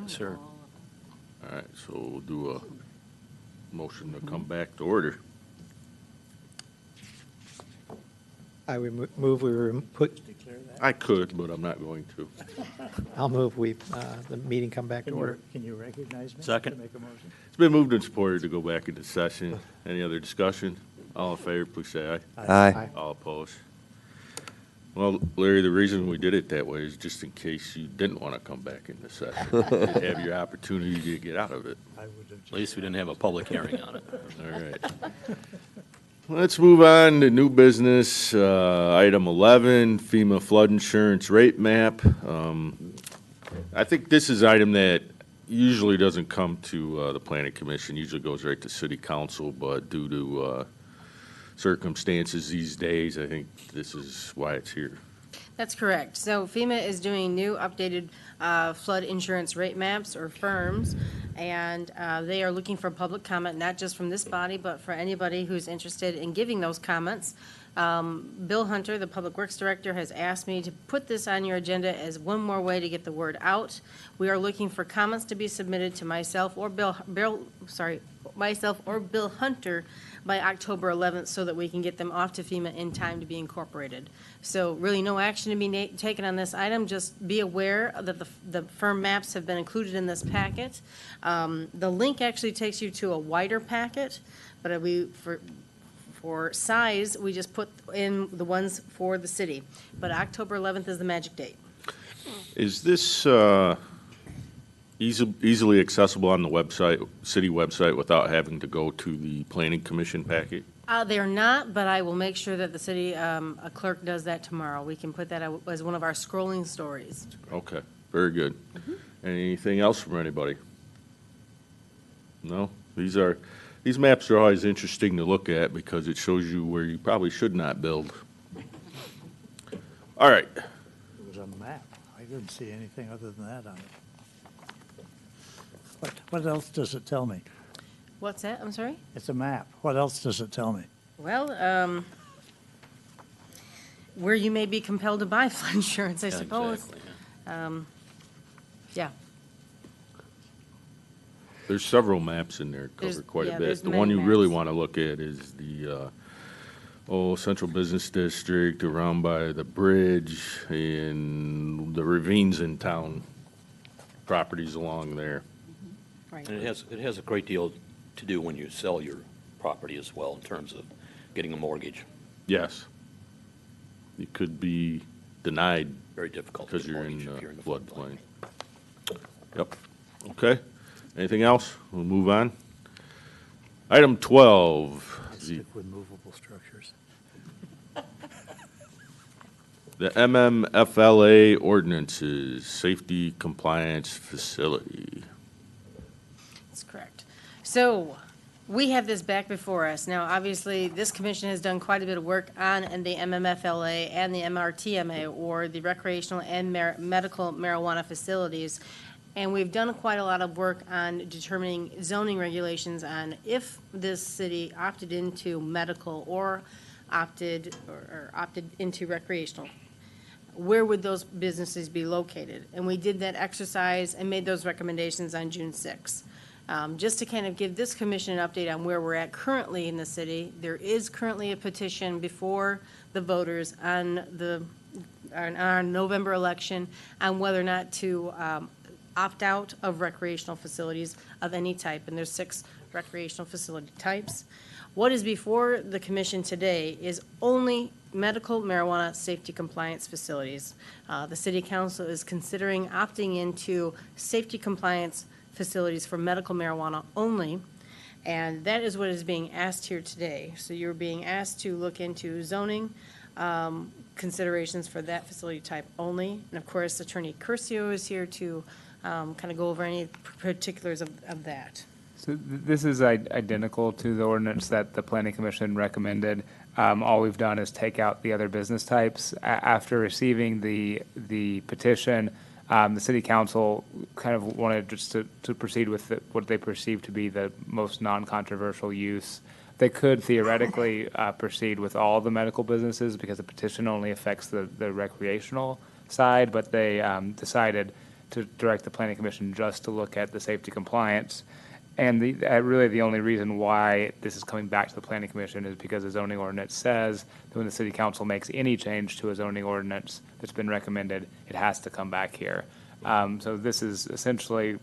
Sir. All right, so we'll do a motion to come back to order. I would move we put, I could, but I'm not going to. I'll move the meeting come back to Can order. you recognize me? Second. To make a motion? It's been moved and supported to go back into session. Any other discussion? All in favor, please say aye. Aye. All opposed? Well, Larry, the reason we did it that way is just in case you didn't want to come back into session. Have your opportunity to get out of it. I would have At least we didn't have a public hearing on it. All right. Let's move on to new business, item 11, FEMA flood insurance rate map. I think this is an item that usually doesn't come to the planning commission, usually goes right to city council, but due to circumstances these days, I think this is why it's here. That's correct. So FEMA is doing new updated flood insurance rate maps, or FIRMs, and they are looking for public comment, not just from this body, but for anybody who's interested in giving those comments. Bill Hunter, the Public Works Director, has asked me to put this on your agenda as one more way to get the word out. We are looking for comments to be submitted to myself or Bill Hunter by October 11th, so that we can get them off to FEMA in time to be incorporated. So really no action to be taken on this item, just be aware that the firm maps have been included in this packet. The link actually takes you to a wider packet, but for size, we just put in the ones for the city. But October 11th is the magic date. Is this easily accessible on the website, city website, without having to go to the planning commission packet? They're not, but I will make sure that the city clerk does that tomorrow. We can put that as one of our scrolling stories. Okay, very good. Anything else from anybody? No? These maps are always interesting to look at because it shows you where you probably should not build. All right. It was a map. I didn't see anything other than that on it. What else does it tell me? What's that? I'm sorry? It's a map. What else does it tell me? Well, where you may be compelled to buy flood insurance, I suppose. Exactly, Yeah. There's several maps in there, cover There's- quite yeah, a there's bit. The one many you really maps. want to look at is the, Central Business District around by the bridge and the ravines in town, properties along there. Right. And it has a great deal to do when you sell your property as well, in terms of getting a mortgage. Yes. You could be denied Very difficult to because get a you're in mortgage if you're in the floodplain. Yep. Okay. Anything else? We'll move on. Item 12, Stick with movable structures. the MMFLA ordinances, safety compliance facility. That's correct. So we have this back before us. Now, obviously, this commission has done quite a bit of work on the MMFLA and the MRTMA, or the recreational and medical marijuana facilities. And we've done quite a lot of work on determining zoning regulations on if this city opted into medical or opted into recreational. Where would those businesses be located? And we did that exercise and made those recommendations on June 6th. Just to kind of give this commission an update on where we're at currently in the city, there is currently a petition before the voters on our November election on whether or not to opt out of recreational facilities of any type, and there's 6 recreational facility types. What is before the commission today is only medical marijuana safety compliance facilities. The city council is considering opting into safety compliance facilities for medical marijuana only, and that is what is being asked here today. So you're being asked to look into zoning considerations for that facility type only, and of course, Attorney Curcio is here to kind of go over any particulars of that. So this is identical to the ordinance that the planning commission recommended. All we've done is take out the other business types. After receiving the petition, the city council kind of wanted just to proceed with what they perceive to be the most non-controversial use. They could theoretically proceed with all the medical businesses because the petition only affects the recreational side, but they decided to direct the planning commission just to look at the safety compliance. And really the only reason why this is coming back to the planning commission is because the zoning ordinance says that when the city council makes any change to a zoning ordinance that's been recommended, it has to come back here. So this is essentially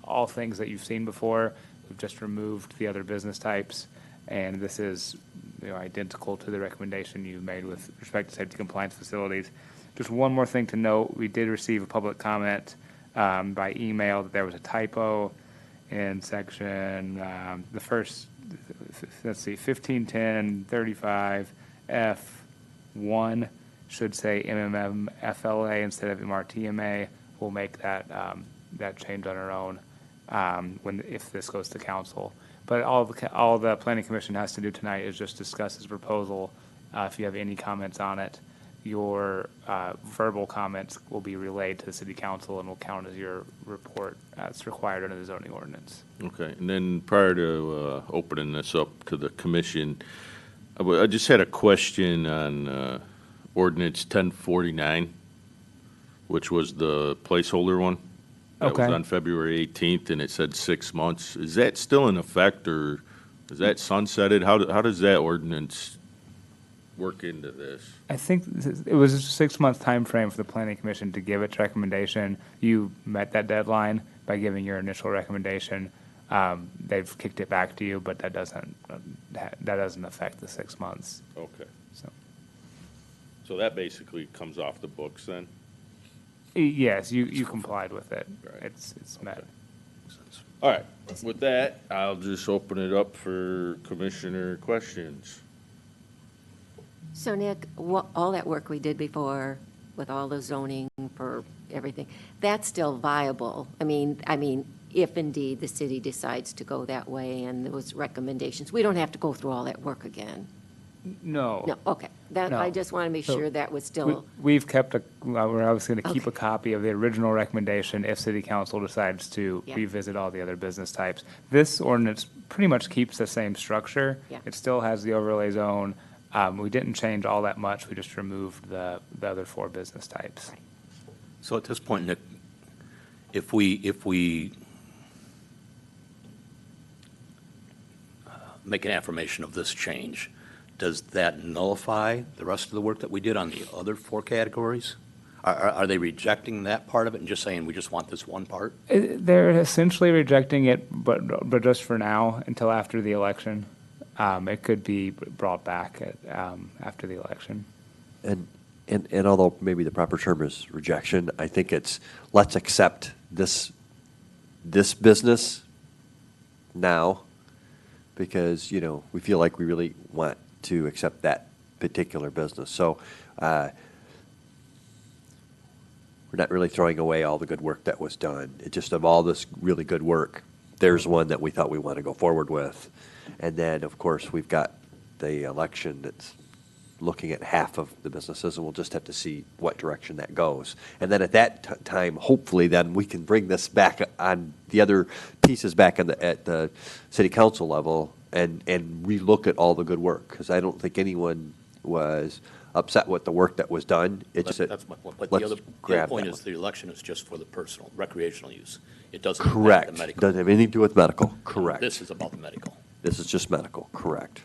all things that you've seen before. We've just removed the other business types, and this is, identical to the recommendation you made with respect to safety compliance facilities. Just one more thing to note, we did receive a public comment by email that there was a typo in section, the first, let's see, 1510-35 F1 should say MMFLA instead of MRTMA. We'll make that change on our own if this goes to council. But all the planning commission has to do tonight is just discuss this proposal. If you have any comments on it, your verbal comments will be relayed to the city council and will count as your report as required under the zoning ordinance. Okay, and then prior to opening this up to the commission, I just had a question on ordinance 1049, which was the placeholder one. That Okay. was on February 18th, and it said 6 months. Is that still in effect, or is that sunsetted? How does that ordinance work into this? I think it was a 6-month time frame for the planning commission to give its recommendation. You met that deadline by giving your initial recommendation. They've kicked it back to you, but that doesn't affect the 6 months. Okay. So, So that basically comes off the books then? yes, you complied with it. Right. It's met. All right, with that, I'll just open it up for commissioner questions. So Nick, all that work we did before with all the zoning for everything, that's still viable? I mean, if indeed the city decides to go that way and those recommendations, we don't have to go through all that work again? No. No, okay. I No. just want to make So sure that was still, We've kept we're obviously going to keep a Okay. copy of the original recommendation if city council decides to Yeah. revisit all the other business types. This ordinance pretty much keeps the same structure. Yeah. It still has the overlay zone. We didn't change all that much. We just removed the other 4 business types. So at this point, Nick, if we make an affirmation of this change, does that nullify the rest of the work that we did on the other 4 categories? Are they rejecting that part of it and just saying, we just want this one part? They're essentially rejecting it, but just for now, until after the election. It could be brought back after the election. And although maybe the proper term is rejection, I think it's, let's accept this business now, because, we feel like we really want to accept that particular business. So we're not really throwing away all the good work that was done. It just, of all this really good work, there's one that we thought we want to go forward with. And then, of course, we've got the election that's looking at half of the businesses, and we'll just have to see what direction that goes. And then at that time, hopefully, then we can bring this back on the other pieces back at the city council level and relook at all the good work, because I don't think anyone was upset with the work that was done. It just, That's my point. But let's the other grab point that is one. the election is just for the personal, recreational use. It doesn't impact Correct. the medical. Doesn't have anything to do with medical. Correct. This is about the medical. This is just medical. Correct.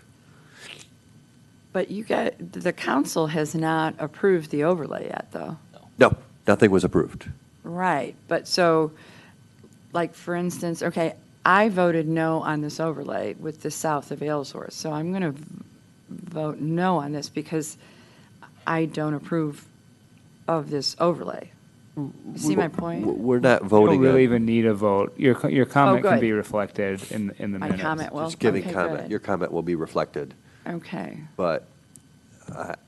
But the council has not approved the overlay yet, though. No, nothing was approved. Right, but so, like, for instance, okay, I voted no on this overlay with the south of Aylesworth, so I'm going to vote no on this because I don't approve of this overlay. See my point? We're not You voting don't really on- even need a vote. Your comment can good. be reflected in the My minutes. comment will, Just giving okay, comment. good. Your comment will be reflected. Okay. But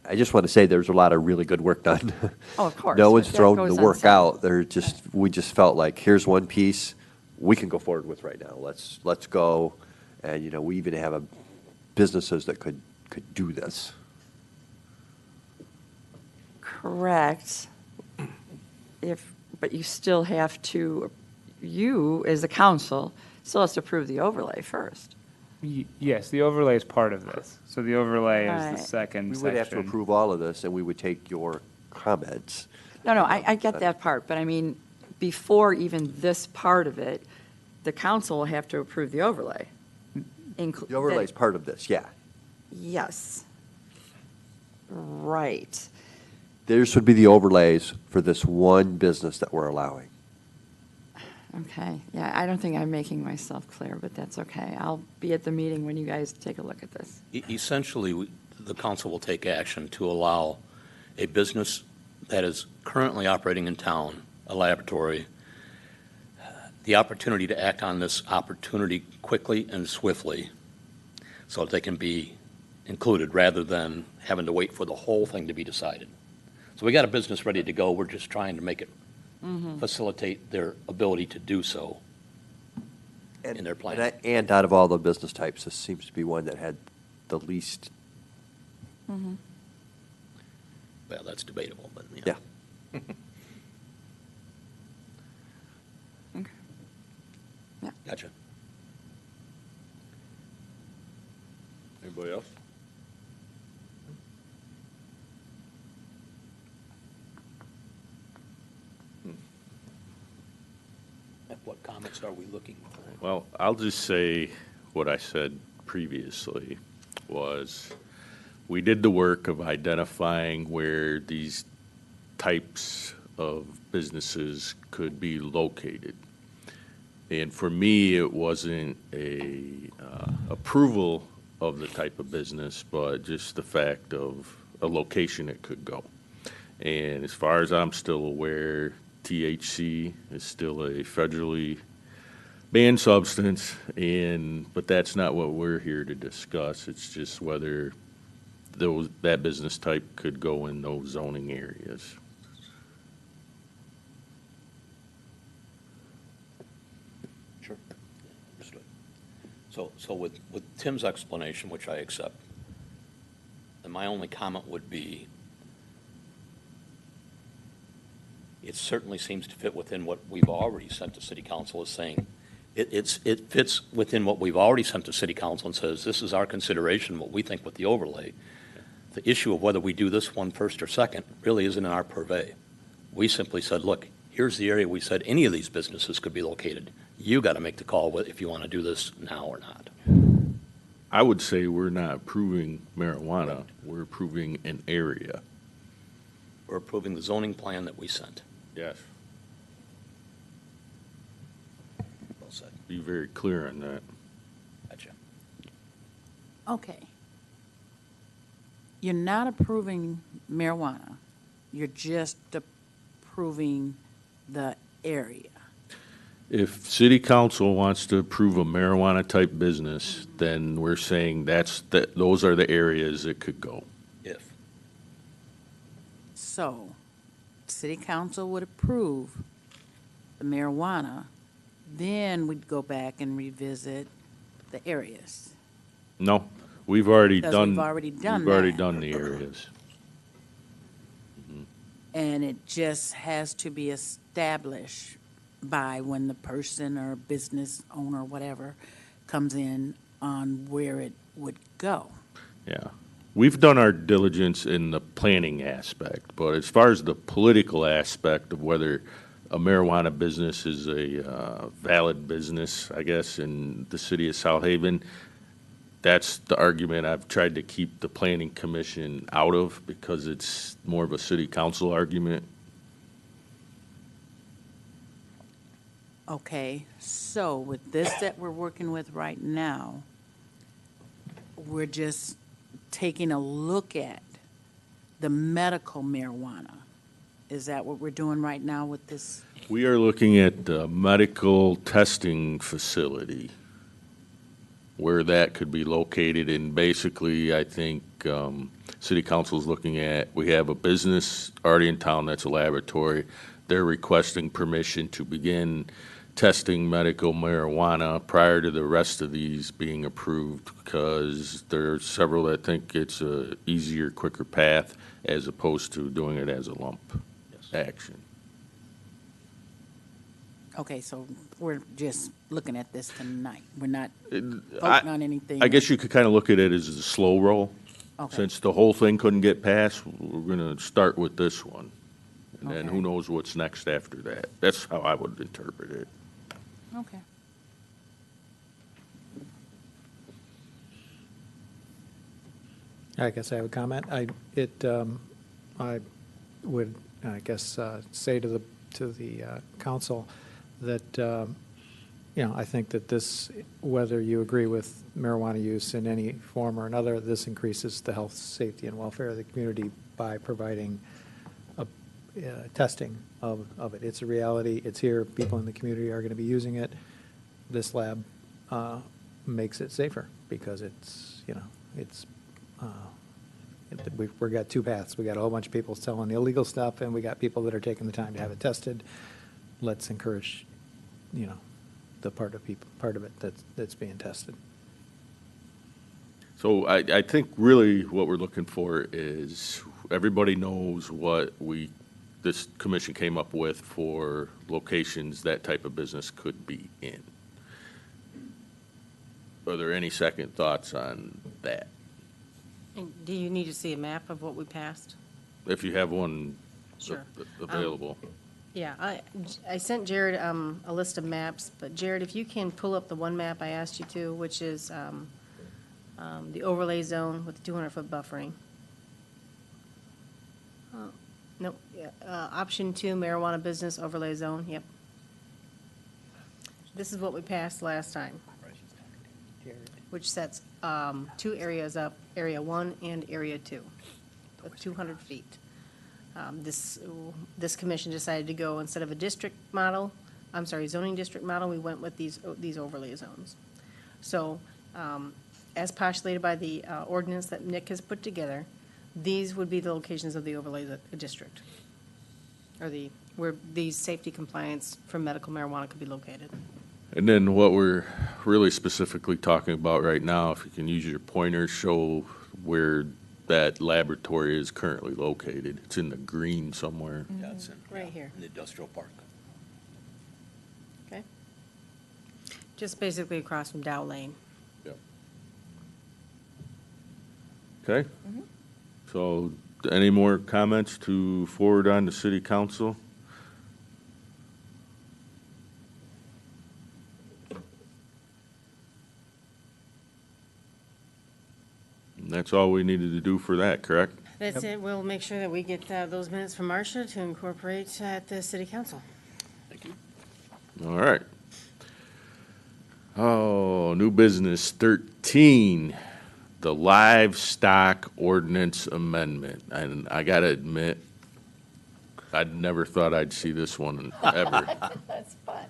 I just want to say there's a lot of really good work done. Oh, of course, No but one's that thrown goes the work unsaid. out. We just felt like, here's one piece we can go forward with right now. Let's go. And, we even have businesses that could do this. Correct. But you still have to, you, as a council, still has to approve the overlay first. Yes, the overlay is part of this. So the overlay is Right. the second We section. would have to approve all of this, and we would take your comments. No, I get that part, but I mean, before even this part of it, the council will have to approve the overlay. The overlay is part of this, yeah. Yes. Right. This would be the overlays for this one business that we're allowing. Okay, yeah, I don't think I'm making myself clear, but that's okay. I'll be at the meeting when you guys take a look at this. Essentially, the council will take action to allow a business that is currently operating in town, a laboratory, the opportunity to act on this opportunity quickly and swiftly so that they can be included rather than having to wait for the whole thing to be decided. So we got a business ready to go. We're just trying to make it facilitate their ability to do so in their plan. And out of all the business types, this seems to be one that had the least. Mm-hmm. Well, that's debatable, but Yeah. Okay. Yeah. Gotcha. Anybody else? At what comments are we looking for? Well, I'll just say what I said previously was, we did the work of identifying where these types of businesses could be located. And for me, it wasn't a approval of the type of business, but just the fact of a location it could go. And as far as I'm still aware, THC is still a federally banned substance, but that's not what we're here to discuss. It's just whether that business type could go in those zoning areas. Sure. Understood. So with Tim's explanation, which I accept, then my only comment would be, it certainly seems to fit within what we've already sent to City Council as saying, it fits within what we've already sent to City Council and says, this is our consideration, what we think with the overlay. The issue of whether we do this one first or second really isn't in our purvey. We simply said, look, here's the area we said any of these businesses could be located. You got to make the call if you want to do this now or not. I would say we're not approving marijuana, we're approving an area. We're approving the zoning plan that we sent. Yes. Well said. Be very clear on that. Gotcha. Okay. You're not approving marijuana. You're just approving the area. If city council wants to approve a marijuana-type business, then we're saying those are the areas it could go. If. So, city council would approve the marijuana, then we'd go back and revisit the areas. No, we've already Because done. we've already done We've already that. done the areas. And it just has to be established by when the person or business owner, whatever, comes in on where it would go. Yeah. We've done our diligence in the planning aspect, but as far as the political aspect of whether a marijuana business is a valid business, I guess, in the city of South Haven, that's the argument I've tried to keep the planning commission out of because it's more of a city council argument. Okay, so with this that we're working with right now, we're just taking a look at the medical marijuana. Is that what we're doing right now with this? We are looking at the medical testing facility, where that could be located, and basically, I think city council is looking at, we have a business already in town that's a laboratory. They're requesting permission to begin testing medical marijuana prior to the rest of these being approved, because there are several that think it's a easier, quicker path as opposed to doing it as a lump action. Okay, so we're just looking at this tonight. We're not voting I on anything. I guess you could kind of look at it as a slow roll. Okay. Since the whole thing couldn't get passed, we're going to start with this one. And then Okay. who knows what's next after that. That's how I would interpret it. Okay. I guess I have a comment. I would, I guess, say to the council that, I think that this, whether you agree with marijuana use in any form or another, this increases the health, safety, and welfare of the community by providing testing of it. It's a reality. It's here. People in the community are going to be using it. This lab makes it safer because it's, we've got two paths. We got a whole bunch of people selling illegal stuff, and we got people that are taking the time to have it tested. Let's encourage, the part of it that's being tested. So I think really what we're looking for is everybody knows what this commission came up with for locations that type of business could be in. Are there any second thoughts on that? And do you need to see a map of what we passed? If you have one Sure. available. Yeah, I sent Jared a list of maps, but Jared, if you can pull up the one map I asked you to, which is the overlay zone with the 200-foot buffering. Nope, yeah, option 2, marijuana business overlay zone, yep. This is what we passed last time, which sets 2 areas up, Area 1 and Area 2, with 200 feet. This commission decided to go, instead of a district model, zoning district model, we went with these overlay zones. So, as postulated by the ordinance that Nick has put together, these would be the locations of the overlay district, or where these safety compliance for medical marijuana could be located. And then what we're really specifically talking about right now, if you can use your pointer, show where that laboratory is currently located. It's in the green somewhere. Yeah, it's Right here. in the industrial park. Okay? Just basically across from Dow Lane. Yep. Okay? So, any more comments to forward on to city council? And that's all we needed to do for that, correct? That's it. We'll make sure that we get those minutes from Marcia to incorporate at the city council. Thank you. All right. Oh, new business 13, the livestock ordinance amendment. And I gotta admit, I'd never thought I'd see this one ever. That's fun.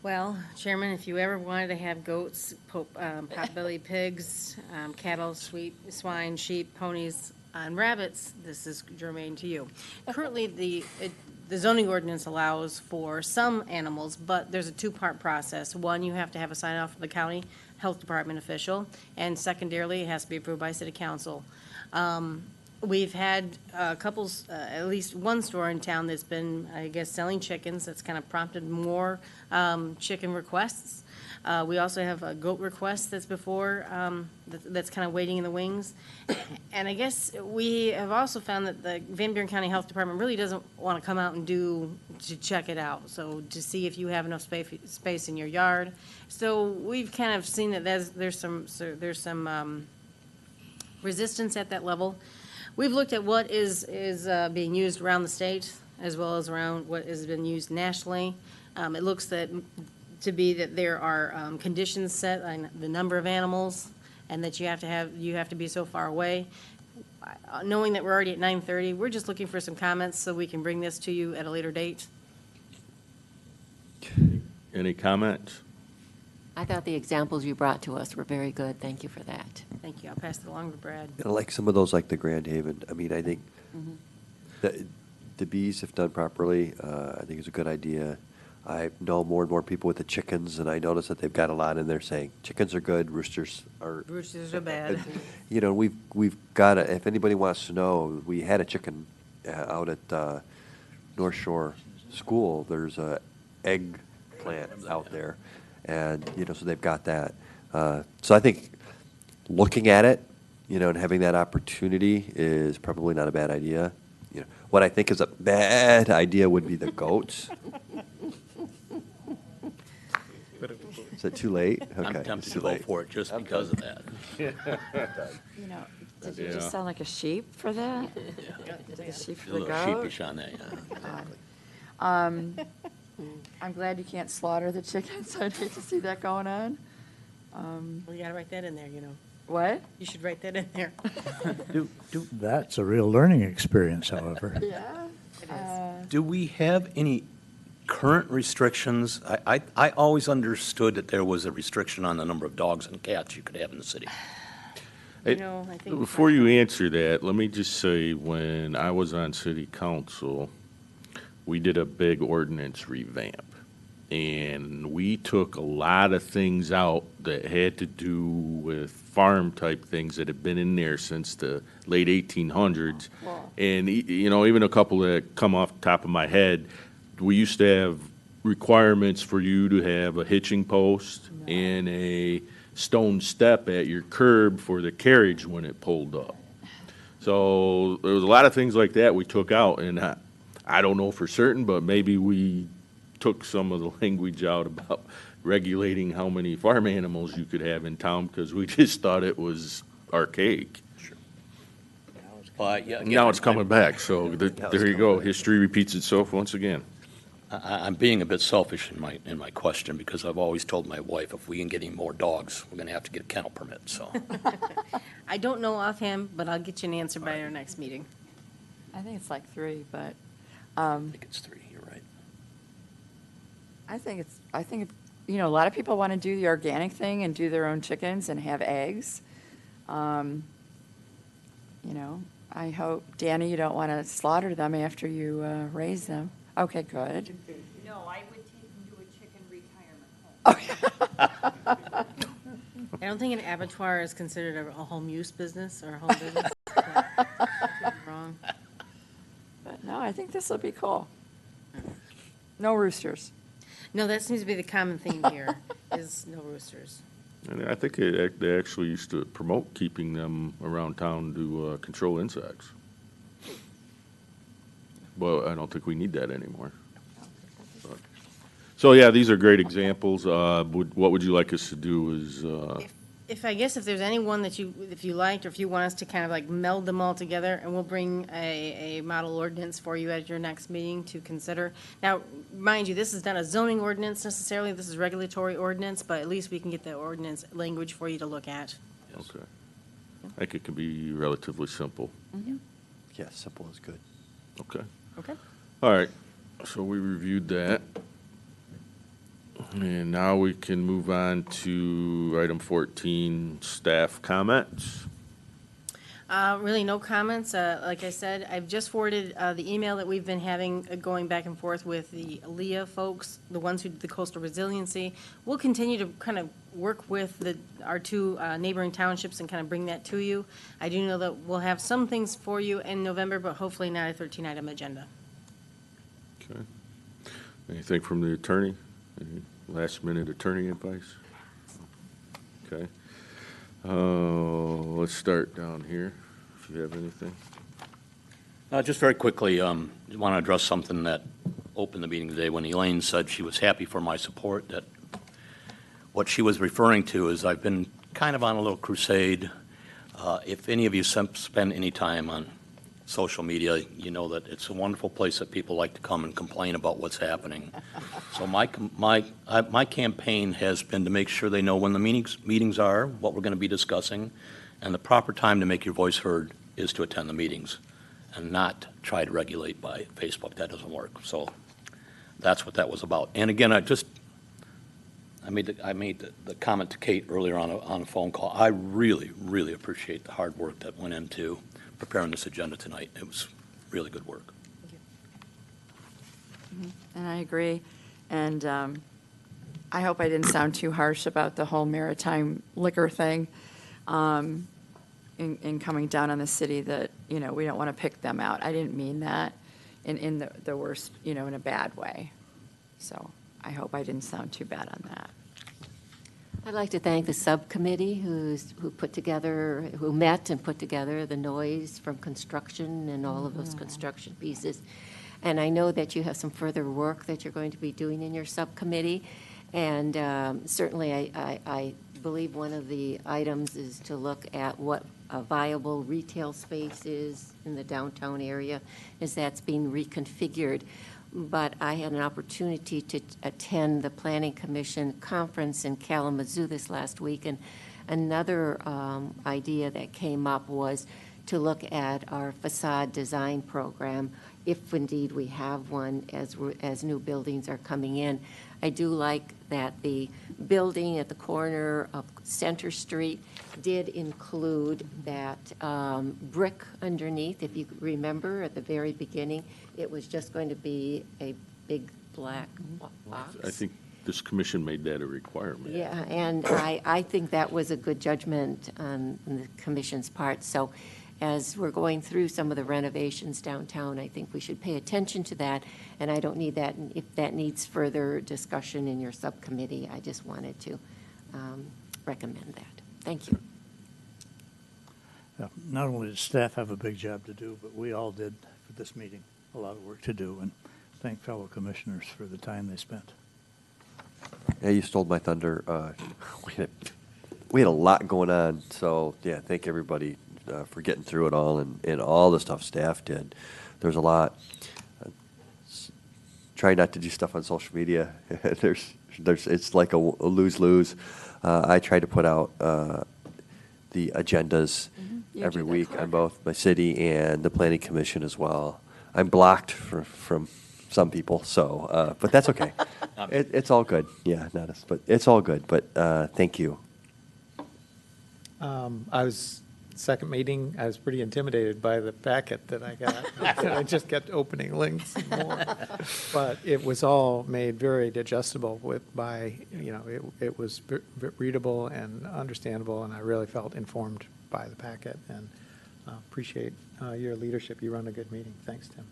Well, Chairman, if you ever wanted to have goats, pot-bellied pigs, cattle, swine, sheep, ponies, and rabbits, this is germane to you. Currently, the zoning ordinance allows for some animals, but there's a two-part process. One, you have to have a sign-off from the county health department official, and secondarily, it has to be approved by city council. We've had at least one store in town that's been, I guess, selling chickens. That's kind of prompted more chicken requests. We also have a goat request that's before, that's kind of waiting in the wings. And I guess we have also found that the Van Buren County Health Department really doesn't want to come out and to check it out. So to see if you have enough space in your yard. So we've kind of seen that there's some resistance at that level. We've looked at what is being used around the state, as well as around what has been used nationally. It looks to be that there are conditions set on the number of animals, and that you have to be so far away. Knowing that we're already at 9:30, we're just looking for some comments so we can bring this to you at a later date. Any comments? I thought the examples you brought to us were very good. Thank you for that. Thank you. I'll pass it along to Brad. I like some of those, like the Grand Haven. I mean, I think the bees, if done properly, I think it's a good idea. I know more and more people with the chickens, and I notice that they've got a lot in there saying chickens are good, roosters are. Roosters are bad. You know, we've got to, if anybody wants to know, we had a chicken out at North Shore School. There's a egg plant out there, and, so they've got that. So I think looking at it, and having that opportunity is probably not a bad idea. You know, what I think is a bad idea would be the goats. Is it too late? Okay, I'm it's tempted too to go late. for it just because of that. You know, did you Yeah. just sound like a sheep for that? The sheep for A the little goat? sheepish on that, yeah. I'm glad you can't slaughter the chickens. I'd hate to see that going on. We gotta write that in there, you know. What? You should write that in there. That's a real learning experience, however. Yeah. Do we have any current restrictions? I always understood that there was a restriction on the number of dogs and cats you could have in the city. You know, I think. Before you answer that, let me just say, when I was on city council, we did a big ordinance revamp. And we took a lot of things out that had to do with farm-type things that have been in there since the late 1800s. And, you know, even a couple that come off the top of my head, we used to have requirements for you to have a hitching post and a stone step at your curb for the carriage when it pulled up. So there was a lot of things like that we took out, and I don't know for certain, but maybe we took some of the language out about regulating how many farm animals you could have in town, because we just thought it was archaic. Yeah, Now it's coming back, so there you go. History repeats itself once again. I'm being a bit selfish in my question, because I've always told my wife, if we can get any more dogs, we're gonna have to get a kennel permit, so. I don't know offhand, but I'll get you an answer by our next meeting. I think it's like 3, but I think it's 3, you're right. I think, you know, a lot of people want to do the organic thing and do their own chickens and have eggs. You know, I hope, Danny, you don't want to slaughter them after you raise them. Okay, good. No, I would take them to a chicken retirement home. I don't think an abattoir is considered a home use business or a home business. Wrong. But no, I think this will be cool. No roosters. No, that seems to be the common theme here, is no roosters. And I think they actually used to promote keeping them around town to control insects. But I don't think we need that anymore. So, yeah, these are great examples. What would you like us to do is, If there's any one that if you liked, or if you want us to kind of like meld them all together, and we'll bring a model ordinance for you at your next meeting to consider. Now, mind you, this is not a zoning ordinance necessarily, this is regulatory ordinance, but at least we can get the ordinance language for you to look at. okay. I think it can be relatively simple. Yeah, simple is good. Okay. Okay. All right, so we reviewed that. And now we can move on to item 14, staff comments. Really, no comments. Like I said, I've just forwarded the email that we've been having, going back and forth with the LEA folks, the ones who did the coastal resiliency. We'll continue to kind of work with our 2 neighboring townships and kind of bring that to you. I do know that we'll have some things for you in November, but hopefully not a 13-item agenda. Okay. Anything from the attorney? Any last-minute attorney advice? Okay. Let's start down here, if you have anything. Just very quickly, want to address something that opened the meeting today when Elaine said she was happy for my support. That what she was referring to is I've been kind of on a little crusade. If any of you spend any time on social media, you know that it's a wonderful place that people like to come and complain about what's happening. So my campaign has been to make sure they know when the meetings are, what we're going to be discussing, and the proper time to make your voice heard is to attend the meetings and not try to regulate by Facebook. That doesn't work. So that's what that was about. And again, I made the comment to Kate earlier on a phone call. I really, really appreciate the hard work that went into preparing this agenda tonight. It was really good work. And I agree. And I hope I didn't sound too harsh about the whole maritime liquor thing in coming down on the city, that, you know, we don't want to pick them out. I didn't mean that in the worst, you know, in a bad way. So I hope I didn't sound too bad on that. I'd like to thank the subcommittee who met and put together the noise from construction and all of those construction pieces. And I know that you have some further work that you're going to be doing in your subcommittee. And certainly, I believe one of the items is to look at what a viable retail space is in the downtown area as that's being reconfigured. But I had an opportunity to attend the Planning Commission conference in Kalamazoo this last week, and another idea that came up was to look at our facade design program, if indeed we have one as new buildings are coming in. I do like that the building at the corner of Center Street did include that brick underneath. If you remember at the very beginning, it was just going to be a big black box. I think this commission made that a requirement. Yeah, and I think that was a good judgment on the commission's part. So as we're going through some of the renovations downtown, I think we should pay attention to that. And I don't need that, if that needs further discussion in your subcommittee, I just wanted to recommend that. Thank you. Not only does staff have a big job to do, but we all did for this meeting, a lot of work to do, and thank fellow commissioners for the time they spent. Yeah, you stole my thunder. We had a lot going on, so yeah, thank everybody for getting through it all and all the stuff staff did. There's a lot. Try not to do stuff on social media. It's like a lose-lose. I try to put out the agendas every week on both my city and the planning commission as well. I'm blocked from some people, so but that's okay. It's all good. Yeah, not us, but it's all good. But thank you. I was, second meeting, I was pretty intimidated by the packet that I got. I just kept opening links and more. But it was all made very digestible it was readable and understandable, and I really felt informed by the packet, and appreciate your leadership. You run a good meeting. Thanks, Tim.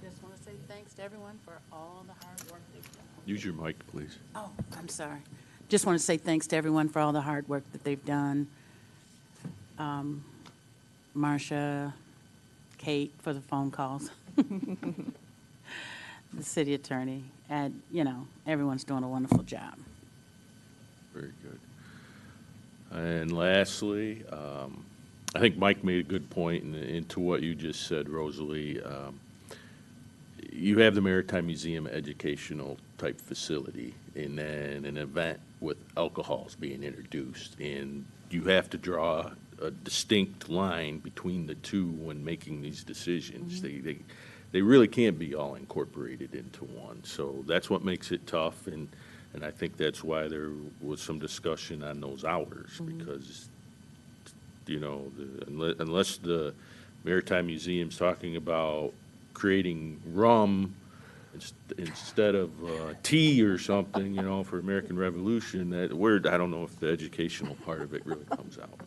Just want to say thanks to everyone for all the hard work they've done. Use your mic, please. Oh, I'm sorry. Just want to say thanks to everyone for all the hard work that they've done. Marcia, Kate for the phone calls, the city attorney, and, everyone's doing a wonderful job. Very good. And lastly, I think Mike made a good point into what you just said, Rosalie. You have the Maritime Museum educational type facility, and then an event with alcohols being introduced, and you have to draw a distinct line between the two when making these decisions. They really can't be all incorporated into one. So that's what makes it tough, and I think that's why there was some discussion on those hours, because unless the Maritime Museum's talking about creating rum instead of tea or something, for American Revolution, I don't know if the educational part of it really comes out.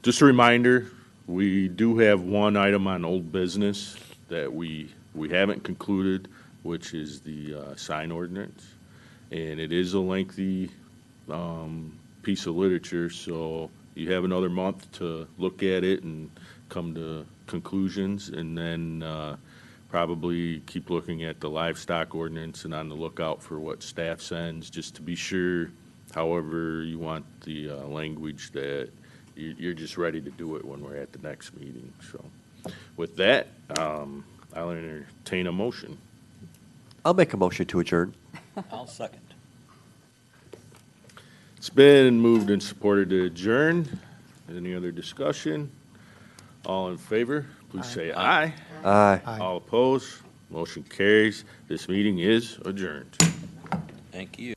Just a reminder, we do have one item on old business that we haven't concluded, which is the sign ordinance. And it is a lengthy piece of literature, so you have another month to look at it and come to conclusions, and then probably keep looking at the livestock ordinance and on the lookout for what staff sends, just to be sure, however you want the language, that you're just ready to do it when we're at the next meeting. So with that, I'll entertain a motion. I'll make a motion to adjourn. I'll second. It's been moved and supported to adjourn. Any other discussion? All in favor, please say aye. Aye. All opposed, motion carries. This meeting is adjourned. Thank you.